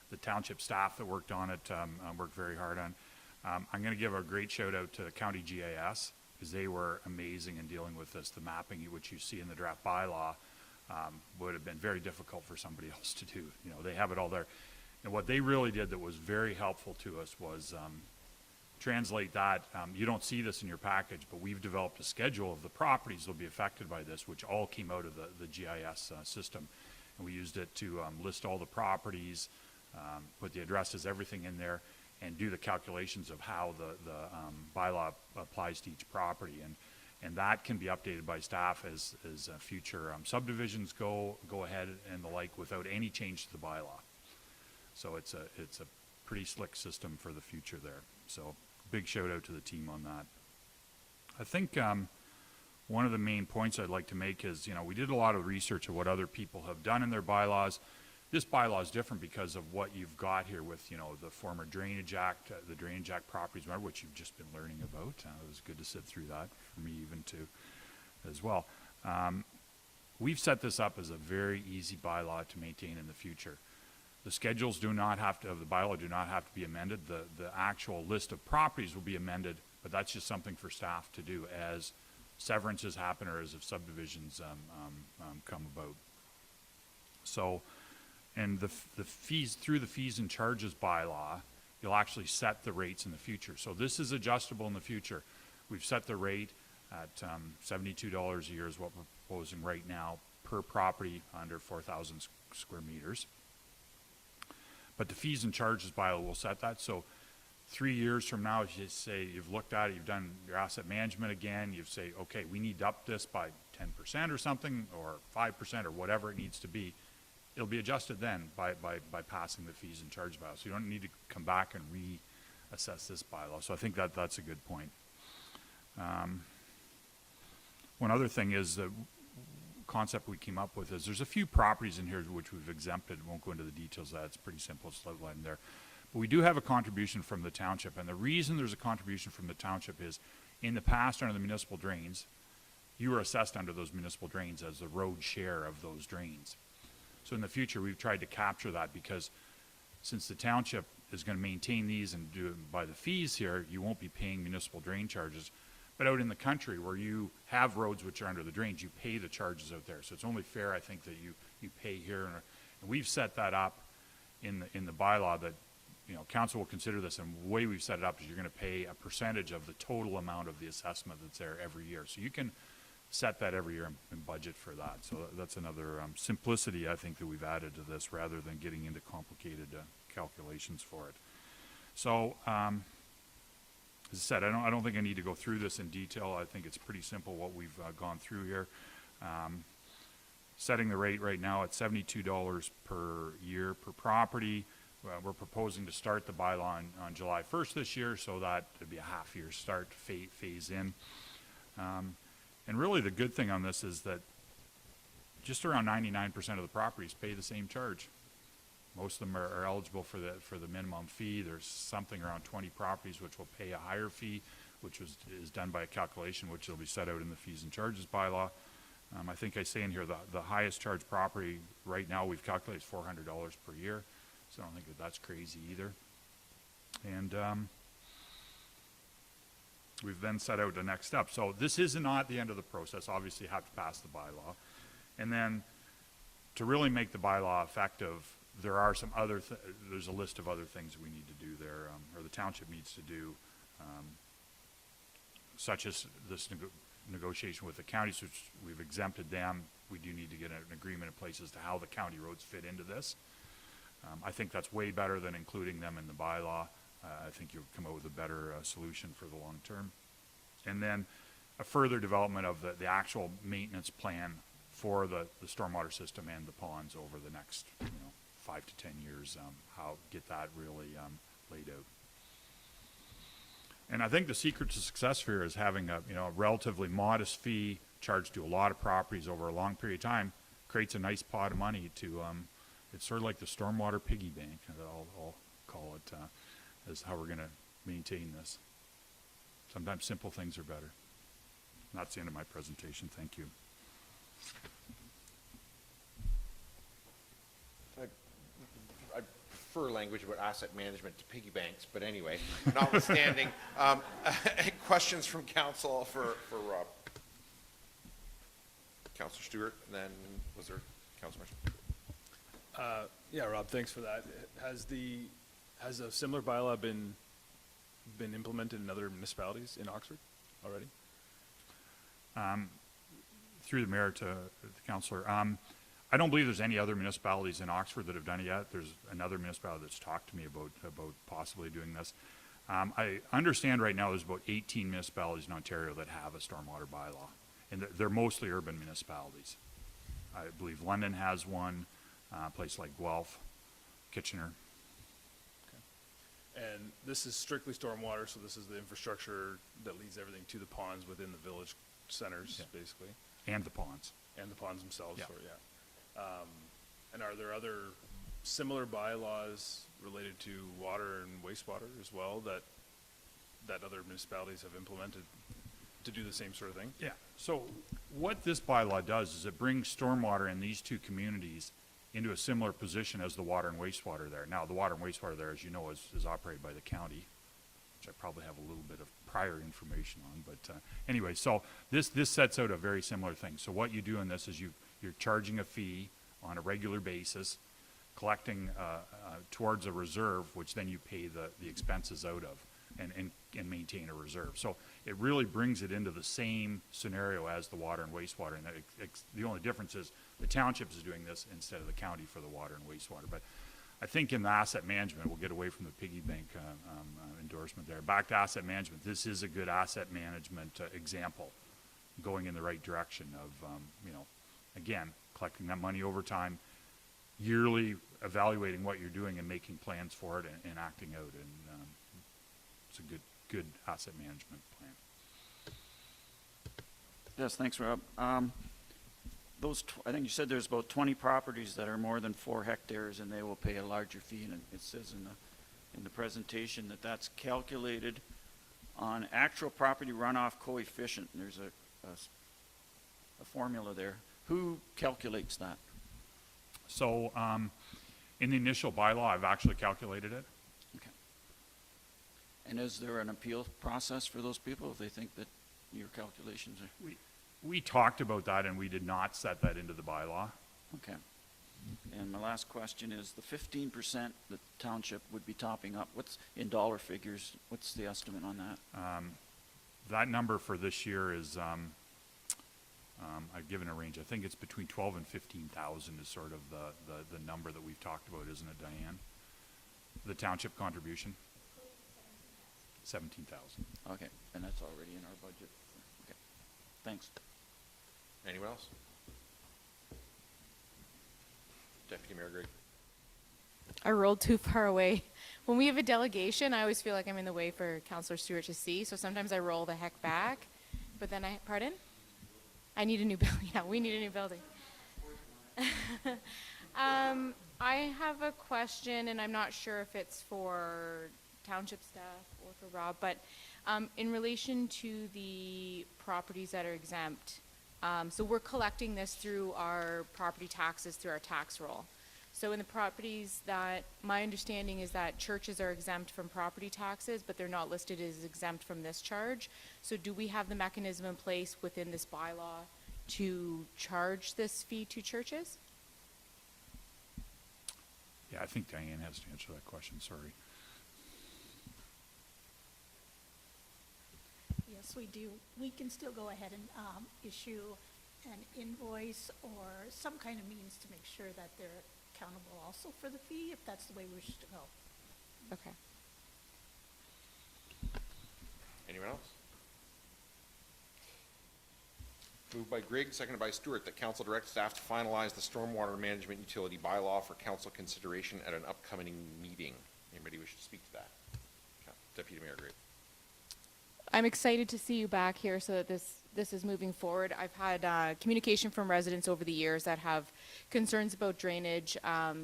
The township staff that worked on it worked very hard on. I'm going to give a great shout out to the county GIS because they were amazing in dealing with this. The mapping, which you see in the draft bylaw, would have been very difficult for somebody else to do. You know, they have it all there. And what they really did that was very helpful to us was translate that. You don't see this in your package, but we've developed a schedule of the properties that will be affected by this, which all came out of the GIS system. And we used it to list all the properties, put the addresses, everything in there, and do the calculations of how the bylaw applies to each property. And that can be updated by staff as future subdivisions go ahead and the like without any change to the bylaw. So it's a pretty slick system for the future there. So big shout out to the team on that. I think one of the main points I'd like to make is, you know, we did a lot of research of what other people have done in their bylaws. This bylaw is different because of what you've got here with, you know, the former Drainage Act, the Drainage Act properties, remember, which you've just been learning about. It was good to sit through that, for me even too, as well. We've set this up as a very easy bylaw to maintain in the future. The schedules do not have to, of the bylaw do not have to be amended. The actual list of properties will be amended, but that's just something for staff to do as severances happen or as if subdivisions come about. So, and the fees, through the fees and charges bylaw, you'll actually set the rates in the future. So this is adjustable in the future. We've set the rate at $72 a year is what we're proposing right now per property under 4,000 square meters. But the fees and charges bylaw will set that. So 3 years from now, if you say you've looked at it, you've done your asset management again, you say, okay, we need to up this by 10% or something, or 5% or whatever it needs to be, it'll be adjusted then by passing the fees and charge bylaw. So you don't need to come back and reassess this bylaw. So I think that's a good point. One other thing is that concept we came up with is there's a few properties in here which we've exempted. Won't go into the details of that. It's pretty simple. It's outlined there. But we do have a contribution from the township. And the reason there's a contribution from the township is in the past under the municipal drains, you were assessed under those municipal drains as the road share of those drains. So in the future, we've tried to capture that because since the township is going to maintain these and do it by the fees here, you won't be paying municipal drain charges. But out in the country where you have roads which are under the drains, you pay the charges out there. So it's only fair, I think, that you pay here. And we've set that up in the bylaw that, you know, council will consider this, and the way we've set it up is you're going to pay a percentage of the total amount of the assessment that's there every year. So you can set that every year and budget for that. So that's another simplicity, I think, that we've added to this rather than getting into complicated calculations for it. So, as I said, I don't think I need to go through this in detail. I think it's pretty simple what we've gone through here. Setting the rate right now at $72 per year per property. We're proposing to start the bylaw on July 1st this year, so that would be a half-year start phase in. And really the good thing on this is that just around 99% of the properties pay the same charge. Most of them are eligible for the minimum fee. There's something around 20 properties which will pay a higher fee, which is done by a calculation which will be set out in the fees and charges bylaw. I think I say in here the highest charged property right now we've calculated is $400 per year. So I don't think that's crazy either. And we've then set out the next step. So this is not the end of the process. Obviously, you have to pass the bylaw. And then to really make the bylaw effective, there are some other, there's a list of other things we need to do there, or the township needs to do, such as this negotiation with the counties, which we've exempted them. We do need to get an agreement in place as to how the county roads fit into this. I think that's way better than including them in the bylaw. I think you'll come up with a better solution for the long term. And then a further development of the actual maintenance plan for the stormwater system and the ponds over the next 5 to 10 years, how get that really laid out. And I think the secret to success here is having a relatively modest fee charged to a lot of properties over a long period of time creates a nice pot of money to it's sort of like the stormwater piggy bank, I'll call it, is how we're going to maintain this. Sometimes simple things are better. That's the end of my presentation. Thank you. I prefer language about asset management to piggy banks, but anyway, notwithstanding, questions from council for Rob? Councillor Stewart, and then was there Councillor Mitchell? Yeah, Rob, thanks for that. Has a similar bylaw been implemented in other municipalities in Oxford already? Through the mayor to the councillor, I don't believe there's any other municipalities in Oxford that have done it yet. There's another municipality that's talked to me about possibly doing this. I understand right now there's about 18 municipalities in Ontario that have a stormwater bylaw, and they're mostly urban municipalities. I believe London has one, a place like Guelph, Kitchener. Okay. And this is strictly stormwater, so this is the infrastructure that leads everything to the ponds within the village centers, basically. And the ponds. And the ponds themselves, Yeah. And are there other similar bylaws related to water and wastewater as well that other municipalities have implemented to do the same sort of thing? Yeah. So what this bylaw does is it brings stormwater in these two communities into a similar position as the water and wastewater there. Now, the water and wastewater there, as you know, is operated by the county, which I probably have a little bit of prior information on. But anyway, so this sets out a very similar thing. So what you do in this is you're charging a fee on a regular basis, collecting towards a reserve, which then you pay the expenses out of and maintain a reserve. So it really brings it into the same scenario as the water and wastewater. And the only difference is the township is doing this instead of the county for the water and wastewater. But I think in the asset management, we'll get away from the piggy bank endorsement there. Back to asset management. This is a good asset management example going in the right direction of, again, collecting that money over time, yearly evaluating what you're doing and making plans for it and acting out. And it's a good asset management plan. Yes, thanks, Rob. I think you said there's about 20 properties that are more than 4 hectares, and they will pay a larger fee, and it says in the presentation that that's calculated on actual property runoff coefficient. And there's a formula there. Who calculates that? So, in the initial bylaw, I've actually calculated it. Okay. And is there an appeal process for those people if they think that your calculations are? We talked about that and we did not set that into the bylaw. Okay. And my last question is the 15% that the township would be topping up, what's in dollar figures, what's the estimate on that? That number for this year is, I've given a range. I think it's between 12 and 15,000 is sort of the number that we've talked about, isn't it, Diane? The township contribution? 17,000. Okay, and that's already in our budget. Okay, thanks. Anyone else? Deputy Mayor Greg. I rolled too far away. When we have a delegation, I always feel like I'm in the way for Councillor Stewart to see, so sometimes I roll the heck back. But then pardon? I need a new building. Yeah, we need a new building. I have a question, and I'm not sure if it's for township staff or for Rob, but in relation to the properties that are exempt, so we're collecting this through our property taxes, through our tax roll. So in the properties that, my understanding is that churches are exempt from property taxes, but they're not listed as exempt from this charge. So do we have the mechanism in place within this bylaw to charge this fee to churches? Yeah, I think Diane has to answer that question, sorry. Yes, we do. We can still go ahead and issue an invoice or some kind of means to make sure that they're accountable also for the fee, if that's the way we wish to go. Okay. Anyone else? Moved by Grigg, seconded by Stewart, that council direct staff to finalize the stormwater management utility bylaw for council consideration at an upcoming meeting. Anybody wish to speak to that? Deputy Mayor Grigg. I'm excited to see you back here so that this is moving forward. I've had communication from residents over the years that have concerns about drainage.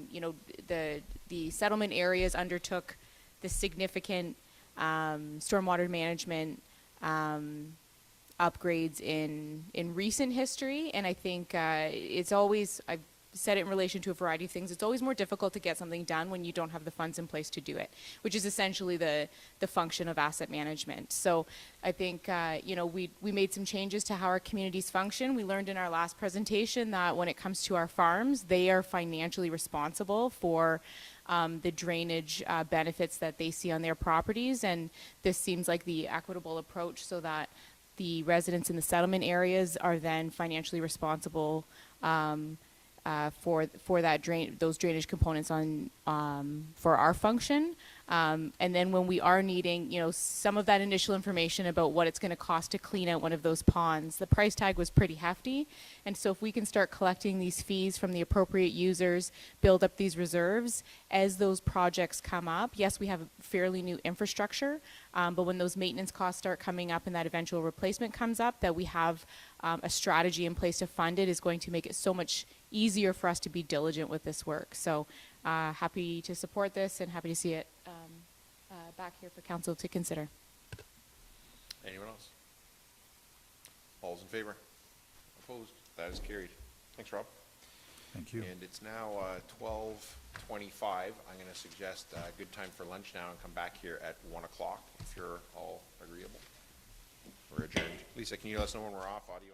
You know, the settlement areas undertook the significant stormwater management upgrades in recent history, and I think it's always, I've said it in relation to a variety of things, it's always more difficult to get something done when you don't have the funds in place to do it, which is essentially the function of asset management. So I think, you know, we made some changes to how our communities function. We learned in our last presentation that when it comes to our farms, they are financially responsible for the drainage benefits that they see on their properties, and this seems like the equitable approach so that the residents in the settlement areas are then financially responsible for that those drainage components on for our function, and then when we are needing, you know, some of that initial information about what it's going to cost to clean out one of those ponds, the price tag was pretty hefty, and so if we can start collecting these fees from the appropriate users, build up these reserves as those projects come up. Yes, we have fairly new infrastructure, but when those maintenance costs start coming up and that eventual replacement comes up, that we have a strategy in place to fund it is going to make it so much easier for us to be diligent with this work. So happy to support this and happy to see it back here for council to consider. Anyone else? All's in favor? Opposed? That is carried. Thanks, Rob. Thank you. And it's now 12:25. I'm going to suggest a good time for lunch now and come back here at 1 o'clock if you're all agreeable. We're adjourned. Lisa, can you let us know when we're off? Audio and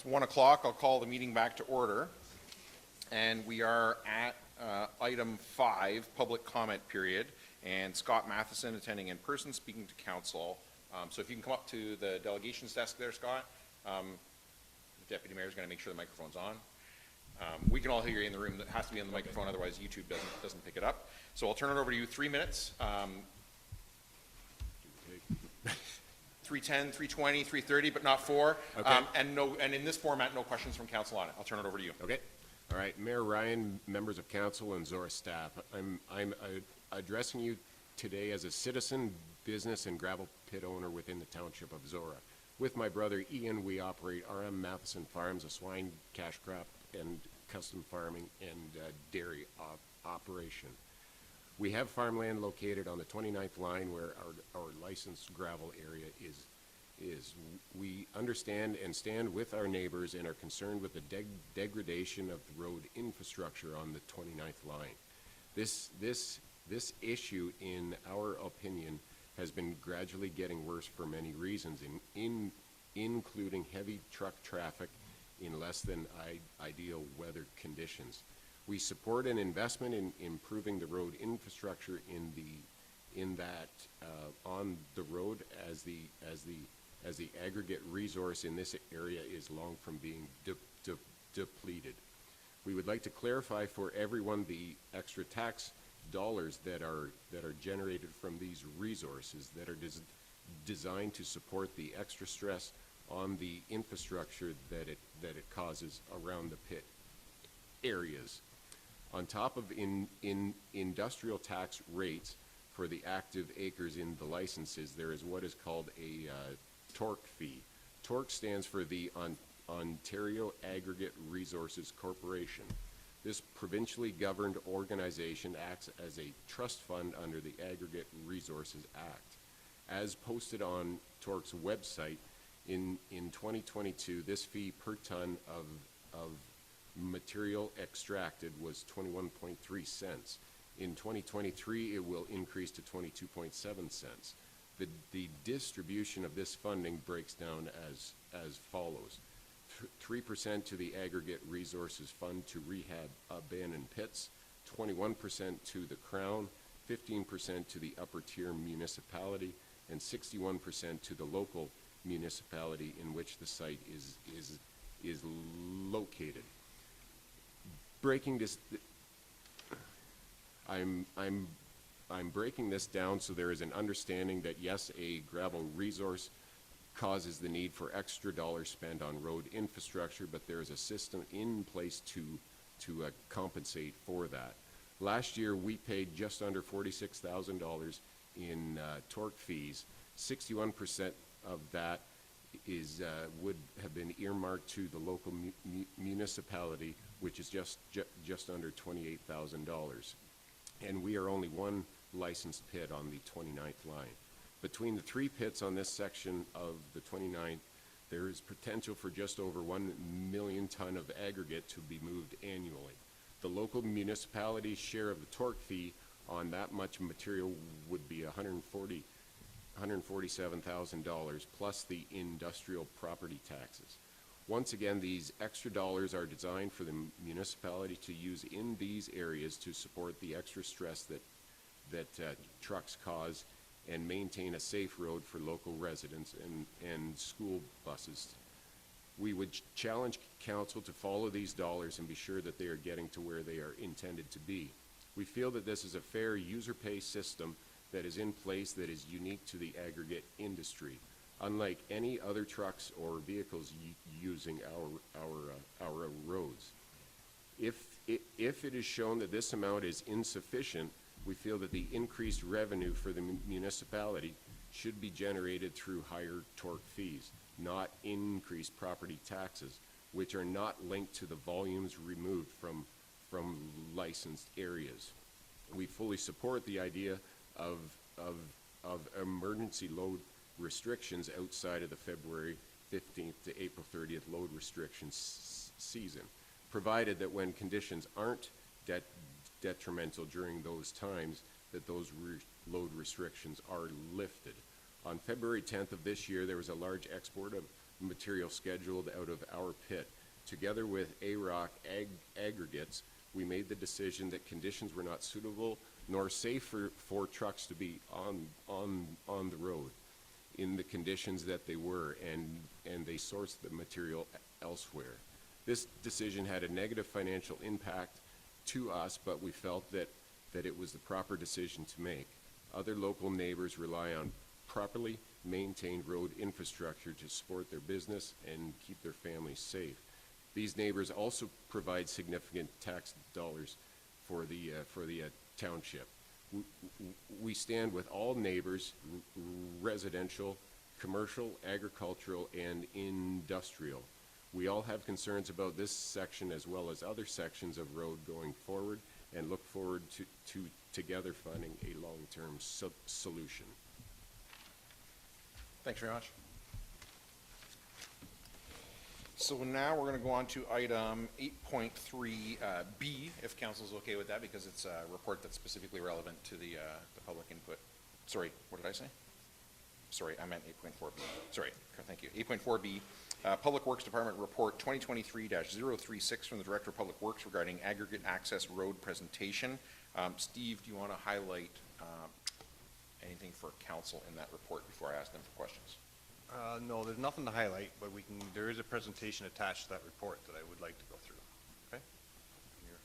It's 1 o'clock. I'll call the meeting back to order. And we are at item 5, public comment period. And Scott Matheson attending in person, speaking to council. So if you can come up to the delegations desk there, Scott. The deputy mayor is going to make sure the microphone's on. We can all hear you in the room. That has to be on the microphone, otherwise YouTube doesn't pick it up. So I'll turn it over to you. 3 minutes. 3:10, 3:20, 3:30, but not 4. Okay. And in this format, no questions from council on it. I'll turn it over to you. Okay. All right. Mayor Ryan, members of council, and Zorra staff. I'm addressing you today as a citizen, business, and gravel pit owner within the township of Zorra. With my brother Ian, we operate RM Matheson Farms, a swine, cash crop, and custom farming and dairy operation. We have farmland located on the 29th line where our licensed gravel area is. We understand and stand with our neighbors and are concerned with the degradation of the road infrastructure on the 29th line. This issue, in our opinion, has been gradually getting worse for many reasons, including heavy truck traffic in less than ideal weather conditions. We support an investment in improving the road infrastructure on the road as the aggregate resource in this area is long from being depleted. We would like to clarify for everyone the extra tax dollars that are generated from these resources that are designed to support the extra stress on the infrastructure that it causes around the pit areas. On top of industrial tax rates for the active acres in the licenses, there is what is called a torque fee. Torque stands for the Ontario Aggregate Resources Corporation. This provincially governed organization acts as a trust fund under the Aggregate Resources Act. As posted on Torque's website, in 2022, this fee per ton of material extracted was 21.3 cents. In 2023, it will increase to 22.7 cents. The distribution of this funding breaks down as follows. 3% to the Aggregate Resources Fund to rehab abandoned pits, 21% to the Crown, 15% to the upper tier municipality, and 61% to the local municipality in which the site is located. Breaking this, I'm breaking this down so there is an understanding that yes, a gravel resource causes the need for extra dollars spent on road infrastructure, but there is a system in place to compensate for that. Last year, we paid just under $46,000 in torque fees. 61% of that would have been earmarked to the local municipality, which is just under $28,000. And we are only one licensed pit on the 29th line. Between the 3 pits on this section of the 29th, there is potential for just over 1 million ton of aggregate to be moved annually. The local municipality's share of the torque fee on that much material would be $147,000 plus the industrial property taxes. Once again, these extra dollars are designed for the municipality to use in these areas to support the extra stress that trucks cause and maintain a safe road for local residents and school buses. We would challenge council to follow these dollars and be sure that they are getting to where they are intended to be. We feel that this is a fair user pay system that is in place that is unique to the aggregate industry. Unlike any other trucks or vehicles using our roads. If it is shown that this amount is insufficient, we feel that the increased revenue for the municipality should be generated through higher torque fees, not increased property taxes, which are not linked to the volumes removed from licensed areas. We fully support the idea of emergency load restrictions outside of the February 15th to April 30th load restrictions season, provided that when conditions aren't detrimental during those times, that those load restrictions are lifted. On February 10th of this year, there was a large export material scheduled out of our pit. Together with A-Rock Aggregates, we made the decision that conditions were not suitable nor safe for trucks to be on the road in the conditions that they were, and they sourced the material elsewhere. This decision had a negative financial impact to us, but we felt that it was the proper decision to make. Other local neighbors rely on properly maintained road infrastructure to support their business and keep their families safe. These neighbors also provide significant tax dollars for the township. We stand with all neighbors, residential, commercial, agricultural, and industrial. We all have concerns about this section as well as other sections of road going forward, and look forward to together finding a long-term solution. Thanks very much. So now we're going to go on to item 8.3B, if council's okay with that, because it's a report that's specifically relevant to the public input. Sorry, what did I say? Sorry, I meant 8.4B. Sorry, thank you. 8.4B, Public Works Department Report 2023-036 from the Director of Public Works regarding aggregate access road presentation. Steve, do you want to highlight anything for council in that report before I ask them for questions? No, there's nothing to highlight, but there is a presentation attached to that report that I would like to go through. Okay? Here.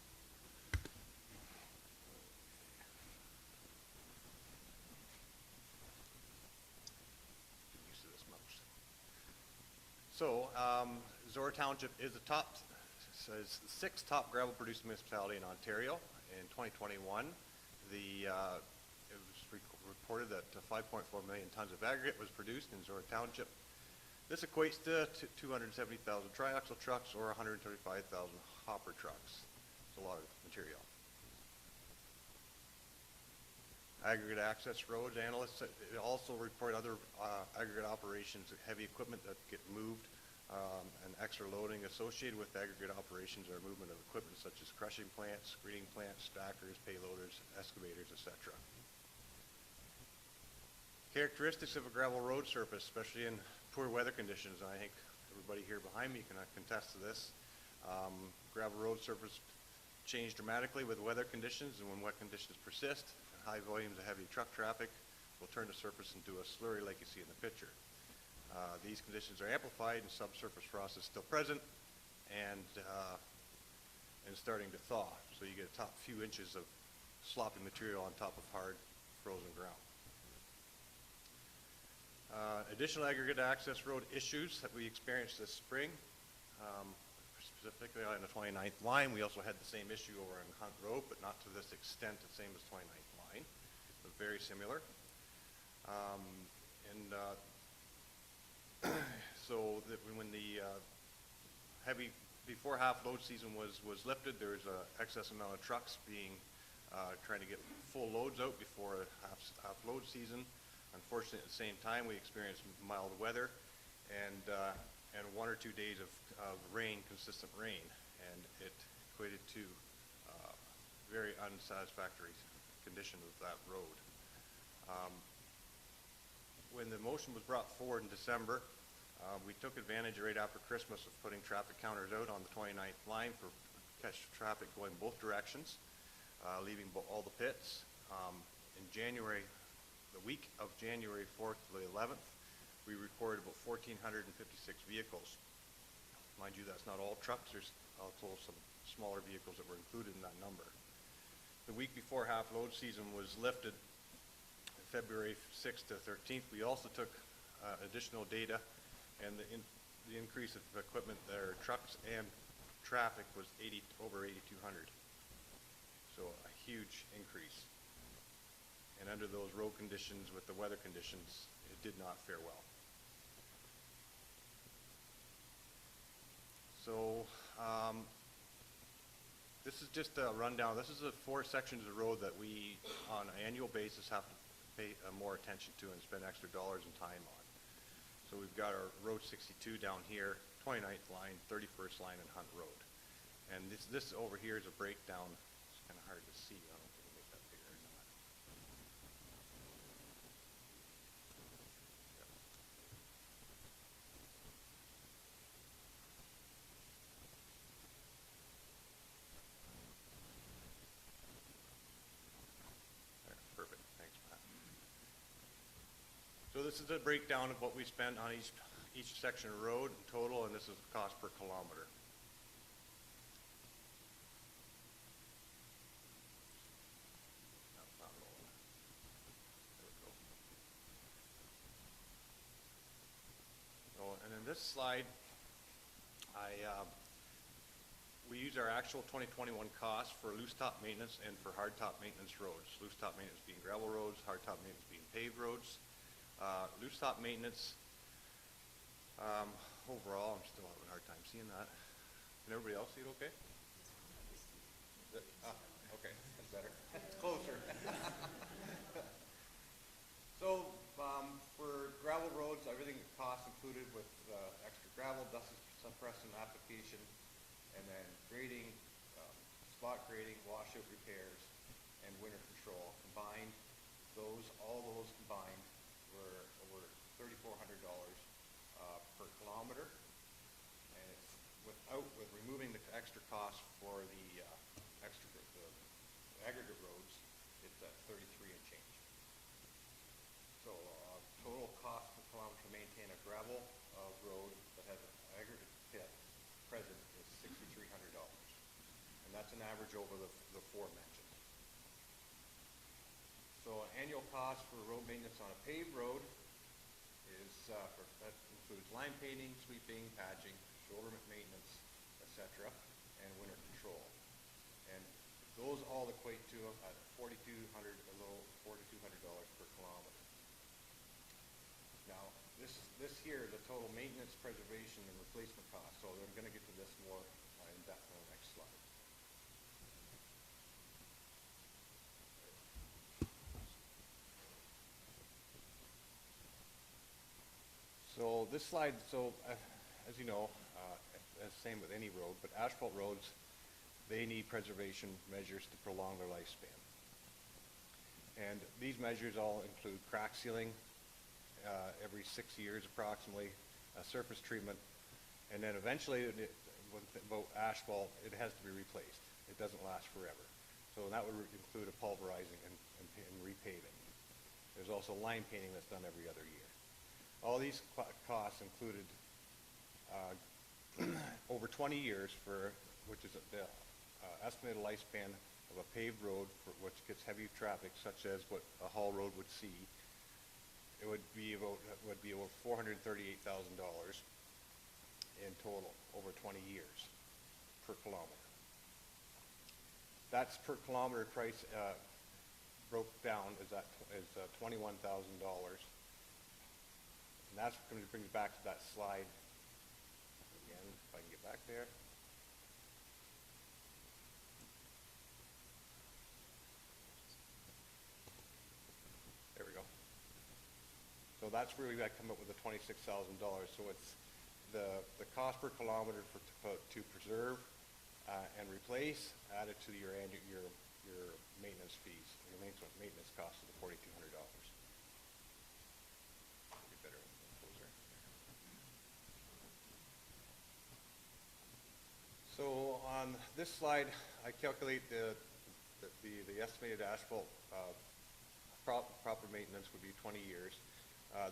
Get used to this mouse. So, Zorra Township is the sixth top gravel producing municipality in Ontario. In 2021, it was reported that 5.4 million tons of aggregate was produced in Zorra Township. This equates to 270,000 triaxle trucks or 135,000 hopper trucks. It's a lot of material. Aggregate access roads analysts also report other aggregate operations, heavy equipment that get moved, and extra loading associated with aggregate operations are movement of equipment such as crushing plants, screening plants, stackers, payloaders, excavators, etc. Characteristics of a gravel road surface, especially in poor weather conditions, and I think everybody here behind me can contest to this. Gravel road surface change dramatically with weather conditions, and when wet conditions persist, and high volumes of heavy truck traffic will turn the surface into a slurry like you see in the picture. These conditions are amplified and subsurface frost is still present and starting to thaw. So you get a top few inches of sloppy material on top of hard frozen ground. Additional aggregate access road issues that we experienced this spring, specifically on the 29th line. We also had the same issue over on Hunt Road, but not to this extent, the same as 29th line, but very similar. So that when the before half load season was lifted, there was an excess amount of trucks trying to get full loads out before half load season. Unfortunately, at the same time, we experienced mild weather and 1 or 2 days of rain, consistent rain, and it equated to very unsatisfactory condition of that road. When the motion was brought forward in December, we took advantage right after Christmas of putting traffic counters out on the 29th line for catch traffic going both directions, leaving all the pits. In January, the week of January 4th to the 11th, we recorded about 1,456 vehicles. Mind you, that's not all trucks. There's also some smaller vehicles that were included in that number. The week before half load season was lifted, February 6th to 13th, we also took additional data, and the increase of equipment there, trucks and traffic, was over 8,200. So a huge increase. And under those road conditions, with the weather conditions, it did not fare well. So this is just a rundown. This is the 4 sections of road that we, on an annual basis, have to pay more attention to and spend extra dollars and time on. So we've got our Road 62 down here, 29th line, 31st line, and Hunt Road. And this over here is a breakdown. It's kind of hard to see. I don't know if we can make that bigger or not. this is a breakdown of what we spent on each section of road in total, and this is the cost per kilometer. Not rolling. There we go. So, and in this slide, we use our actual 2021 costs for loose top maintenance and for hard top maintenance roads. Loose top maintenance being gravel roads, hard top maintenance being paved roads. Loose top maintenance, overall, I'm still having a hard time seeing that. Can everybody else see it okay? Okay, that's better. It's closer. So, for gravel roads, everything costs included with extra gravel, dust suppressant application, and then grading, spot grading, washout repairs, and winter control combined. All those combined were over $3,400 per kilometer, and it's with removing the extra cost for the aggregate roads, it's at 33 and change. So total cost per kilometer to maintain a gravel road that has an aggregate pit present is $6,300, and that's an average over the four mentioned. So annual cost for road maintenance on a paved road is, that includes line painting, sweeping, patching, shoulder maintenance, etc., and winter control. And those all equate to $4,200 per kilometer. Now, this here, the total maintenance, preservation, and replacement cost. So I'm going to get to this more in depth on the next slide. So this slide, as you know, same with any road, but asphalt roads, they need preservation measures to prolong their lifespan. And these measures all include crack sealing every 6 years approximately, surface treatment, and then eventually, about asphalt, it has to be replaced. It doesn't last forever. So that would include a pulverizing and repaving. There's also line painting that's done every other year. All these costs included over 20 years which is the estimated lifespan of a paved road which gets heavy traffic, such as what a haul road would see. It would be over $438,000 in total over 20 years per kilometer. That's per kilometer price broke down as $21,000. And that's going to bring us back to that slide again, if I can get back there. There we go. So that's where we got to come up with the $26,000. So it's the cost per kilometer to preserve and replace added to your maintenance fees, your maintenance cost of the $4,200. So on this slide, I calculate the estimated asphalt proper maintenance would be 20 years.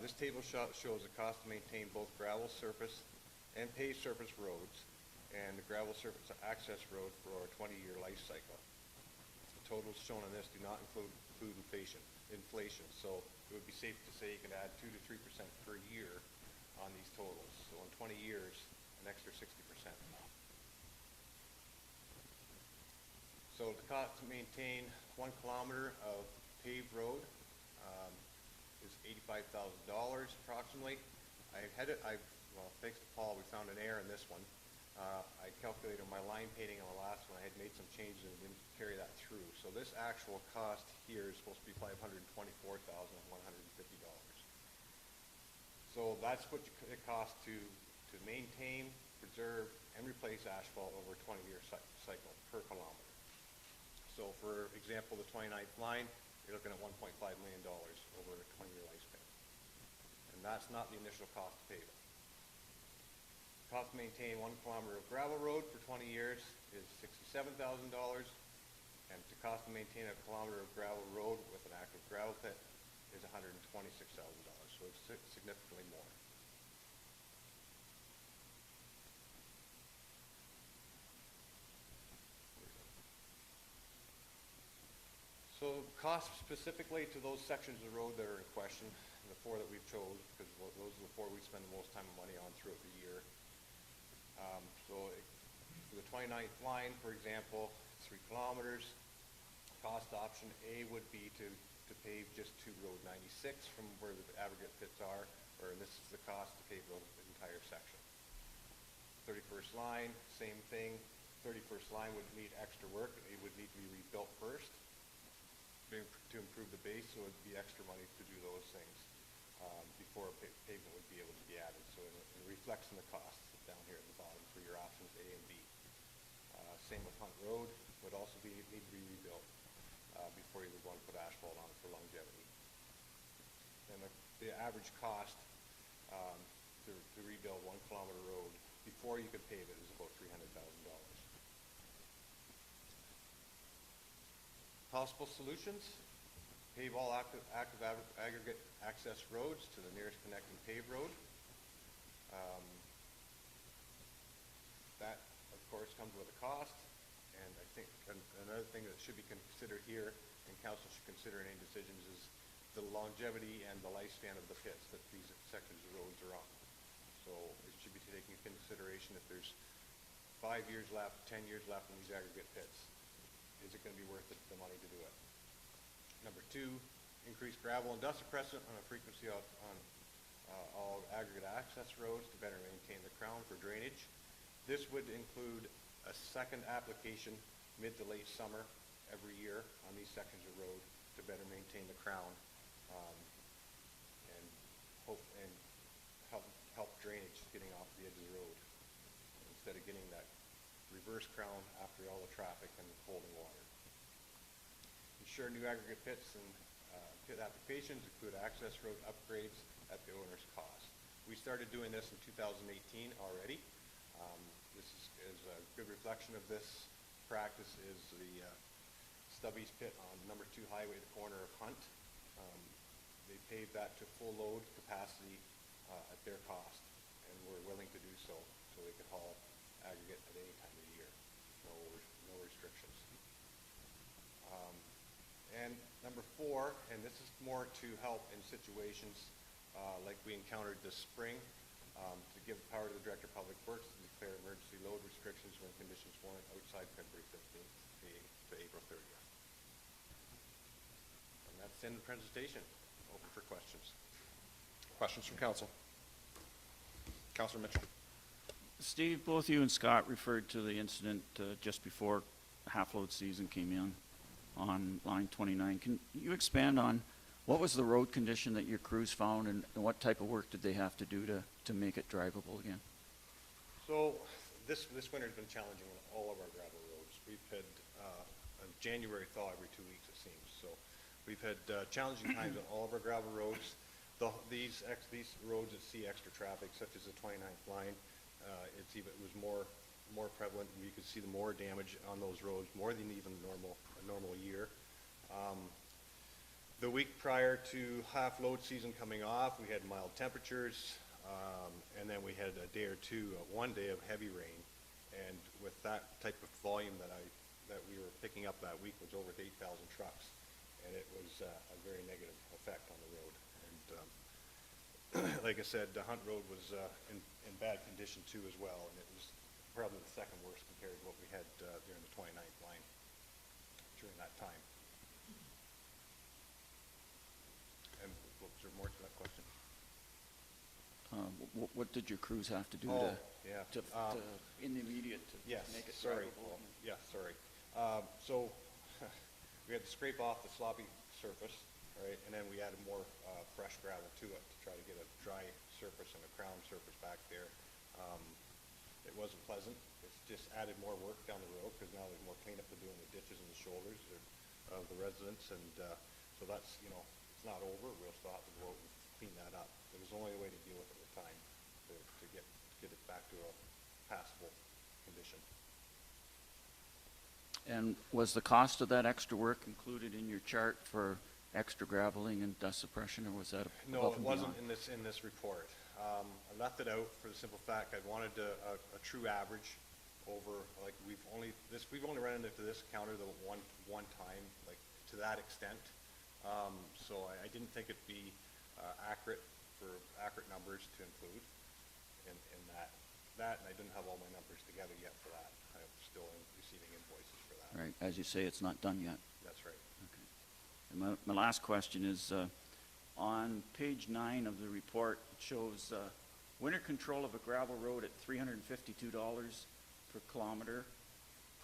This table shows the cost to maintain both gravel surface and paved surface roads and the gravel surface access road for a 20-year life cycle. The totals shown on this do not include inflation. So it would be safe to say you can add 2 to 3% per year on these totals. So in 20 years, an extra 60%. So the cost to maintain 1 kilometer of paved road is $85,000 approximately. Well, thanks to Paul, we found an error in this one. I calculated my line painting on the last one. I had made some changes and didn't carry that through. So this actual cost here is supposed to be $524,150. So that's what it costs to maintain, preserve, and replace asphalt over a 20-year cycle per kilometer. So for example, the 29th line, you're looking at $1.5 million over a 20-year lifespan. And that's not the initial cost to pave it. Cost to maintain 1 kilometer of gravel road for 20 years is $67,000, and the cost to maintain a kilometer of gravel road with an active gravel pit is $126,000. So so it's significantly more. So cost specifically to those sections of the road that are in question, the 4 that we've chose, because those are the 4 we spend the most time and money on throughout the year. For the 29th line, for example, 3 kilometers. Cost option A would be to pave just to Road 96 from where the aggregate pits are, or this is the cost to pave the entire section. 31st line, same thing. 31st line would need extra work. It would need to be rebuilt first to improve the base, so it would be extra money to do those things before pavement would be able to be added. So it reflects in the costs down here at the bottom for your options A and B. Same with Hunt Road, would also need to be rebuilt before you would want to put asphalt on it for longevity. And the average cost to rebuild 1 kilometer road before you could pave it is about $300,000. Possible solutions: pave all active aggregate access roads to the nearest connecting paved road. That, of course, comes with a cost. And I think another thing that should be considered here, and council should consider in any decisions, is the longevity and the lifespan of the pits that these sections of roads are on. So it should be taken into consideration if there's 5 years left, 10 years left in these aggregate pits. Is it going to be worth it, the money to do it? Number 2, increase gravel and dust suppressant on a frequency on all aggregate access roads to better maintain the crown for drainage. This would include a second application mid to late summer every year on these sections of road to better maintain the crown and help drainage getting off the edge of the road instead of getting that reverse crown after all the traffic and holding water. Ensure new aggregate pits and pit applications include access road upgrades at the owner's cost. We started doing this in 2018 already. This is a good reflection of this practice is the Stubby's pit on number 2 highway, the corner of Hunt. They paved that to full load capacity at their cost, and we're willing to do so they could haul aggregate at any time of the year. No restrictions. And number 4, and this is more to help in situations like we encountered this spring, to give power to the Director of Public Works to declare emergency load restrictions when conditions warrant outside February 15th to April 30th. And that's the end of the presentation. Open for questions. Questions from council? Councilor Mitchell. Steve, both you and Scott referred to the incident just before half-load season came in on line 29. Can you expand on what was the road condition that your crews found, and what type of work did they have to do to make it drivable again? So this winter has been challenging on all of our gravel roads. We've had a January thaw every 2 weeks, it seems. So we've had challenging times on all of our gravel roads. These roads that see extra traffic, such as the 29th line, it was more prevalent, and you could see the more damage on those roads, more than even a normal year. The week prior to half-load season coming off, we had mild temperatures, and then we had a day or two, 1 day of heavy rain. And with that type of volume that we were picking up that week was over 8,000 trucks, and it was a very negative effect on the road. And like I said, the Hunt Road was in bad condition too as well, and it was probably the second worst compared to what we had during the 29th line during that time. And was there more to that question? What did your crews have to do in the immediate to make it drivable? So we had to scrape off the sloppy surface, right, and then we added more fresh gravel to it to try to get a dry surface and a crown surface back there. It wasn't pleasant. It's just added more work down the road because now there's more cleanup to do in the ditches and the shoulders of the residents, and so that's, it's not over. We'll still have to go out and clean that up. It was the only way to deal with it at the time to get it back to a passable condition. And was the cost of that extra work included in your chart for extra graveling and dust suppression, or was that No, above it and wasn't beyond? in this report. I left it out for the simple fact I wanted a true average over, like, we've only run into this counter the one time, like, to that extent. So I didn't think it'd be accurate numbers to include in that, and I didn't have all my numbers together yet for that. I'm still receiving invoices for that. Right, as you say, it's not done yet. That's right. Okay. And my last question is, on page 9 of the report, it shows winter control of a gravel road at $352 per kilometer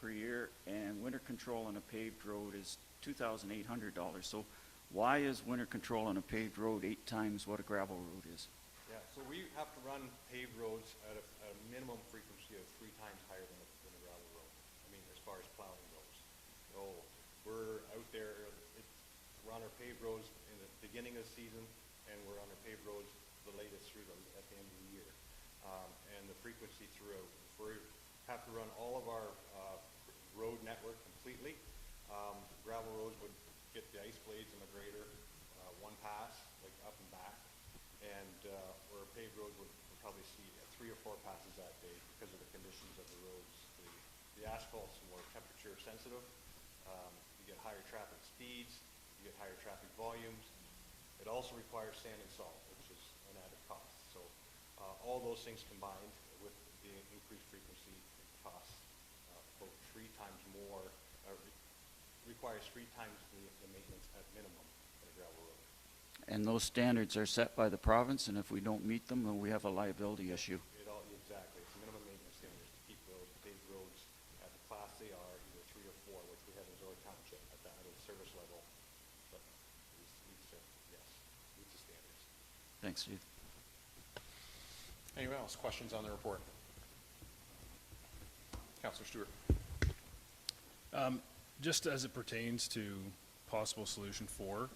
per year, and winter control on a paved road is $2,800. So why is winter control on a paved road 8 times what a gravel road is? Yeah, so we have to run paved roads at a minimum frequency of 3 times higher than a gravel road. I mean, as far as plowing goes. So we're out there, we're on our paved roads in the beginning of the season, and we're on our paved roads the latest at the end of the year. And the frequency throughout. If we have to run all of our road network completely, gravel roads would get the ice blades and the grader one pass, like up and back, and where a paved road would probably see 3 or 4 passes that day because of the conditions of the roads. The asphalt's more temperature sensitive. You get higher traffic speeds, you get higher traffic volumes. It also requires sand and salt, which is an added cost. So all those things combined with the increased frequency costs about 3 times more, requires 3 times the maintenance at minimum in a gravel road. And those standards are set by the province, and if we don't meet them, then we have a liability issue. Exactly. It's minimum maintenance standards to keep those paved roads at the class they are, either 3 or 4, which we have in Zorra Township at the service level. But meets the standards. Thanks, Steve. Anyone else? Questions on the report? Councillor Stewart. Just as it pertains to possible solution 4,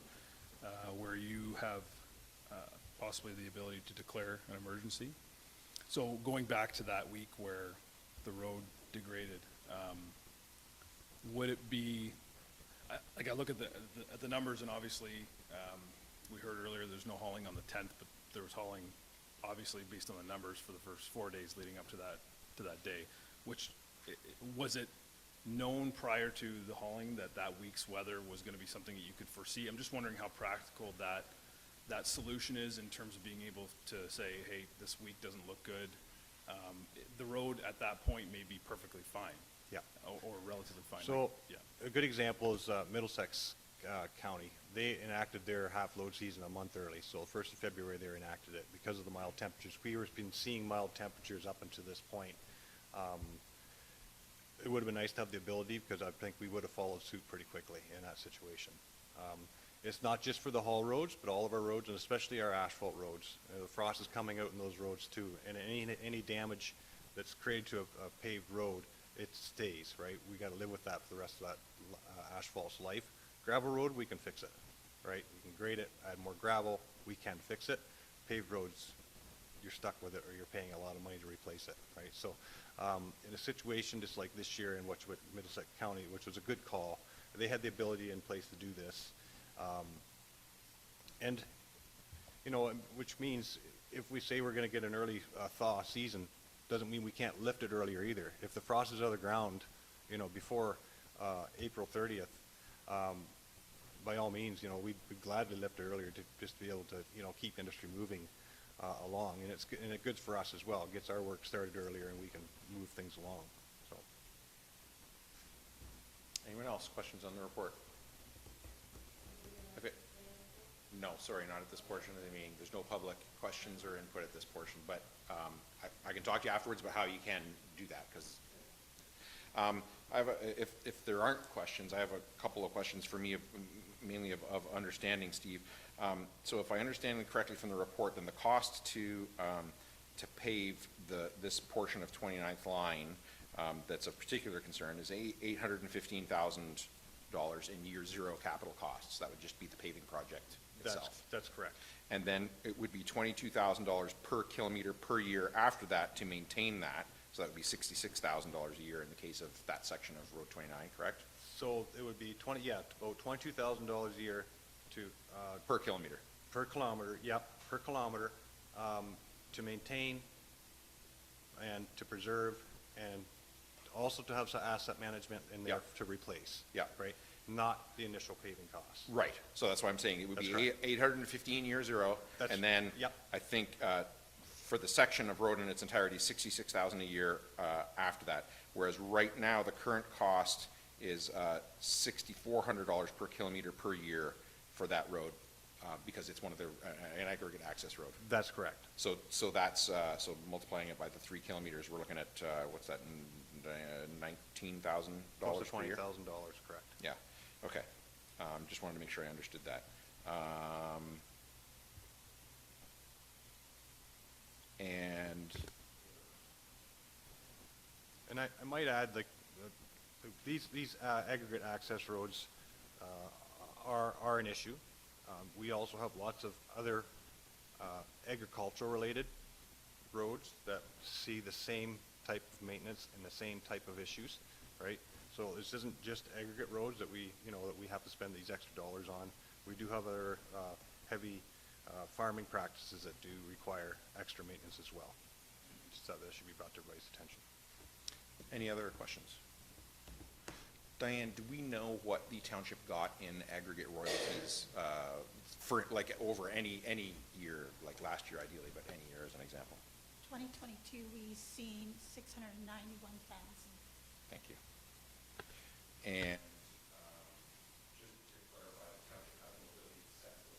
where you have possibly the ability to declare an emergency. So going back to that week where the road degraded, would it be, like I look at the numbers, and obviously we heard earlier there's no hauling on the 10th, but there was hauling obviously based on the numbers for the first 4 days leading up to that day. Which was it known prior to the hauling that week's weather was going to be something that you could foresee? I'm just wondering how practical that solution is in terms of being able to say, hey, this week doesn't look good. The road at that point may be perfectly fine. Yeah. Or relatively fine. So Yeah. a good example is Middlesex County. They enacted their half-load season a month early. So 1st of February they enacted it because of the mild temperatures. We were been seeing mild temperatures up until this point. It would have been nice to have the ability, because I think we would have followed suit pretty quickly in that situation. It's not just for the haul roads, but all of our roads, and especially our asphalt roads. The frost is coming out in those roads too, and any damage that's created to a paved road, it stays, right? We got to live with that for the rest of that asphalt's life. Gravel road, we can fix it, right? We can grade it, add more gravel, we can fix it. Paved roads, you're stuck with it, or you're paying a lot of money to replace it, right? So in a situation just like this year in Middlesex County, which was a good call, they had the ability in place to do this. And, you know, which means if we say we're going to get an early thaw season, doesn't mean we can't lift it earlier either. If the frost is out of the ground, you know, before April 30th, by all means, you know, we'd gladly lift it earlier to just be able to, you know, keep industry moving along. And it's good for us as well. It gets our work started earlier and we can move things along. So. Anyone else? Questions on the report? Okay. No, sorry, not at this portion of the meeting. There's no public questions or input at this portion, but I can talk to you afterwards about how you can do that, because I have if there aren't questions, I have a couple of questions for me, mainly of understanding, Steve. So if I understand it correctly from the report, then the cost to pave this portion of 29th line that's of particular concern is $815,000 in year 0 capital costs. That would just be the paving project itself. That's correct. And then it would be $22,000 per kilometer per year after that to maintain that. So that would be $66,000 a year in the case of that section of Road 29, correct? So it would be about $22,000 a year per kilometer. Per kilometer, yep, per kilometer, to maintain and to preserve and also to have some asset management in there to replace. Yeah. Right? Not the initial paving costs. Right, so that's why I'm saying it would That's be correct. 815 year zero, That's- and then yep. I think for the section of road in its entirety, 66,000 a year after that. Whereas right now, the current cost is $6,400 per kilometer per year for that road, because it's one of the, an aggregate access road. That's correct. So that's, so multiplying it by the 3 kilometers, we're looking at, what's that, $19,000 Close to per year? $20,000, correct. Yeah, okay. Just wanted to make sure I understood that. And I might add, like, these aggregate access roads are an issue. We also have lots of other agricultural-related roads that see the same type of maintenance and the same type of issues, right? So this isn't just aggregate roads that we have to spend these extra dollars on. We do have other heavy farming practices that do require extra maintenance as well. Just thought that should be brought to everybody's attention. Any other questions? Diane, do we know what the township got in aggregate royalties for, like, over any year, like last year ideally, but any year as an example? 2022, we've seen 691,000. Thank you. And just to clarify, the township has an ability to set the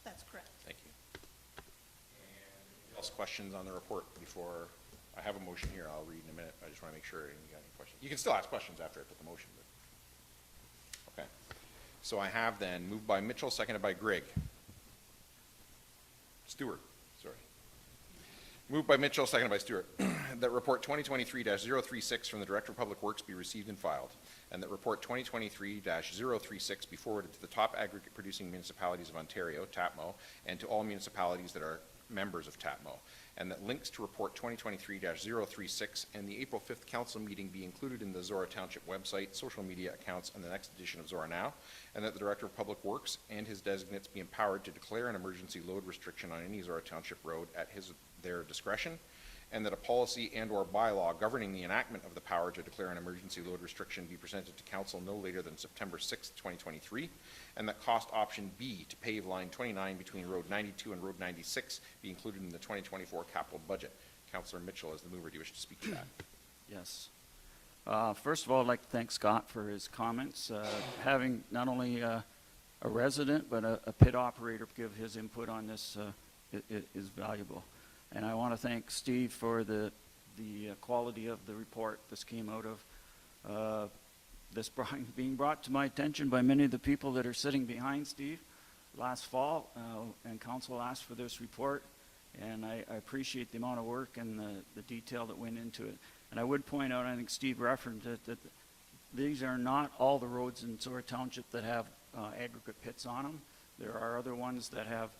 That's correct. Thank you. And anything else questions on the report before I have a motion here? I'll read in a minute. I just want to make sure you got any questions. You can still ask questions after I put the motion. But. Okay. So I have then moved by Mitchell, seconded by Grigg. Stewart, sorry. Moved by Mitchell, seconded by Stewart, that report 2023-036 from the Director of Public Works be received and filed, and that report 2023-036 be forwarded to the top aggregate producing municipalities of Ontario, TAPMO, and to all municipalities that are members of TAPMO, and that links to report 2023-036 and the April 5th council meeting be included in the Zorra Township website, social media accounts, and the next edition of Zorra Now, and that the Director of Public Works and his designates be empowered to declare an emergency load restriction on any Zorra Township road at their discretion, and that a policy and/or bylaw governing the enactment of the power to declare an emergency load restriction be presented to council no later than September 6, 2023, and that cost option B to pave line 29 between Road 92 and Road 96 be included in the 2024 capital budget. Councillor Mitchell, as the mover, do you wish to speak to that? Yes. First of all, I'd like to thank Scott for his comments. Having not only a resident, but a pit operator give his input on this is valuable. And I want to thank Steve for the quality of the report. This came out of this being brought to my attention by many of the people that are sitting behind Steve last fall, and council asked for this report, and I appreciate the amount of work and the detail that went into it. And I would point out, I think Steve referenced it, that these are not all the roads in Zorra Township that have aggregate pits on them. There are other ones that have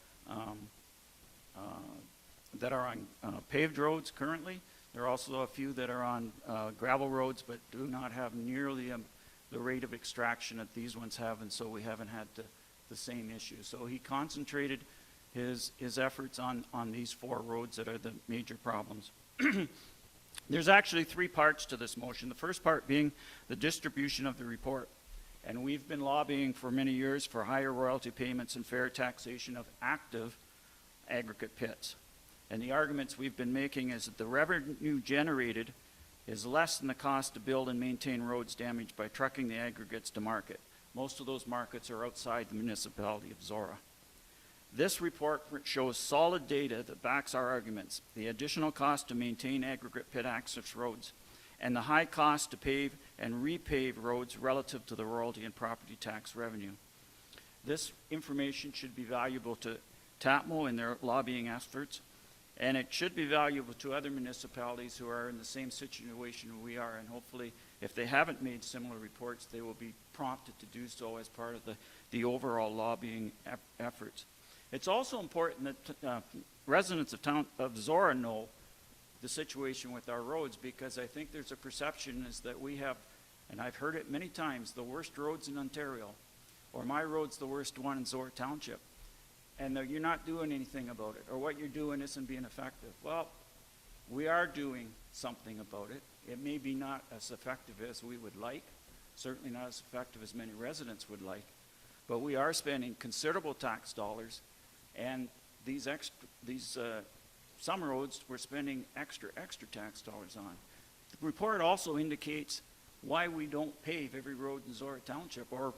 that are on paved roads currently. There are also a few that are on gravel roads, but do not have nearly the rate of extraction that these ones have, and so we haven't had the same issue. So he concentrated his efforts on these 4 roads that are the major problems. There's actually 3 parts to this motion. The first part being the distribution of the report. And we've been lobbying for many years for higher royalty payments and fair taxation of active aggregate pits. And the arguments we've been making is that the revenue generated is less than the cost to build and maintain roads damaged by trucking the aggregates to market. Most of those markets are outside the municipality of Zorra. This report shows solid data that backs our arguments, the additional cost to maintain aggregate pit access roads, and the high cost to pave and repave roads relative to the royalty and property tax revenue. This information should be valuable to TAPMO in their lobbying efforts, and it should be valuable to other municipalities who are in the same situation we are, and hopefully, if they haven't made similar reports, they will be prompted to do so as part of the overall lobbying efforts. It's also important that residents of Zorra know the situation with our roads, because I think there's a perception is that we have, and I've heard it many times, the worst roads in Ontario. or my road's the worst one in Zorra Township, and you're not doing anything about it, or what you're doing isn't being effective. Well, we are doing something about it. It may be not as effective as we would like, certainly not as effective as many residents would like, but we are spending considerable tax dollars, and some roads we're spending extra tax dollars on. The report also indicates why we don't pave every road in Zorra Township, or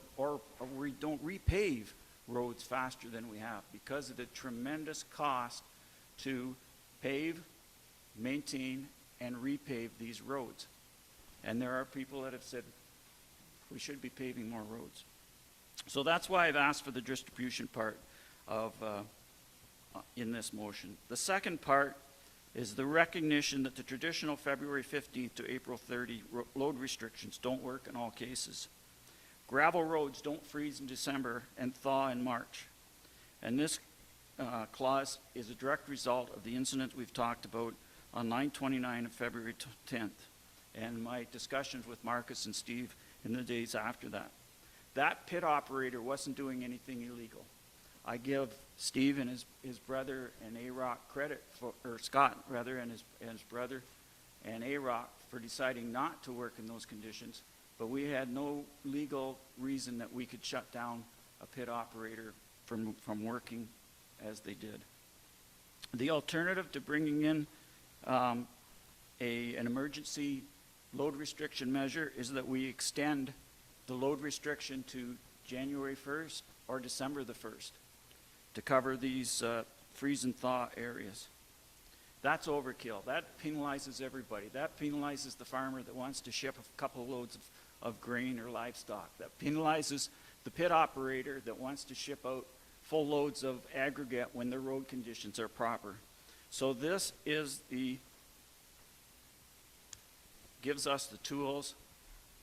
we don't repave roads faster than we have, because of the tremendous cost to pave, maintain, and repave these roads. And there are people that have said we should be paving more roads. So that's why I've asked for the distribution part of in this motion. The second part is the recognition that the traditional February 15th to April 30 load restrictions don't work in all cases. Gravel roads don't freeze in December and thaw in March. And this clause is a direct result of the incident we've talked about on 9/29 and February 10th, and my discussions with Marcus and Steve in the days after that. That pit operator wasn't doing anything illegal. I give Steve and his brother and A-Rock credit for, or Scott rather, and his brother and A-Rock for deciding not to work in those conditions, but we had no legal reason that we could shut down a pit operator from working as they did. The alternative to bringing in an emergency load restriction measure is that we extend the load restriction to January 1st or December the 1st to cover these freeze and thaw areas. That's overkill. That penalizes everybody. That penalizes the farmer that wants to ship a couple of loads of grain or livestock. That penalizes the pit operator that wants to ship out full loads of aggregate when the road conditions are proper. So this is gives us the tools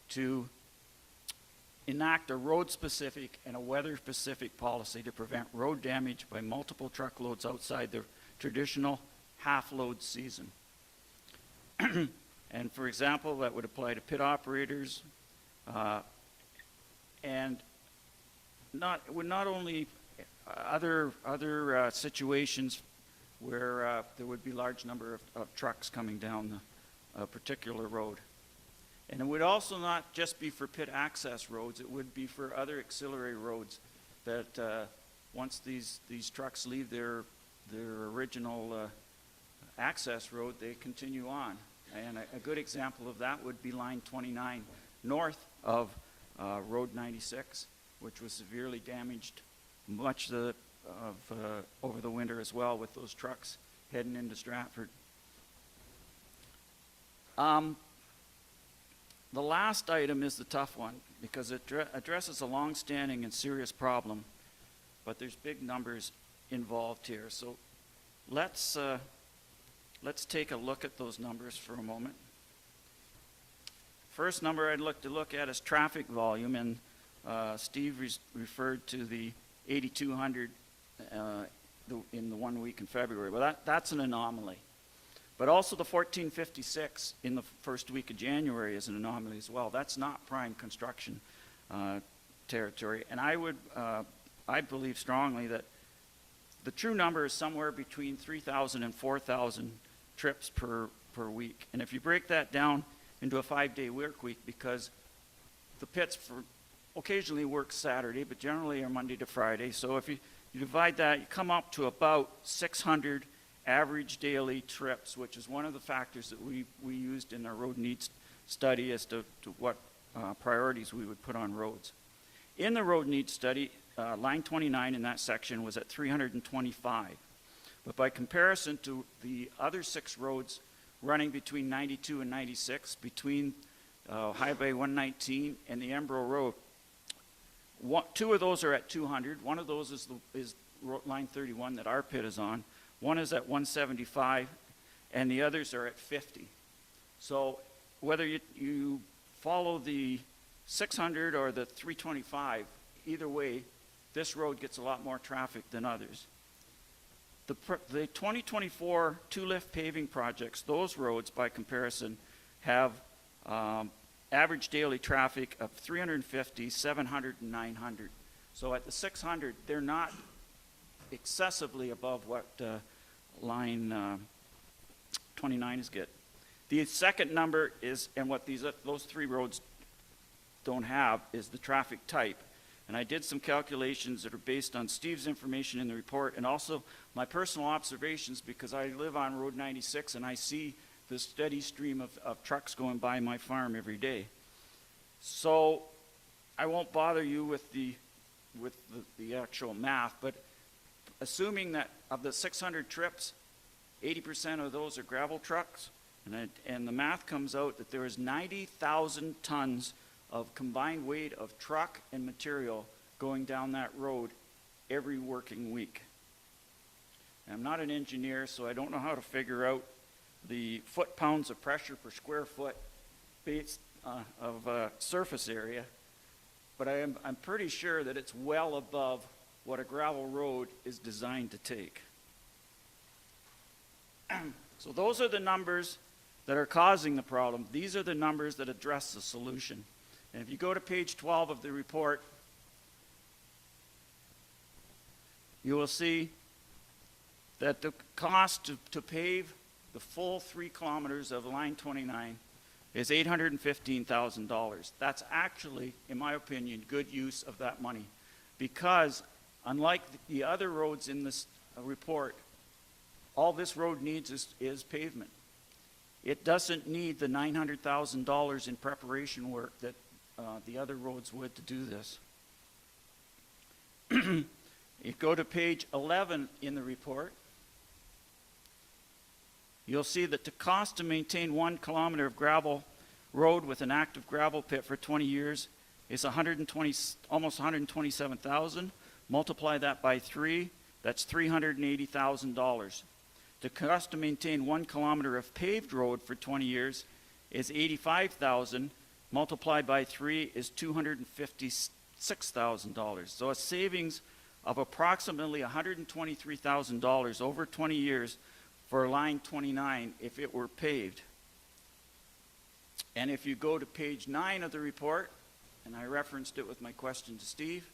to enact a road-specific and a weather-specific policy to prevent road damage by multiple truckloads outside the traditional half-load season. And for example, that would apply to pit operators, and would not only other situations where there would be large number of trucks coming down a particular road. And it would also not just be for pit access roads, it would be for other auxiliary roads that once these trucks leave their original access road, they continue on. And a good example of that would be line 29 north of Road 96, which was severely damaged much of over the winter as well with those trucks heading into Stratford. The last item is the tough one because it addresses a long-standing and serious problem, but there's big numbers involved here. So let's take a look at those numbers for a moment. First number I'd look at is traffic volume, and Steve referred to the 8,200 in the 1 week in February. Well, that's an anomaly. But also the 1456 in the first week of January is an anomaly as well. That's not prime construction territory. And I believe strongly that the true number is somewhere between 3,000 and 4,000 trips per week. And if you break that down into a 5-day work week, because the pits occasionally work Saturday, but generally are Monday to Friday. So if you divide that, you come up to about 600 average daily trips, which is one of the factors that we used in our road needs study as to what priorities we would put on roads. In the road needs study, line 29 in that section was at 325. But by comparison to the other 6 roads running between 92 and 96, between Highway 119 and the Embro Road, 2 of those are at 200. One of those is line 31 that our pit is on. One is at 175, and the others are at 50. So whether you follow the 600 or the 325, either way, this road gets a lot more traffic than others. The 2024 two-lift paving projects, those roads, by comparison, have average daily traffic of 350, 700, and 900. So at the 600, they're not excessively above what line 29 is get. The second number is, and what those three roads don't have, is the traffic type. And I did some calculations that are based on Steve's information in the report and also my personal observations, because I live on Road 96 and I see the steady stream of trucks going by my farm every day. So I won't bother you with the actual math, but assuming that of the 600 trips, 80% of those are gravel trucks, and the math comes out that there is 90,000 tons of combined weight of truck and material going down that road every working week. And I'm not an engineer, so I don't know how to figure out the foot-pounds of pressure per square foot based of surface area, but I'm pretty sure that it's well above what a gravel road is designed to take. So those are the numbers that are causing the problem. These are the numbers that address the solution. And if you go to page 12 of the report, you will see that the cost to pave the full 3 kilometers of line 29 is $815,000. That's actually, in my opinion, good use of that money, because unlike the other roads in this report, all this road needs is pavement. It doesn't need the $900,000 in preparation work that the other roads would to do this. You go to page 11 in the report, you'll see that the cost to maintain 1 kilometer of gravel road with an active gravel pit for 20 years is almost $127,000. Multiply that by 3, that's $380,000. The cost to maintain 1 kilometer of paved road for 20 years is $85,000. Multiplied by 3 is $256,000. So a savings of approximately $123,000 over 20 years for line 29 if it were paved. And if you go to page 9 of the report, and I referenced it with my question to Steve,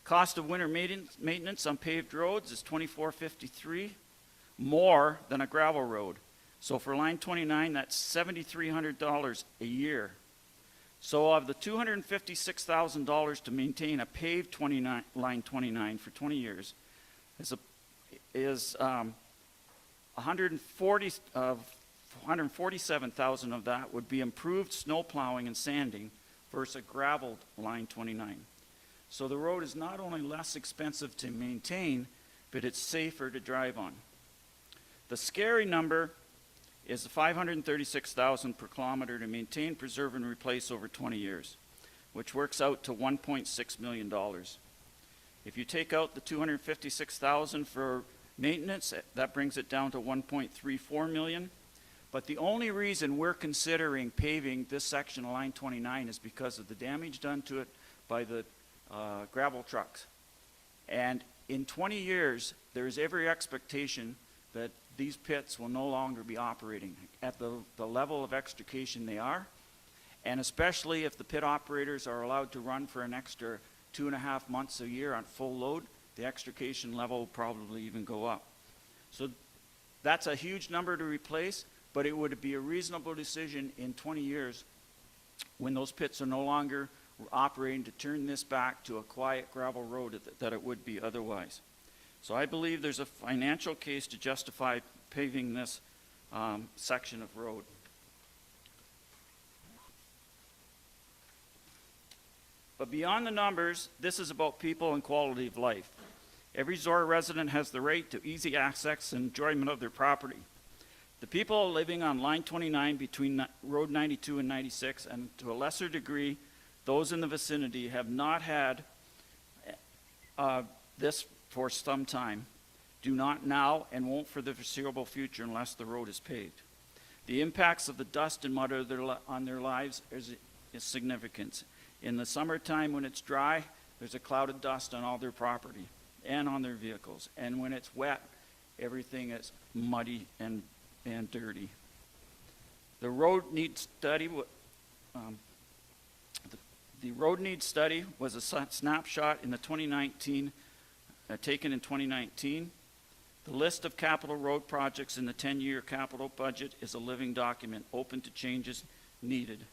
cost of winter maintenance on paved roads is $24.53, more than a gravel road. So for line 29, that's $7,300 a year. So of the $256,000 to maintain a paved line 29 for 20 years, $147,000 of that would be improved snow plowing and sanding versus a graveled line 29. So the road is not only less expensive to maintain, but it's safer to drive on. The scary number is the $536,000 per kilometer to maintain, preserve, and replace over 20 years, which works out to $1.6 million. If you take out the $256,000 for maintenance, that brings it down to $1.34 million. But the only reason we're considering paving this section of line 29 is because of the damage done to it by the gravel trucks. And in 20 years, there's every expectation that these pits will no longer be operating at the level of extrication they are, and especially if the pit operators are allowed to run for an extra 2.5 months a year on full load, the extrication level will probably even go up. So that's a huge number to replace, but it would be a reasonable decision in 20 years when those pits are no longer operating to turn this back to a quiet gravel road that it would be otherwise. So I believe there's a financial case to justify paving this section of road. But beyond the numbers, this is about people and quality of life. Every Zorra resident has the right to easy access and enjoyment of their property. The people living on line 29 between Road 92 and 96, and to a lesser degree, those in the vicinity, have not had this for some time, do not now, and won't for the foreseeable future unless the road is paved. The impacts of the dust and mud on their lives is significant. In the summertime when it's dry, there's a cloud of dust on all their property and on their vehicles. And when it's wet, everything is muddy and dirty. The road needs study The road needs study was a snapshot in the 2019, taken in 2019. The list of capital road projects in the 10-year capital budget is a living document, open to changes needed.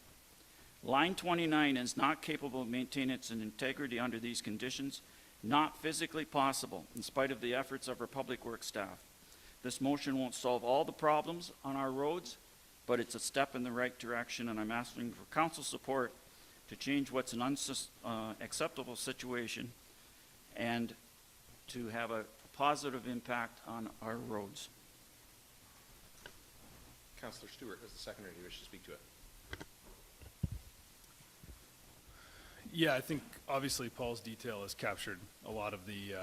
Line 29 is not capable of maintaining its integrity under these conditions, not physically possible, in spite of the efforts of our public works staff. This motion won't solve all the problems on our roads, but it's a step in the right direction, and I'm asking for council support to change what's an unacceptable situation and to have a positive impact on our roads. Councillor Stewart is the seconder who wishes to speak to it. Yeah, I think obviously Paul's detail has captured a lot of the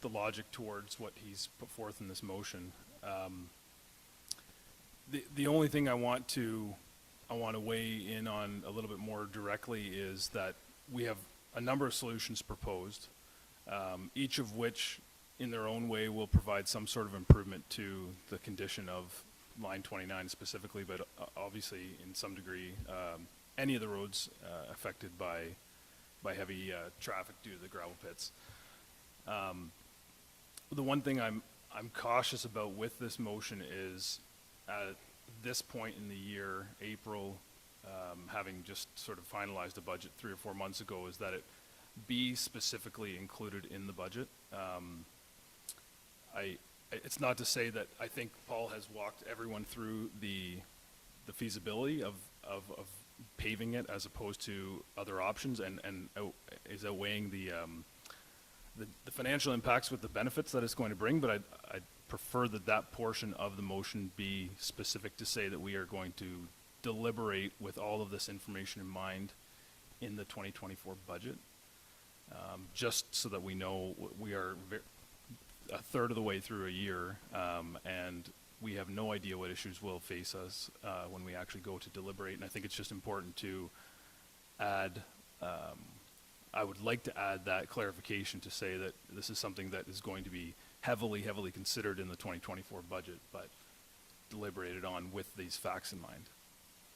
logic towards what he's put forth in this motion. The only thing I want to weigh in on a little bit more directly is that we have a number of solutions proposed, each of which in their own way will provide some sort of improvement to the condition of line 29 specifically, but obviously in some degree any of the roads affected by heavy traffic due to the gravel pits. The one thing I'm cautious about with this motion is at this point in the year, April, having just sort of finalized a budget 3 or 4 months ago, is that it be specifically included in the budget. It's not to say that I think Paul has walked everyone through the feasibility of paving it as opposed to other options, and is outweighing the financial impacts with the benefits that it's going to bring, but I'd prefer that portion of the motion be specific to say that we are going to deliberate with all of this information in mind in the 2024 budget, just so that we know we are a third of the way through a year, and we have no idea what issues will face us when we actually go to deliberate. And I think it's just important to add, I would like to add that clarification to say that this is something that is going to be heavily considered in the 2024 budget, but deliberated on with these facts in mind.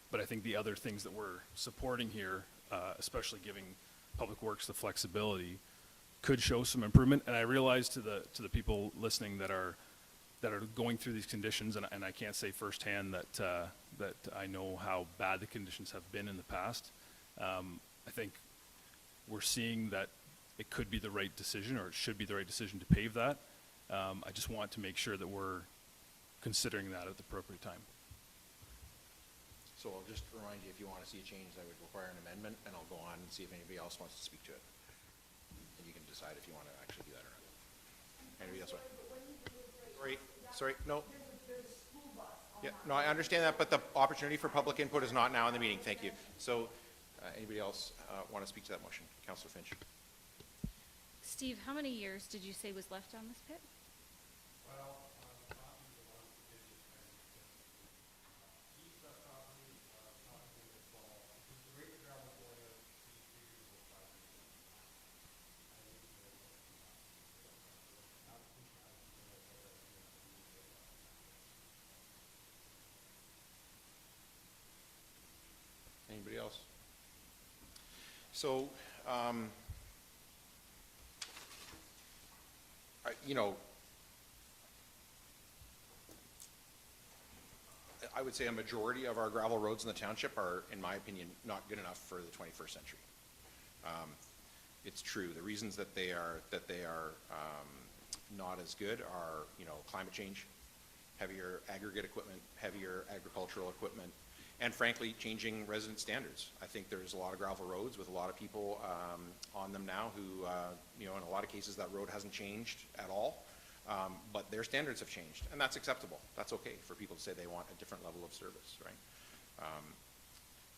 But I think the other things that we're supporting here, especially giving Public Works the flexibility, could show some improvement. And I realize to the people listening that are going through these conditions, and I can't say firsthand that I know how bad the conditions have been in the past. I think we're seeing that it could be the right decision, or it should be the right decision to pave that. I just want to make sure that we're considering that at the appropriate time. So I'll just remind you, if you want to see a change, I would require an amendment, and I'll go on and see if anybody else wants to speak to it. And you can decide if you want to actually do that or not. Anybody else? Sorry, no. Yeah, no, I understand that, but the opportunity for public input is not now in the meeting. Thank you. So, anybody else want to speak to that motion? Councillor Finch. Steve, how many years did you say was left on this pit? Well, Anybody else? So, I would say a majority of our gravel roads in the township are, in my opinion, not good enough for the 21st century. It's true. The reasons that they are not as good are, climate change, heavier aggregate equipment, heavier agricultural equipment, and frankly, changing resident standards. I think there's a lot of gravel roads with a lot of people on them now who, in a lot of cases, that road hasn't changed at all, but their standards have changed, and that's acceptable. That's okay for people to say they want a different level of service, right?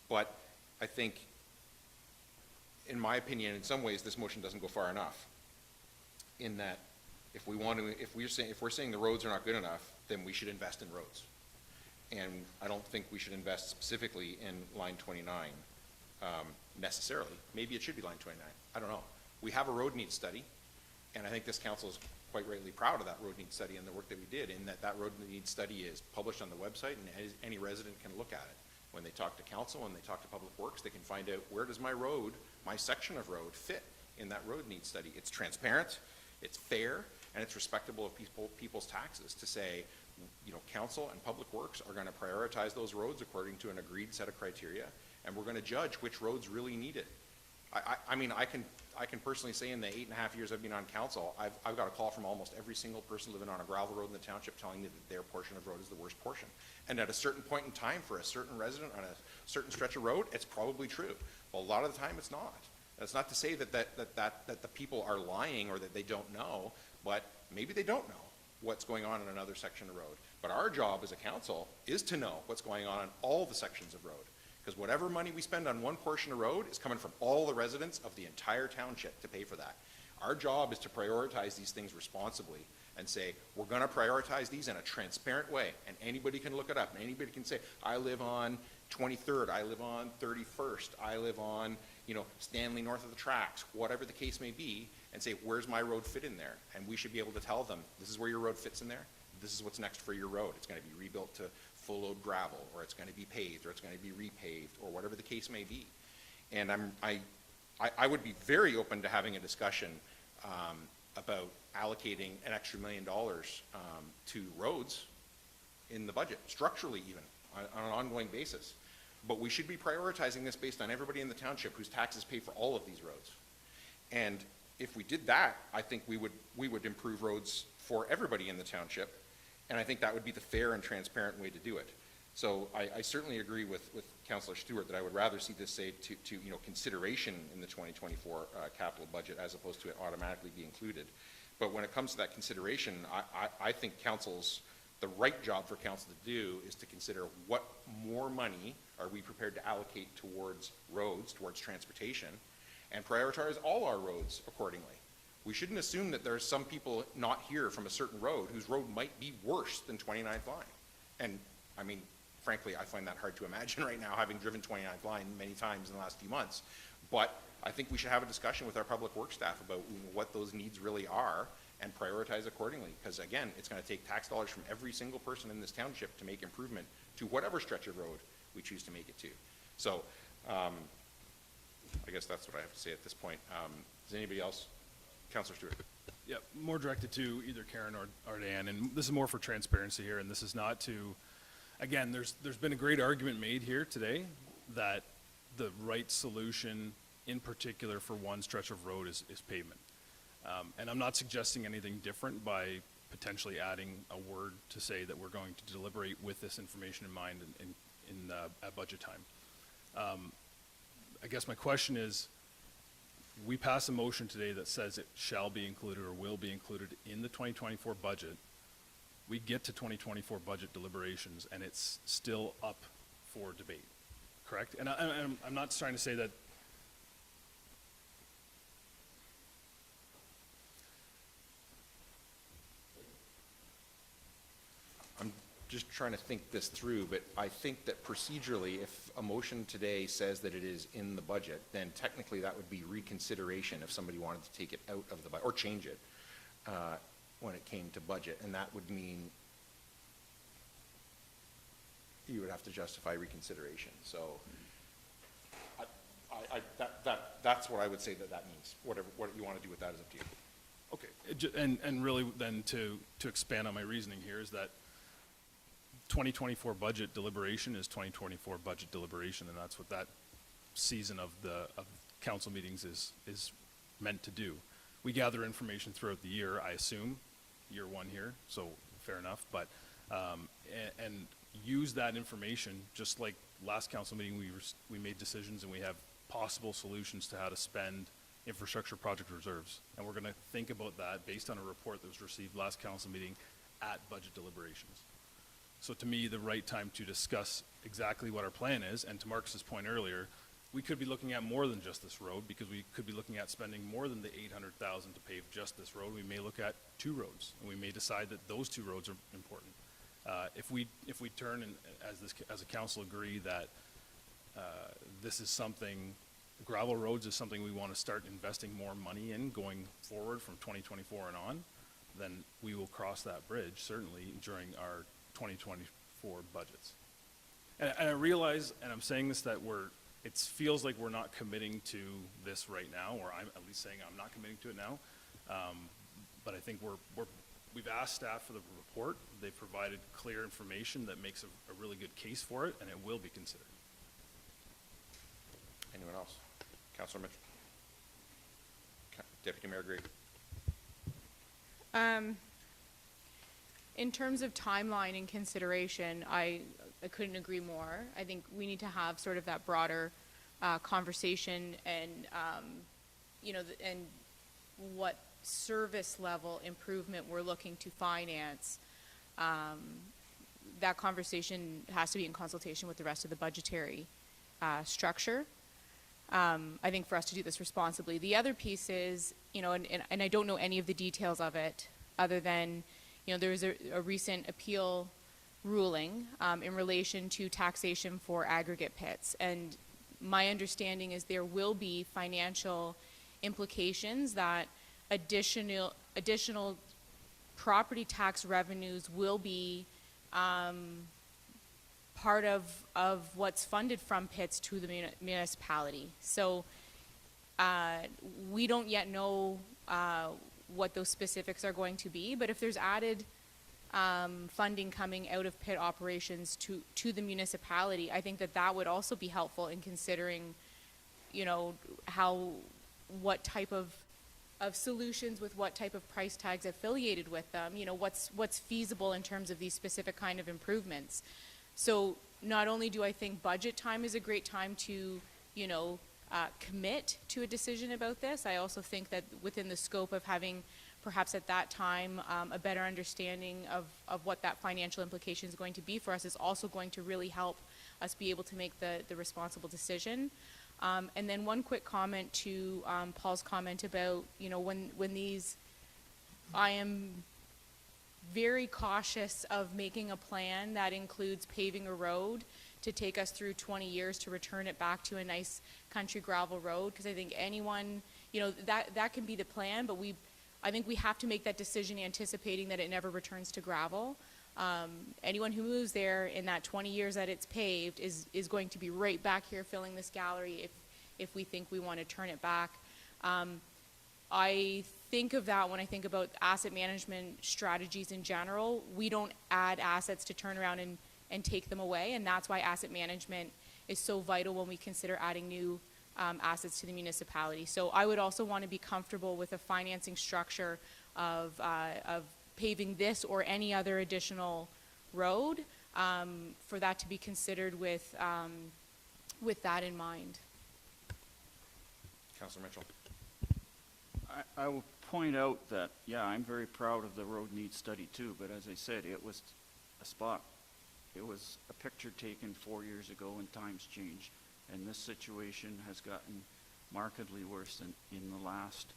But I think, in my opinion, in some ways, this motion doesn't go far enough. In that, if we're saying the roads are not good enough, then we should invest in roads. And I don't think we should invest specifically in line 29 necessarily. Maybe it should be line 29. I don't know. We have a road needs study, and I think this council is quite rightly proud of that road needs study and the work that we did, in that road needs study is published on the website, and any resident can look at it. When they talk to council, when they talk to Public Works, they can find out where does my road, my section of road fit in that road needs study. It's transparent, it's fair, and it's respectable of people's taxes to say, you know, council and Public Works are going to prioritize those roads according to an agreed set of criteria, and we're going to judge which roads really need it. I mean, I can personally say in the 8.5 years I've been on council, I've got a call from almost every single person living on a gravel road in the township telling me that their portion of road is the worst portion. And at a certain point in time for a certain resident on a certain stretch of road, it's probably true. But a lot of the time it's not. That's not to say that the people are lying or that they don't know, but maybe they don't know what's going on in another section of road. But our job as a council is to know what's going on in all the sections of road. Because whatever money we spend on one portion of road is coming from all the residents of the entire township to pay for that. Our job is to prioritize these things responsibly and say, we're going to prioritize these in a transparent way. And anybody can look it up. And anybody can say, I live on 23rd, I live on 31st, I live on, you know, Stanley north of the tracks, whatever the case may be, and say, where's my road fit in there? And we should be able to tell them, this is where your road fits in there. This is what's next for your road. It's going to be rebuilt to full load gravel, or it's going to be paved, or it's going to be repaved, or whatever the case may be. And I would be very open to having a discussion about allocating an extra $1 million to roads in the budget, structurally even, on an ongoing basis. But we should be prioritizing this based on everybody in the township whose taxes pay for all of these roads. And if we did that, I think we would improve roads for everybody in the township. And I think that would be the fair and transparent way to do it. So I certainly agree with Councillor Stewart that I would rather see this say to you know, consideration in the 2024 capital budget as opposed to it automatically be included. But when it comes to that consideration, I think the right job for council to do is to consider what more money are we prepared to allocate towards roads, towards transportation, and prioritize all our roads accordingly. We shouldn't assume that there's some people not here from a certain road whose road might be worse than 29th line. And I mean, frankly, I find that hard to imagine right now, having driven 29th line many times in the last few months. But I think we should have a discussion with our Public Works staff about what those needs really are and prioritize accordingly. Because again, it's going to take tax dollars from every single person in this township to make improvement to whatever stretch of road we choose to make it to. So I guess that's what I have to say at this point. Does anybody else? Councillor Stewart. Yeah, more directed to either Karen or Dan, and this is more for transparency here, and this is not to, again, there's been a great argument made here today that the right solution in particular for one stretch of road is pavement. And I'm not suggesting anything different by potentially adding a word to say that we're going to deliberate with this information in mind at budget time. I guess my question is, we pass a motion today that says it shall be included or will be included in the 2024 budget. We get to 2024 budget deliberations and it's still up for debate, correct? And I'm not trying to say that just trying to think this through, but I think that procedurally, if a motion today says that it is in the budget, then technically that would be reconsideration if somebody wanted to take it out of the budget or change it when it came to budget, and that would mean you would have to justify reconsideration. So that's what I would say that means. What you want to do with that is up to you. Okay, and really then to expand on my reasoning here is that 2024 budget deliberation is 2024 budget deliberation, and that's what that season of council meetings is meant to do. We gather information throughout the year, I assume, year one here, so fair enough, but and use that information, just like last council meeting we made decisions and we have possible solutions to how to spend infrastructure project reserves, and we're going to think about that based on a report that was received last council meeting at budget deliberations. So to me, the right time to discuss exactly what our plan is, and to Marcus's point earlier, we could be looking at more than just this road, because we could be looking at spending more than the $800,000 to pave just this road. We may look at 2 roads, and we may decide that those 2 roads are important. If we turn and as a council agree that this is something, gravel roads is something we want to start investing more money in going forward from 2024 and on, then we will cross that bridge certainly during our 2024 budgets. And I realize, and I'm saying this, that it feels like we're not committing to this right now, or I'm at least saying I'm not committing to it now. But I think we've asked staff for the report. They've provided clear information that makes a really good case for it, and it will be considered. Anyone else? Councilor Mitchell? Deputy Mayor Gray? In terms of timeline and consideration, I couldn't agree more. I think we need to have sort of that broader conversation and, and what service level improvement we're looking to finance. That conversation has to be in consultation with the rest of the budgetary structure. I think for us to do this responsibly. The other piece is, and I don't know any of the details of it other than, there was a recent appeal ruling in relation to taxation for aggregate pits. And my understanding is there will be financial implications that additional property tax revenues will be part of what's funded from pits to the municipality. So we don't yet know what those specifics are going to be, but if there's added funding coming out of pit operations to the municipality, I think that would also be helpful in considering, what type of solutions with what type of price tags affiliated with them, what's feasible in terms of these specific kind of improvements. So not only do I think budget time is a great time to, commit to a decision about this, I also think that within the scope of having perhaps at that time a better understanding of what that financial implication is going to be for us is also going to really help us be able to make the responsible decision. And then one quick comment to Paul's comment about, when these, I am very cautious of making a plan that includes paving a road to take us through 20 years to return it back to a nice country gravel road, because I think anyone, that can be the plan, but I think we have to make that decision anticipating that it never returns to gravel. Anyone who moves there in that 20 years that it's paved is going to be right back here filling this gallery if we think we want to turn it back. I think of that when I think about asset management strategies in general. We don't add assets to turn around and take them away, and that's why asset management is so vital when we consider adding new assets to the municipality. So I would also want to be comfortable with a financing structure of paving this or any other additional road, for that to be considered with that in mind. Councilor Mitchell? I will point out that, I'm very proud of the road needs study too, but as I said, it was a spot. It was a picture taken 4 years ago and times changed, and this situation has gotten markedly worse in the last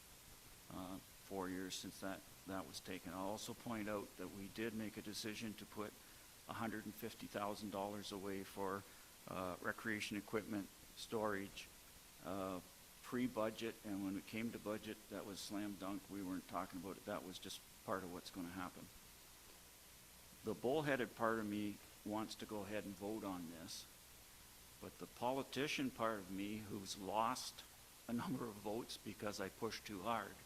4 years since that was taken. I'll also point out that we did make a decision to put $150,000 away for recreation equipment storage pre-budget, and when it came to budget, that was slam dunk. We weren't talking about it. That was just part of what's going to happen. The bullheaded part of me wants to go ahead and vote on this, but the politician part of me who's lost a number of votes because I pushed too hard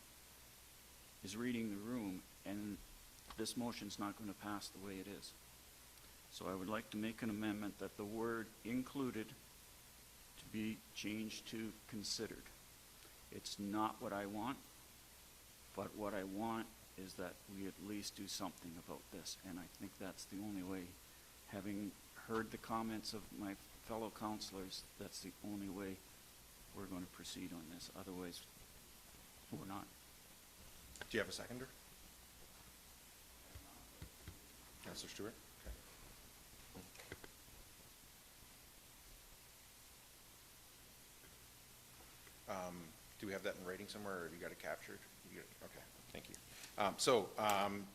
is reading the room, and this motion's not going to pass the way it is. So I would like to make an amendment that the word included to be changed to considered. It's not what I want, but what I want is that we at least do something about this, and I think that's the only way. Having heard the comments of my fellow councilors, that's the only way we're going to proceed on this. Otherwise, we're not. Do you have a seconder? Councilor Stewart? Okay. Do we have that in writing somewhere, or have you got it captured? Okay, thank you.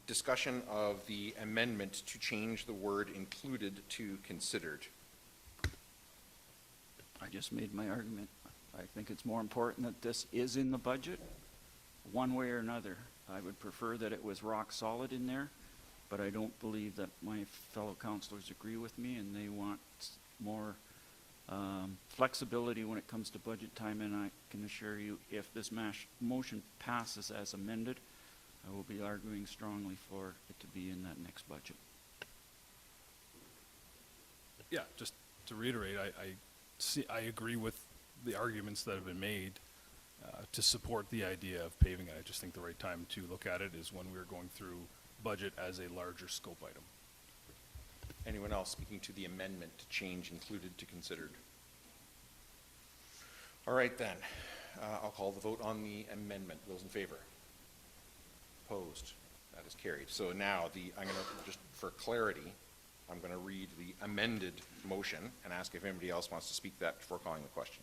Discussion of the amendment to change the word included to considered. I just made my argument. I think it's more important that this is in the budget, one way or another. I would prefer that it was rock solid in there, but I don't believe that my fellow councilors agree with me, and they want more flexibility when it comes to budget time, and I can assure you, if this motion passes as amended, I will be arguing strongly for it to be in that next budget. Yeah, just to reiterate, I agree with the arguments that have been made to support the idea of paving it. I just think the right time to look at it is when we're going through budget as a larger scope item. Anyone else speaking to the amendment to change included to considered? All right then, I'll call the vote on the amendment. Those in favor? Opposed? That is carried. So now I'm going to, just for clarity, I'm going to read the amended motion and ask if anybody else wants to speak to that before calling the question.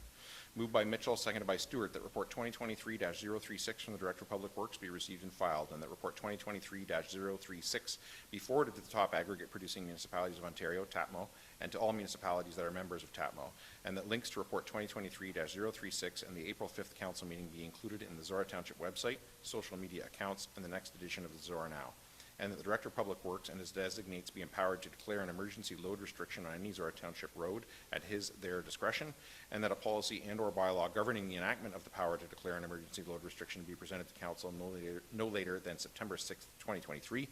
Moved by Mitchell, seconded by Stewart, that report 2023-036 from the Director of Public Works be received and filed, and that report 2023-036 be forwarded to the top aggregate producing municipalities of Ontario, TAPMO, and to all municipalities that are members of TAPMO, and that links to report 2023-036 and the April 5th council meeting be included in the Zorra Township website, social media accounts, and the next edition of the Zorra Now. And that the Director of Public Works and his designates be empowered to declare an emergency load restriction on any Zorra Township road at their discretion, and that a policy and/or bylaw governing the enactment of the power to declare an emergency load restriction be presented to Council no later than September 6th, 2023,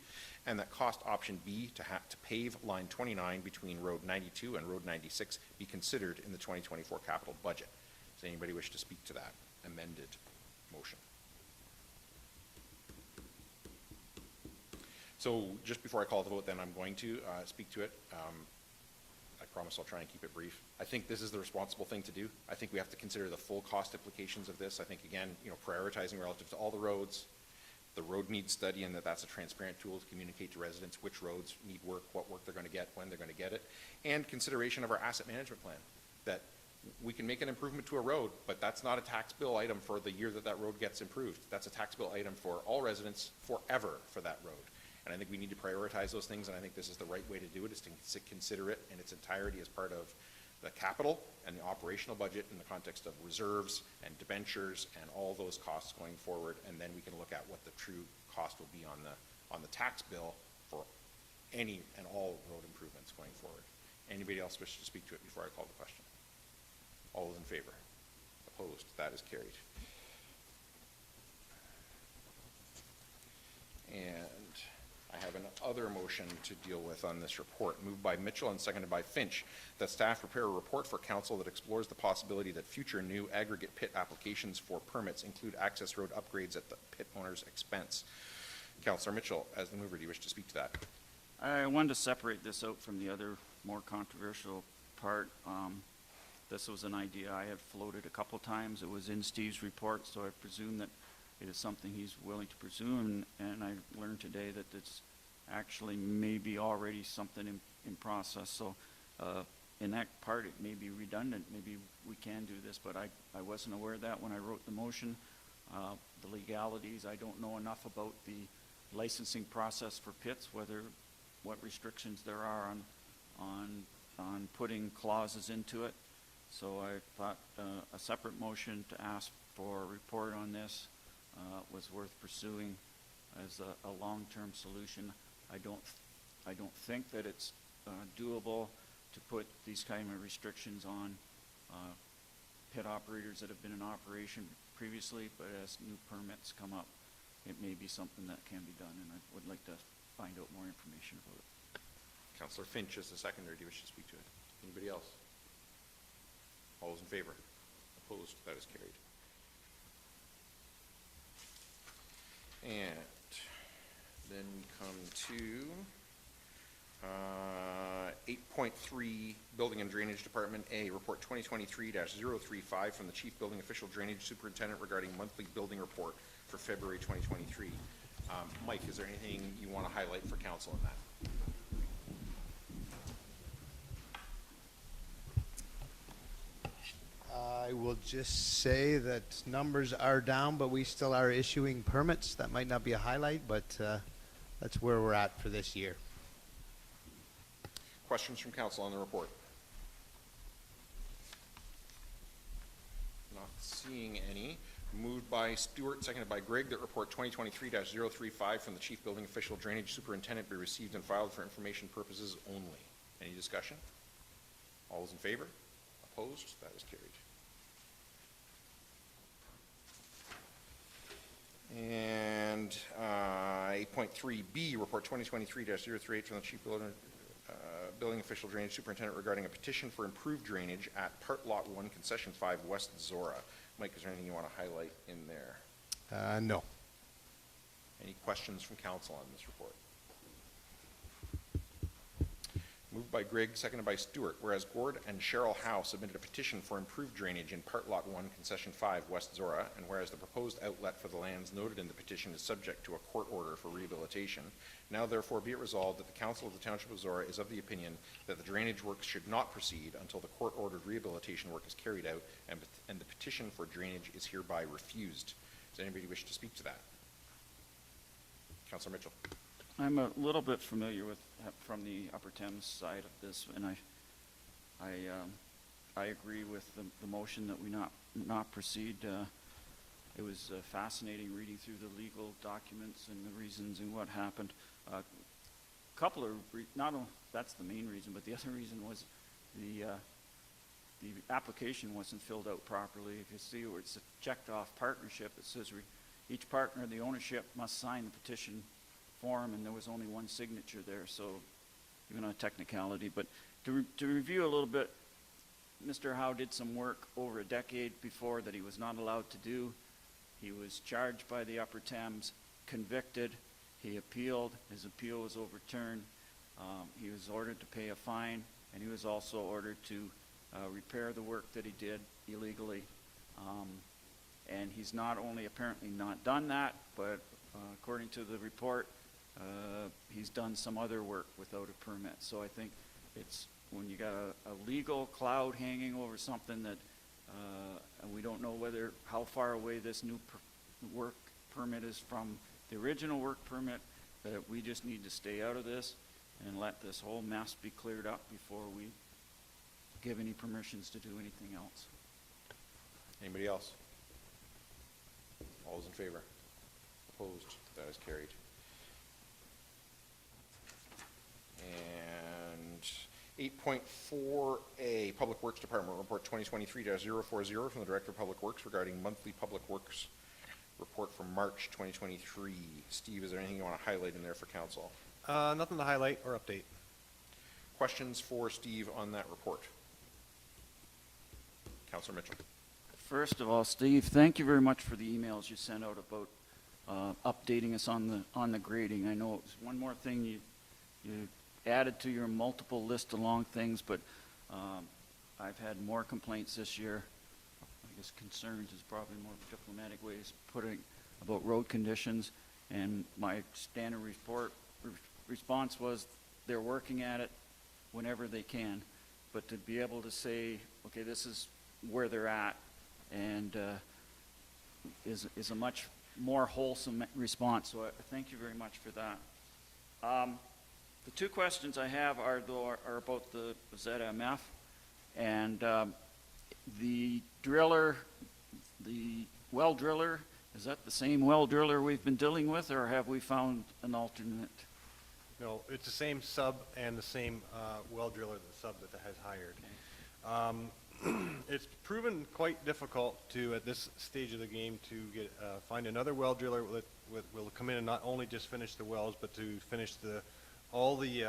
and that cost option B to pave line 29 between Road 92 and Road 96 be considered in the 2024 capital budget. Does anybody wish to speak to that amended motion? So just before I call the vote, then I'm going to speak to it. I promise I'll try and keep it brief. I think this is the responsible thing to do. I think we have to consider the full cost implications of this. I think, again, prioritizing relative to all the roads, the road needs study, and that's a transparent tool to communicate to residents which roads need work, what work they're going to get, when they're going to get it, and consideration of our asset management plan, that we can make an improvement to a road, but that's not a tax bill item for the year that road gets improved. That's a tax bill item for all residents forever for that road. And I think we need to prioritize those things, and I think this is the right way to do it, is to consider it in its entirety as part of the capital and the operational budget in the context of reserves and debentures and all those costs going forward, and then we can look at what the true cost will be on the tax bill for any and all road improvements going forward. Anybody else wish to speak to it before I call the question? All those in favor? Opposed? That is carried. And I have another motion to deal with on this report, moved by Mitchell and seconded by Finch, that staff prepare a report for council that explores the possibility that future new aggregate pit applications for permits include access road upgrades at the pit owner's expense. Councillor Mitchell, as the mover, do you wish to speak to that? I wanted to separate this out from the other more controversial part. This was an idea I had floated a couple times. It was in Steve's report, so I presume that it is something he's willing to pursue, and I learned today that it's actually maybe already something in process. So in that part, it may be redundant. Maybe we can do this, but I wasn't aware of that when I wrote the motion. The legalities, I don't know enough about the licensing process for pits, what restrictions there are on putting clauses into it. So I thought a separate motion to ask for a report on this was worth pursuing as a long-term solution. I don't think that it's doable to put these kind of restrictions on pit operators that have been in operation previously, but as new permits come up, it may be something that can be done, and I would like to find out more information about it. Councillor Finch is the seconder. Do you wish to speak to it? Anybody else? All those in favor? Opposed? That is carried. And then we come to 8.3, Building and Drainage Department A, Report 2023-035 from the Chief Building Official Drainage Superintendent regarding monthly building report for February 2023. Mike, is there anything you want to highlight for council in that? I will just say that numbers are down, but we still are issuing permits. That might not be a highlight, but that's where we're at for this year. Questions from council on the report? Not seeing any. Moved by Stewart, seconded by Grigg, that report 2023-035 from the Chief Building Official Drainage Superintendent be received and filed for information purposes only. Any discussion? All those in favor? Opposed? That is carried. And 8.3B, Report 2023-038 from the Chief Building Official Drainage Superintendent regarding a petition for improved drainage at Part Lot 1, Concession 5, West Zorra. Mike, is there anything you want to highlight in there? No. Any questions from council on this report? Moved by Grigg, seconded by Stewart. Whereas Gord and Cheryl Howe submitted a petition for improved drainage in Part Lot 1, Concession 5, West Zorra, and whereas the proposed outlet for the lands noted in the petition is subject to a court order for rehabilitation, now therefore be it resolved that the Council of the Township of Zorra is of the opinion that the drainage works should not proceed until the court-ordered rehabilitation work is carried out, and the petition for drainage is hereby refused. Does anybody wish to speak to that? Councilor Mitchell. I'm a little bit familiar with, from the Upper Thames side of this, and I agree with the motion that we not proceed. It was fascinating reading through the legal documents and the reasons and what happened. Couple of, not only, that's the main reason, but the other reason was the application wasn't filled out properly. If you see where it's a checked off partnership, it says each partner in the ownership must sign the petition form, and there was only one signature there, so even on a technicality. But to review a little bit, Mr. Howe did some work over a decade before that he was not allowed to do. He was charged by the Upper Thames, convicted, he appealed, his appeal was overturned, he was ordered to pay a fine, and he was also ordered to repair the work that he did illegally. And he's not only apparently not done that, but according to the report, he's done some other work without a permit. So I think it's when you got a legal cloud hanging over something that, and we don't know how far away this new work permit is from the original work permit, that we just need to stay out of this and let this whole mess be cleared up before we give any permissions to do anything else. Anybody else? All those in favor? Opposed? That is carried. And 8.4A, Public Works Department Report 2023-040 from the Director of Public Works regarding monthly Public Works report from March 2023. Steve, is there anything you want to highlight in there for council? Nothing to highlight or update. Questions for Steve on that report? Councilor Mitchell. First of all, Steve, thank you very much for the emails you sent out about updating us on the grading. I know it was one more thing you added to your multiple list of long things, but I've had more complaints this year. I guess concerns is probably more diplomatic ways of putting about road conditions, and my standard response was they're working at it whenever they can, but to be able to say, okay, this is where they're at, and is a much more wholesome response. So I thank you very much for that. The two questions I have are about the ZMF and the driller, the well driller. Is that the same well driller we've been dealing with, or have we found an alternate? No, it's the same sub and the same well driller, the sub that has hired. Okay. It's proven quite difficult to, at this stage of the game, to get find another well driller that will come in and not only just finish the wells, but to finish all the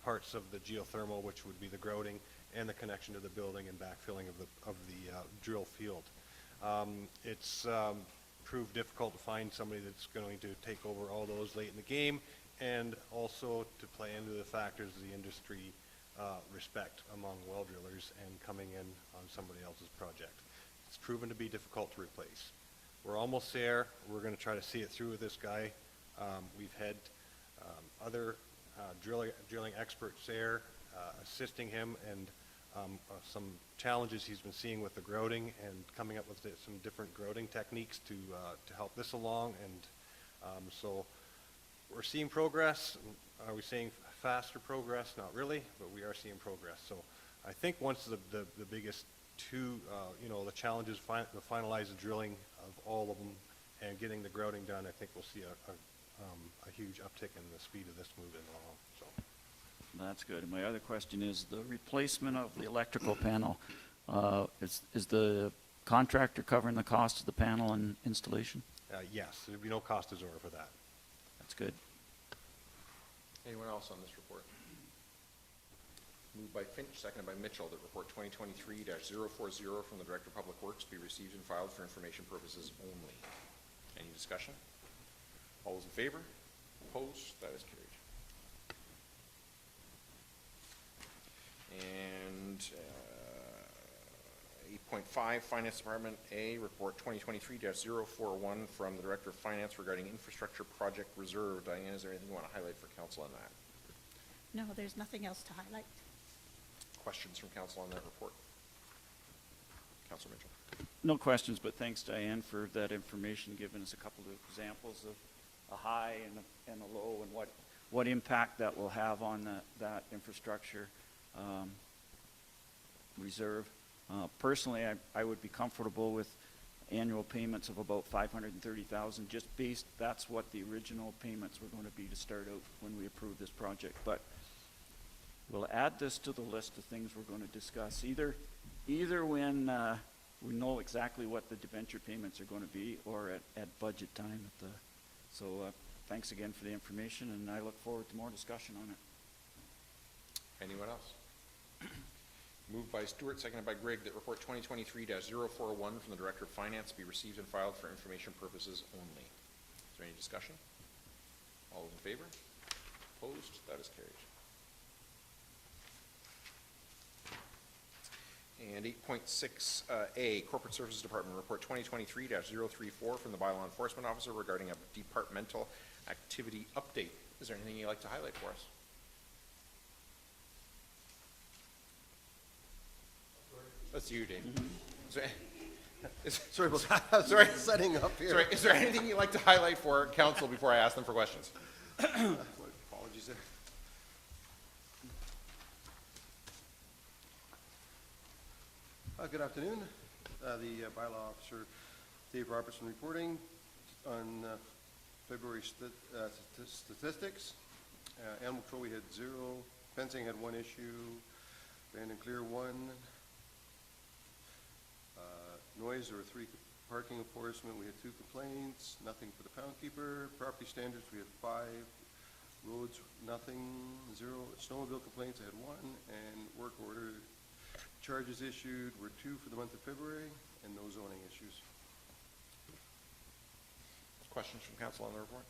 parts of the geothermal, which would be the grouting and the connection to the building and backfilling of the drill field. It's proved difficult to find somebody that's going to take over all those late in the game, and also to play into the factors of the industry respect among well drillers and coming in on somebody else's project. It's proven to be difficult to replace. We're almost there. We're going to try to see it through with this guy. We've had other drilling experts there assisting him, and some challenges he's been seeing with the grouting and coming up with some different grouting techniques to help this along. And so we're seeing progress. Are we seeing faster progress? Not really, but we are seeing progress. So I think once the biggest two, the challenges, finalize the drilling of all of them and getting the grouting done, I think we'll see a huge uptick in the speed of this moving along. So. That's good. And my other question is the replacement of the electrical panel. Is the contractor covering the cost of the panel and installation? Yes, there'd be no cost to Zorra for that. That's good. Anyone else on this report? Moved by Finch, seconded by Mitchell, that report 2023-040 from the Director of Public Works be received and filed for information purposes only. Any discussion? All those in favor? Opposed? That is carried. And 8.5, Finance Department A, report 2023-041 from the Director of Finance regarding infrastructure project reserve. Diane, is there anything you want to highlight for council on that? No, there's nothing else to highlight. Questions from council on that report? Councilor Mitchell. No questions, but thanks, Diane, for that information, giving us a couple of examples of a high and a low and what impact that will have on that infrastructure reserve. Personally, I would be comfortable with annual payments of about $530,000, just based, that's what the original payments were going to be to start out when we approved this project. But we'll add this to the list of things we're going to discuss, either when we know exactly what the debenture payments are going to be, or at budget time. So thanks again for the information, and I look forward to more discussion on it. Anyone else? Moved by Stewart, seconded by Grigg, that report 2023-041 from the Director of Finance be received and filed for information purposes only. Is there any discussion? All those in favor? Opposed? That is carried. And 8.6A, Corporate Services Department, report 2023-034 from the Bylaw Enforcement Officer regarding a departmental activity update. Is there anything you'd like to highlight for us? That's you, Dave. Sorry about that. Sorry, setting up here. Sorry, is there anything you'd like to highlight for council before I ask them for questions? Apologies there. Good afternoon. The bylaw officer, Dave Robertson, reporting on February statistics. Animal control, we had 0. Fencing had 1 issue. Band and clear 1. Noise, there were 3. Parking enforcement, we had 2 complaints. Nothing for the pound keeper. Property standards, we had 5. Roads, nothing. 0. Snowmobile complaints, I had 1. And work order charges issued were 2 for the month of February, and no zoning issues. Questions from council on the report?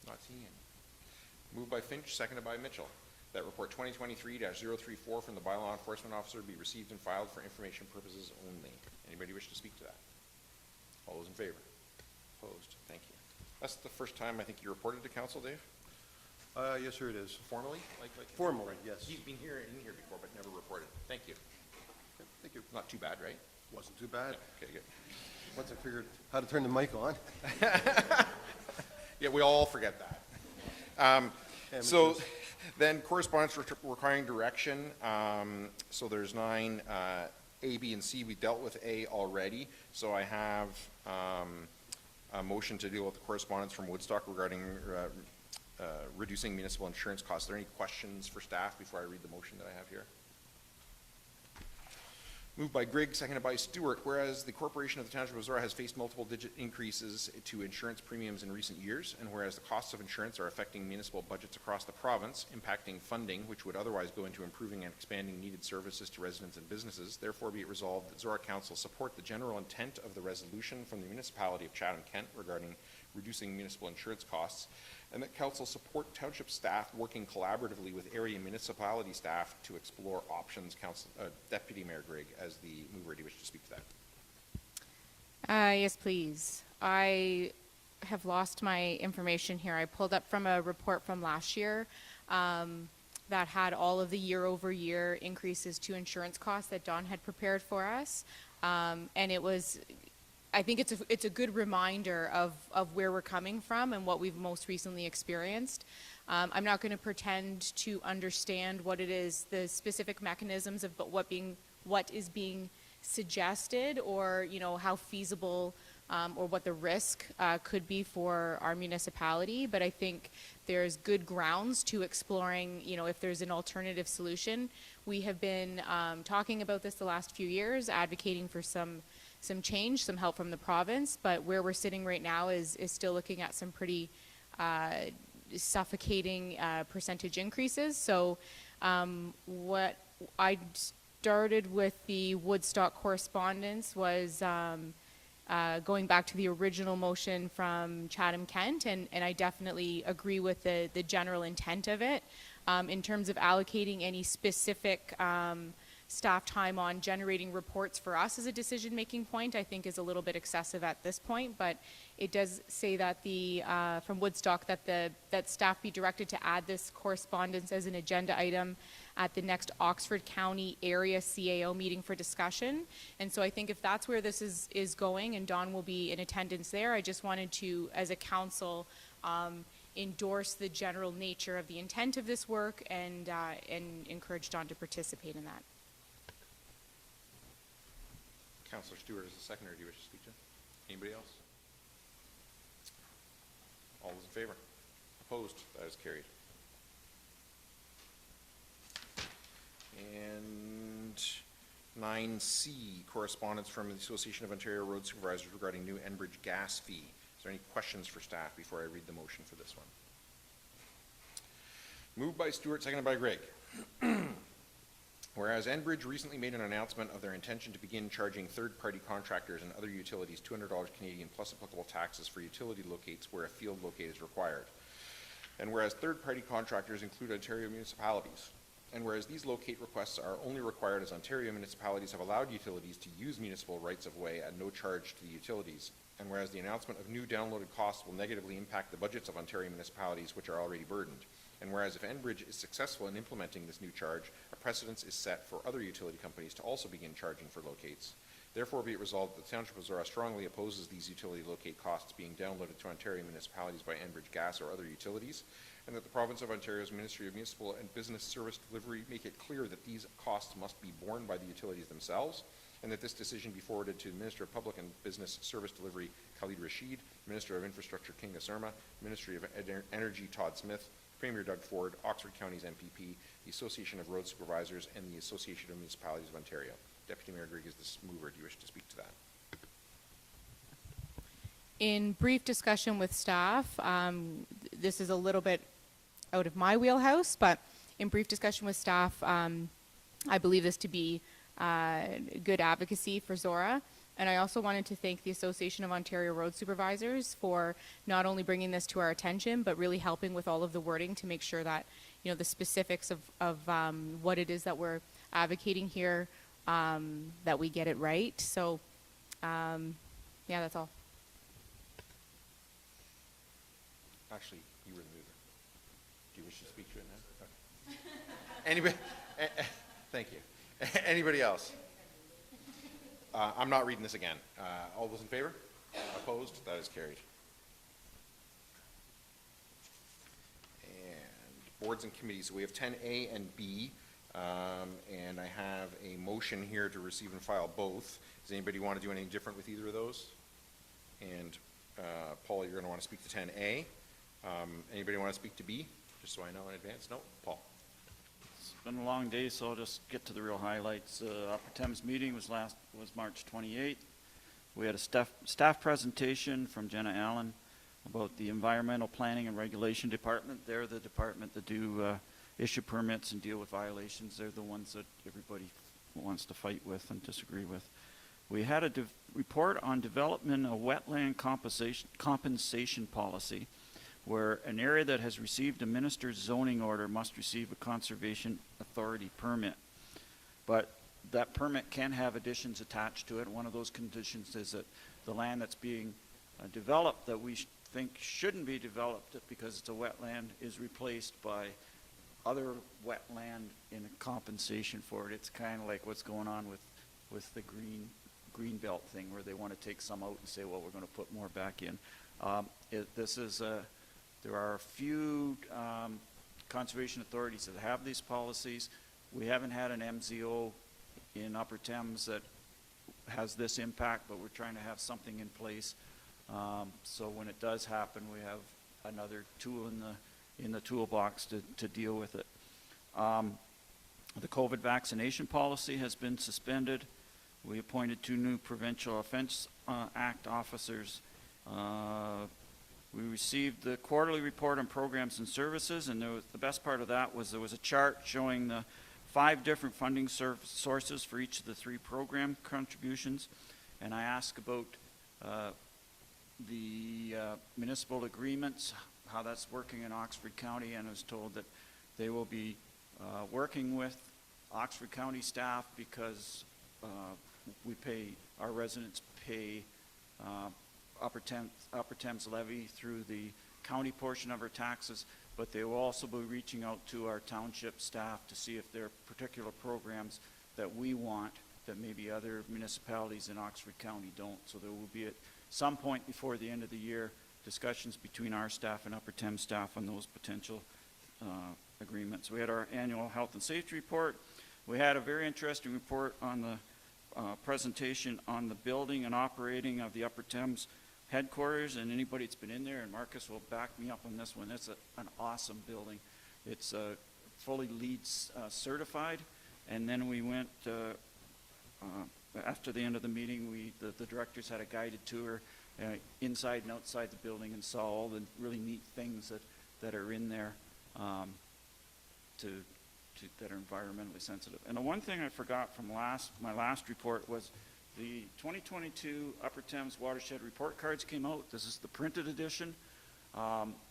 Not seeing any. Moved by Finch, seconded by Mitchell, that report 2023-034 from the Bylaw Enforcement Officer be received and filed for information purposes only. Anybody wish to speak to that? All those in favor? Opposed? Thank you. That's the first time I think you reported to council, Dave? Yes, sir, it is. Formally? Formally, yes. He's been here before, but never reported. Thank you. Okay, thank you. Not too bad, right? Wasn't too bad. Okay, good. Once I figured how to turn the mic on. Yeah, we all forget that. So then correspondence requiring direction. So there's 9, A, B, and C. We dealt with A already. So I have a motion to deal with the correspondence from Woodstock regarding reducing municipal insurance costs. Are there any questions for staff before I read the motion that I have here? Moved by Grigg, seconded by Stewart. Whereas the Corporation of the Township of Zorra has faced multiple digit increases to insurance premiums in recent years, and whereas the costs of insurance are affecting municipal budgets across the province, impacting funding which would otherwise go into improving and expanding needed services to residents and businesses, therefore be it resolved that Zorra Council support the general intent of the resolution from the municipality of Chatham-Kent regarding reducing municipal insurance costs, and that council support township staff working collaboratively with area municipality staff to explore options. Deputy Mayor Grigg, as the mover, do you wish to speak to that? Yes, please. I have lost my information here. I pulled up from a report from last year that had all of the year-over-year increases to insurance costs that Don had prepared for us, and it was. I think it's a good reminder of where we're coming from and what we've most recently experienced. I'm not going to pretend to understand what it is, the specific mechanisms of what is being suggested, or how feasible or what the risk could be for our municipality, but I think there's good grounds to exploring, if there's an alternative solution. We have been talking about this the last few years, advocating for some change, some help from the province, but where we're sitting right now is still looking at some pretty suffocating percentage increases. So what I started with the Woodstock correspondence was going back to the original motion from Chatham-Kent, and I definitely agree with the general intent of it. In terms of allocating any specific staff time on generating reports for us as a decision-making point, I think is a little bit excessive at this point, but it does say that from Woodstock that staff be directed to add this correspondence as an agenda item at the next Oxford County Area CAO meeting for discussion. And so I think if that's where this is going, and Don will be in attendance there, I just wanted to, as a council, endorse the general nature of the intent of this work and encourage Don to participate in that. Councillor Stewart is the seconder. Do you wish to speak to? Anybody else? All those in favor? Opposed? That is carried. And 9C, correspondence from the Association of Ontario Road Supervisors regarding new Enbridge gas fee. Is there any questions for staff before I read the motion for this one? Moved by Stewart, seconded by Gregg. Whereas Enbridge recently made an announcement of their intention to begin charging third-party contractors and other utilities $200 Canadian plus applicable taxes for utility locates where a field locate is required. And whereas third-party contractors include Ontario municipalities. And whereas these locate requests are only required as Ontario municipalities have allowed utilities to use municipal rights-of-way at no charge to the utilities. And whereas the announcement of new downloaded costs will negatively impact the budgets of Ontario municipalities, which are already burdened. And whereas if Enbridge is successful in implementing this new charge, a precedence is set for other utility companies to also begin charging for locates. Therefore, be it resolved that the Township of Zorra strongly opposes these utility locate costs being downloaded to Ontario municipalities by Enbridge Gas or other utilities, and that the Province of Ontario's Ministry of Municipal and Business Service Delivery make it clear that these costs must be borne by the utilities themselves, and that this decision be forwarded to the Minister of Public and Business Service Delivery, Khalid Rashid, Minister of Infrastructure, King Asurma, Ministry of Energy, Todd Smith, Premier Doug Ford, Oxford County's MPP, the Association of Road Supervisors, and the Association of Municipalities of Ontario. Deputy Mayor Grigg is the mover. Do you wish to speak to that? In brief discussion with staff, this is a little bit out of my wheelhouse, but in brief discussion with staff, I believe this to be good advocacy for Zorra. And I also wanted to thank the Association of Ontario Road Supervisors for not only bringing this to our attention, but really helping with all of the wording to make sure that, the specifics of what it is that we're advocating here, that we get it right. So, yeah, that's all. Actually, you were the mover. Do you wish to speak to it now? Okay. Anybody? Thank you. Anybody else? I'm not reading this again. All those in favor? Opposed? That is carried. And boards and committees. So we have 10A and B, and I have a motion here to receive and file both. Does anybody want to do anything different with either of those? And Paul, you're going to want to speak to 10A. Anybody want to speak to B? Just so I know in advance. No? Paul. It's been a long day, so I'll just get to the real highlights. Upper Thames meeting was March 28th. We had a staff presentation from Jenna Allen about the Environmental Planning and Regulation Department. They're the department that do issue permits and deal with violations. They're the ones that everybody wants to fight with and disagree with. We had a report on development of wetland compensation policy, where an area that has received a minister's zoning order must receive a conservation authority permit. But that permit can have additions attached to it. One of those conditions is that the land that's being developed that we think shouldn't be developed because it's a wetland is replaced by other wetland in a compensation for it. It's kind of like what's going on with the green belt thing, where they want to take some out and say, well, we're going to put more back in. There are a few conservation authorities that have these policies. We haven't had an MZO in Upper Thames that has this impact, but we're trying to have something in place. So when it does happen, we have another tool in the toolbox to deal with it. The COVID vaccination policy has been suspended. We appointed 2 new Provincial Offense Act officers. We received the quarterly report on programs and services, and the best part of that was there was a chart showing the 5 different funding sources for each of the 3 program contributions. And I asked about the municipal agreements, how that's working in Oxford County, and I was told that they will be working with Oxford County staff because our residents pay Upper Thames levy through the county portion of our taxes, but they will also be reaching out to our township staff to see if there are particular programs that we want that maybe other municipalities in Oxford County don't. So there will be at some point before the end of the year discussions between our staff and Upper Thames staff on those potential agreements. We had our annual health and safety report. We had a very interesting report on the presentation on the building and operating of the Upper Thames headquarters, and anybody that's been in there, and Marcus will back me up on this one, it's an awesome building. It's fully LEED certified, and then we went, after the end of the meeting, the directors had a guided tour inside and outside the building and saw all the really neat things that are in there that are environmentally sensitive. And the one thing I forgot from my last report was the 2022 Upper Thames Watershed Report Cards came out. This is the printed edition.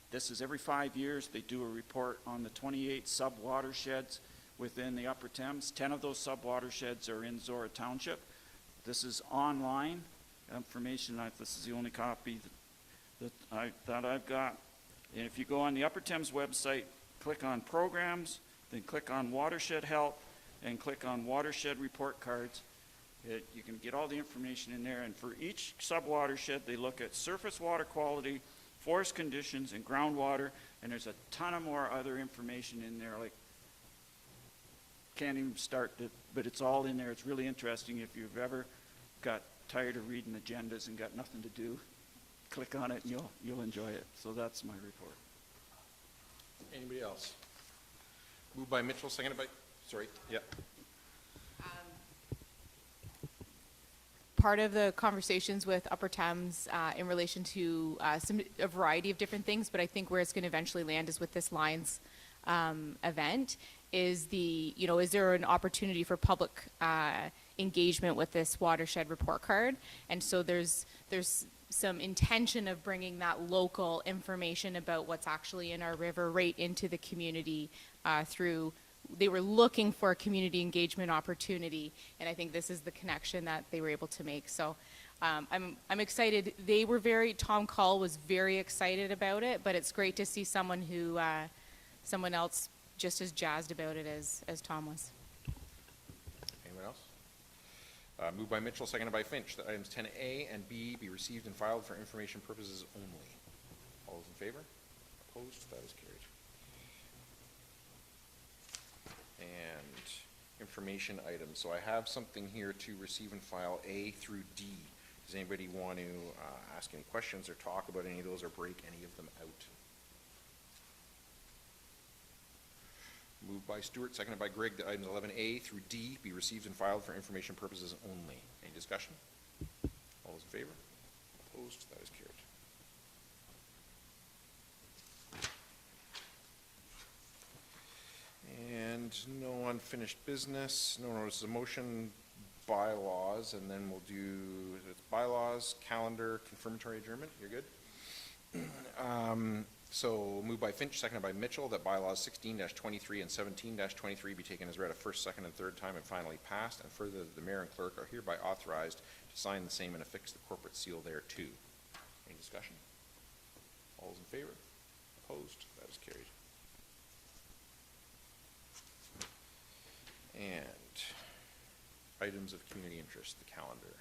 This is every 5 years. They do a report on the 28 sub-watersheds within the Upper Thames. 10 of those sub-watersheds are in Zorra Township. This is online information. This is the only copy that I've got. And if you go on the Upper Thames website, click on Programs, then click on Watershed Help, and click on Watershed Report Cards. You can get all the information in there, and for each sub-watershed, they look at surface water quality, forest conditions, and groundwater, and there's a ton of more other information in there, like, can't even start to, but it's all in there. It's really interesting. If you've ever got tired of reading agendas and got nothing to do, click on it and you'll enjoy it. So that's my report. Anybody else? Moved by Mitchell, seconded by, sorry, yeah. Part of the conversations with Upper Thames in relation to a variety of different things, but I think where it's going to eventually land is with this Lions event. Is there an opportunity for public engagement with this watershed report card? And so there's some intention of bringing that local information about what's actually in our river right into the community through. They were looking for a community engagement opportunity, and I think this is the connection that they were able to make. So I'm excited. They were Tom Cull was very excited about it, but it's great to see someone else just as jazzed about it as Tom was. Anyone else? Moved by Mitchell, seconded by Finch, that items 10A and B be received and filed for information purposes only. All those in favor? Opposed? That is carried. And information items. So I have something here to receive and file A through D. Does anybody want to ask any questions or talk about any of those or break any of them out? Moved by Stewart, seconded by Grigg, that items 11A through D be received and filed for information purposes only. Any discussion? All those in favor? Opposed? That is carried. And no unfinished business, no notice of motion, bylaws, and then we'll do bylaws, calendar, confirmatory adjournment. You're good? So moved by Finch, seconded by Mitchell, that bylaws 16-23 and 17-23 be taken as read a first, second, and third time and finally passed, and further that the mayor and clerk are hereby authorized to sign the same and affix the corporate seal thereto. Any discussion? All those in favor? Opposed? That is carried. And items of community interest, the calendar.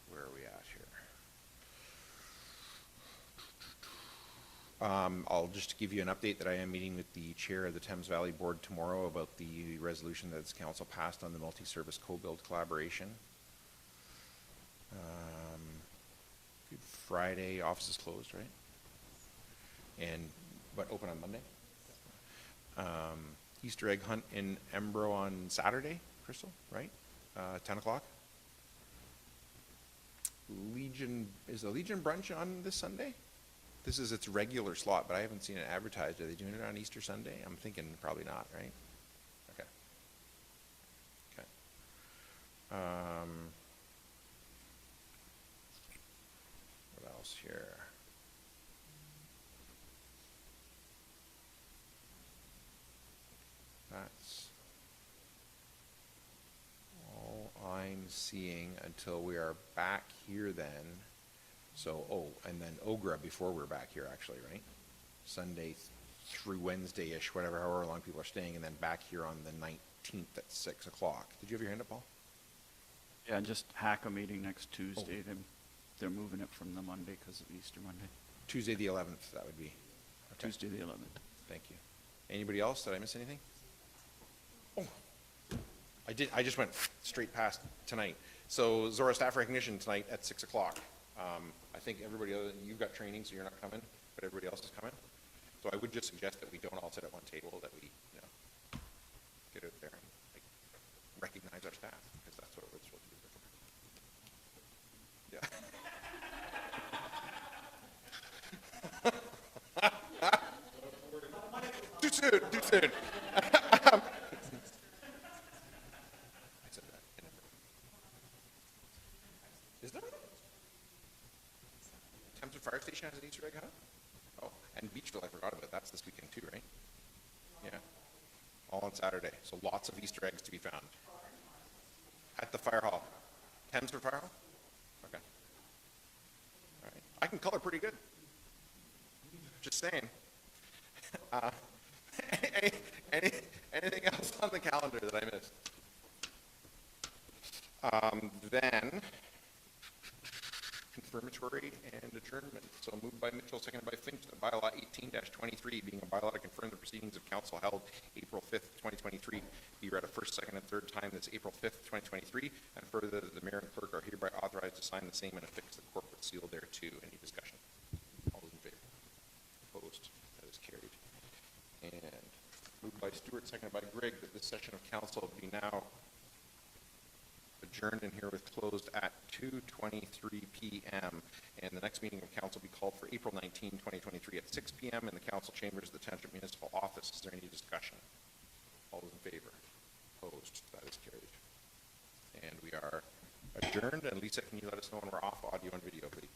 Where are we at here? I'll just give you an update that I am meeting with the chair of the Thames Valley Board tomorrow about the resolution that this council passed on the multi-service co-build collaboration. Good Friday, office is closed, right? And, but open on Monday? Easter egg hunt in Embro on Saturday, Crystal, right? 10 o'clock? Legion, is the Legion brunch on this Sunday? This is its regular slot, but I haven't seen it advertised. Are they doing it on Easter Sunday? I'm thinking probably not, right? Okay. Okay. What else here? That's all I'm seeing until we are back here then. So, oh, and then OGRA before we're back here actually, right? Sunday through Wednesday-ish, whatever, however long people are staying, and then back here on the 19th at 6 o'clock. Did you have your hand up, Paul? Yeah, and just hack a meeting next Tuesday. They're moving it from the Monday because of Easter Monday. Tuesday the 11th, that would be. Okay. Tuesday the 11th. Thank you. Anybody else? Did I miss anything? Oh, I just went straight past tonight. So Zorra staff recognition tonight at 6 o'clock. I think everybody other than you've got training, so you're not coming, but everybody else is coming. So I would just suggest that we don't all sit at one table, that we, you know, get out there and like, recognize our staff, because that's what we're supposed to do. Yeah. Too soon, too soon. Is there? Thamesford Fire Station has an Easter egg hunt? Oh, and Beachville, I forgot about. That's this weekend too, right? Yeah. All on Saturday. So lots of Easter eggs to be found. At the fire hall. Thamesford Fire Hall? Okay. All right. I can color pretty good. Just saying. Anything else on the calendar that I missed? Then, confirmatory and adjournment. So moved by Mitchell, seconded by Finch, that bylaw 18-23, being a bylaw to confirm the proceedings of council held April 5th, 2023, be read a first, second, and third time this April 5th, 2023, and further that the mayor and clerk are hereby authorized to sign the same and affix the corporate seal thereto. Any discussion? All those in favor? Opposed? That is carried. And moved by Stewart, seconded by Grigg, that this session of council be now adjourned and herewith closed at 2:23 p.m. And the next meeting of council will be called for April 19, 2023 at 6 p.m. in the council chambers of the Township Municipal Office. Is there any discussion? All those in favor? Opposed? That is carried. And we are adjourned. And Lisa, can you let us know when we're off audio and video, please?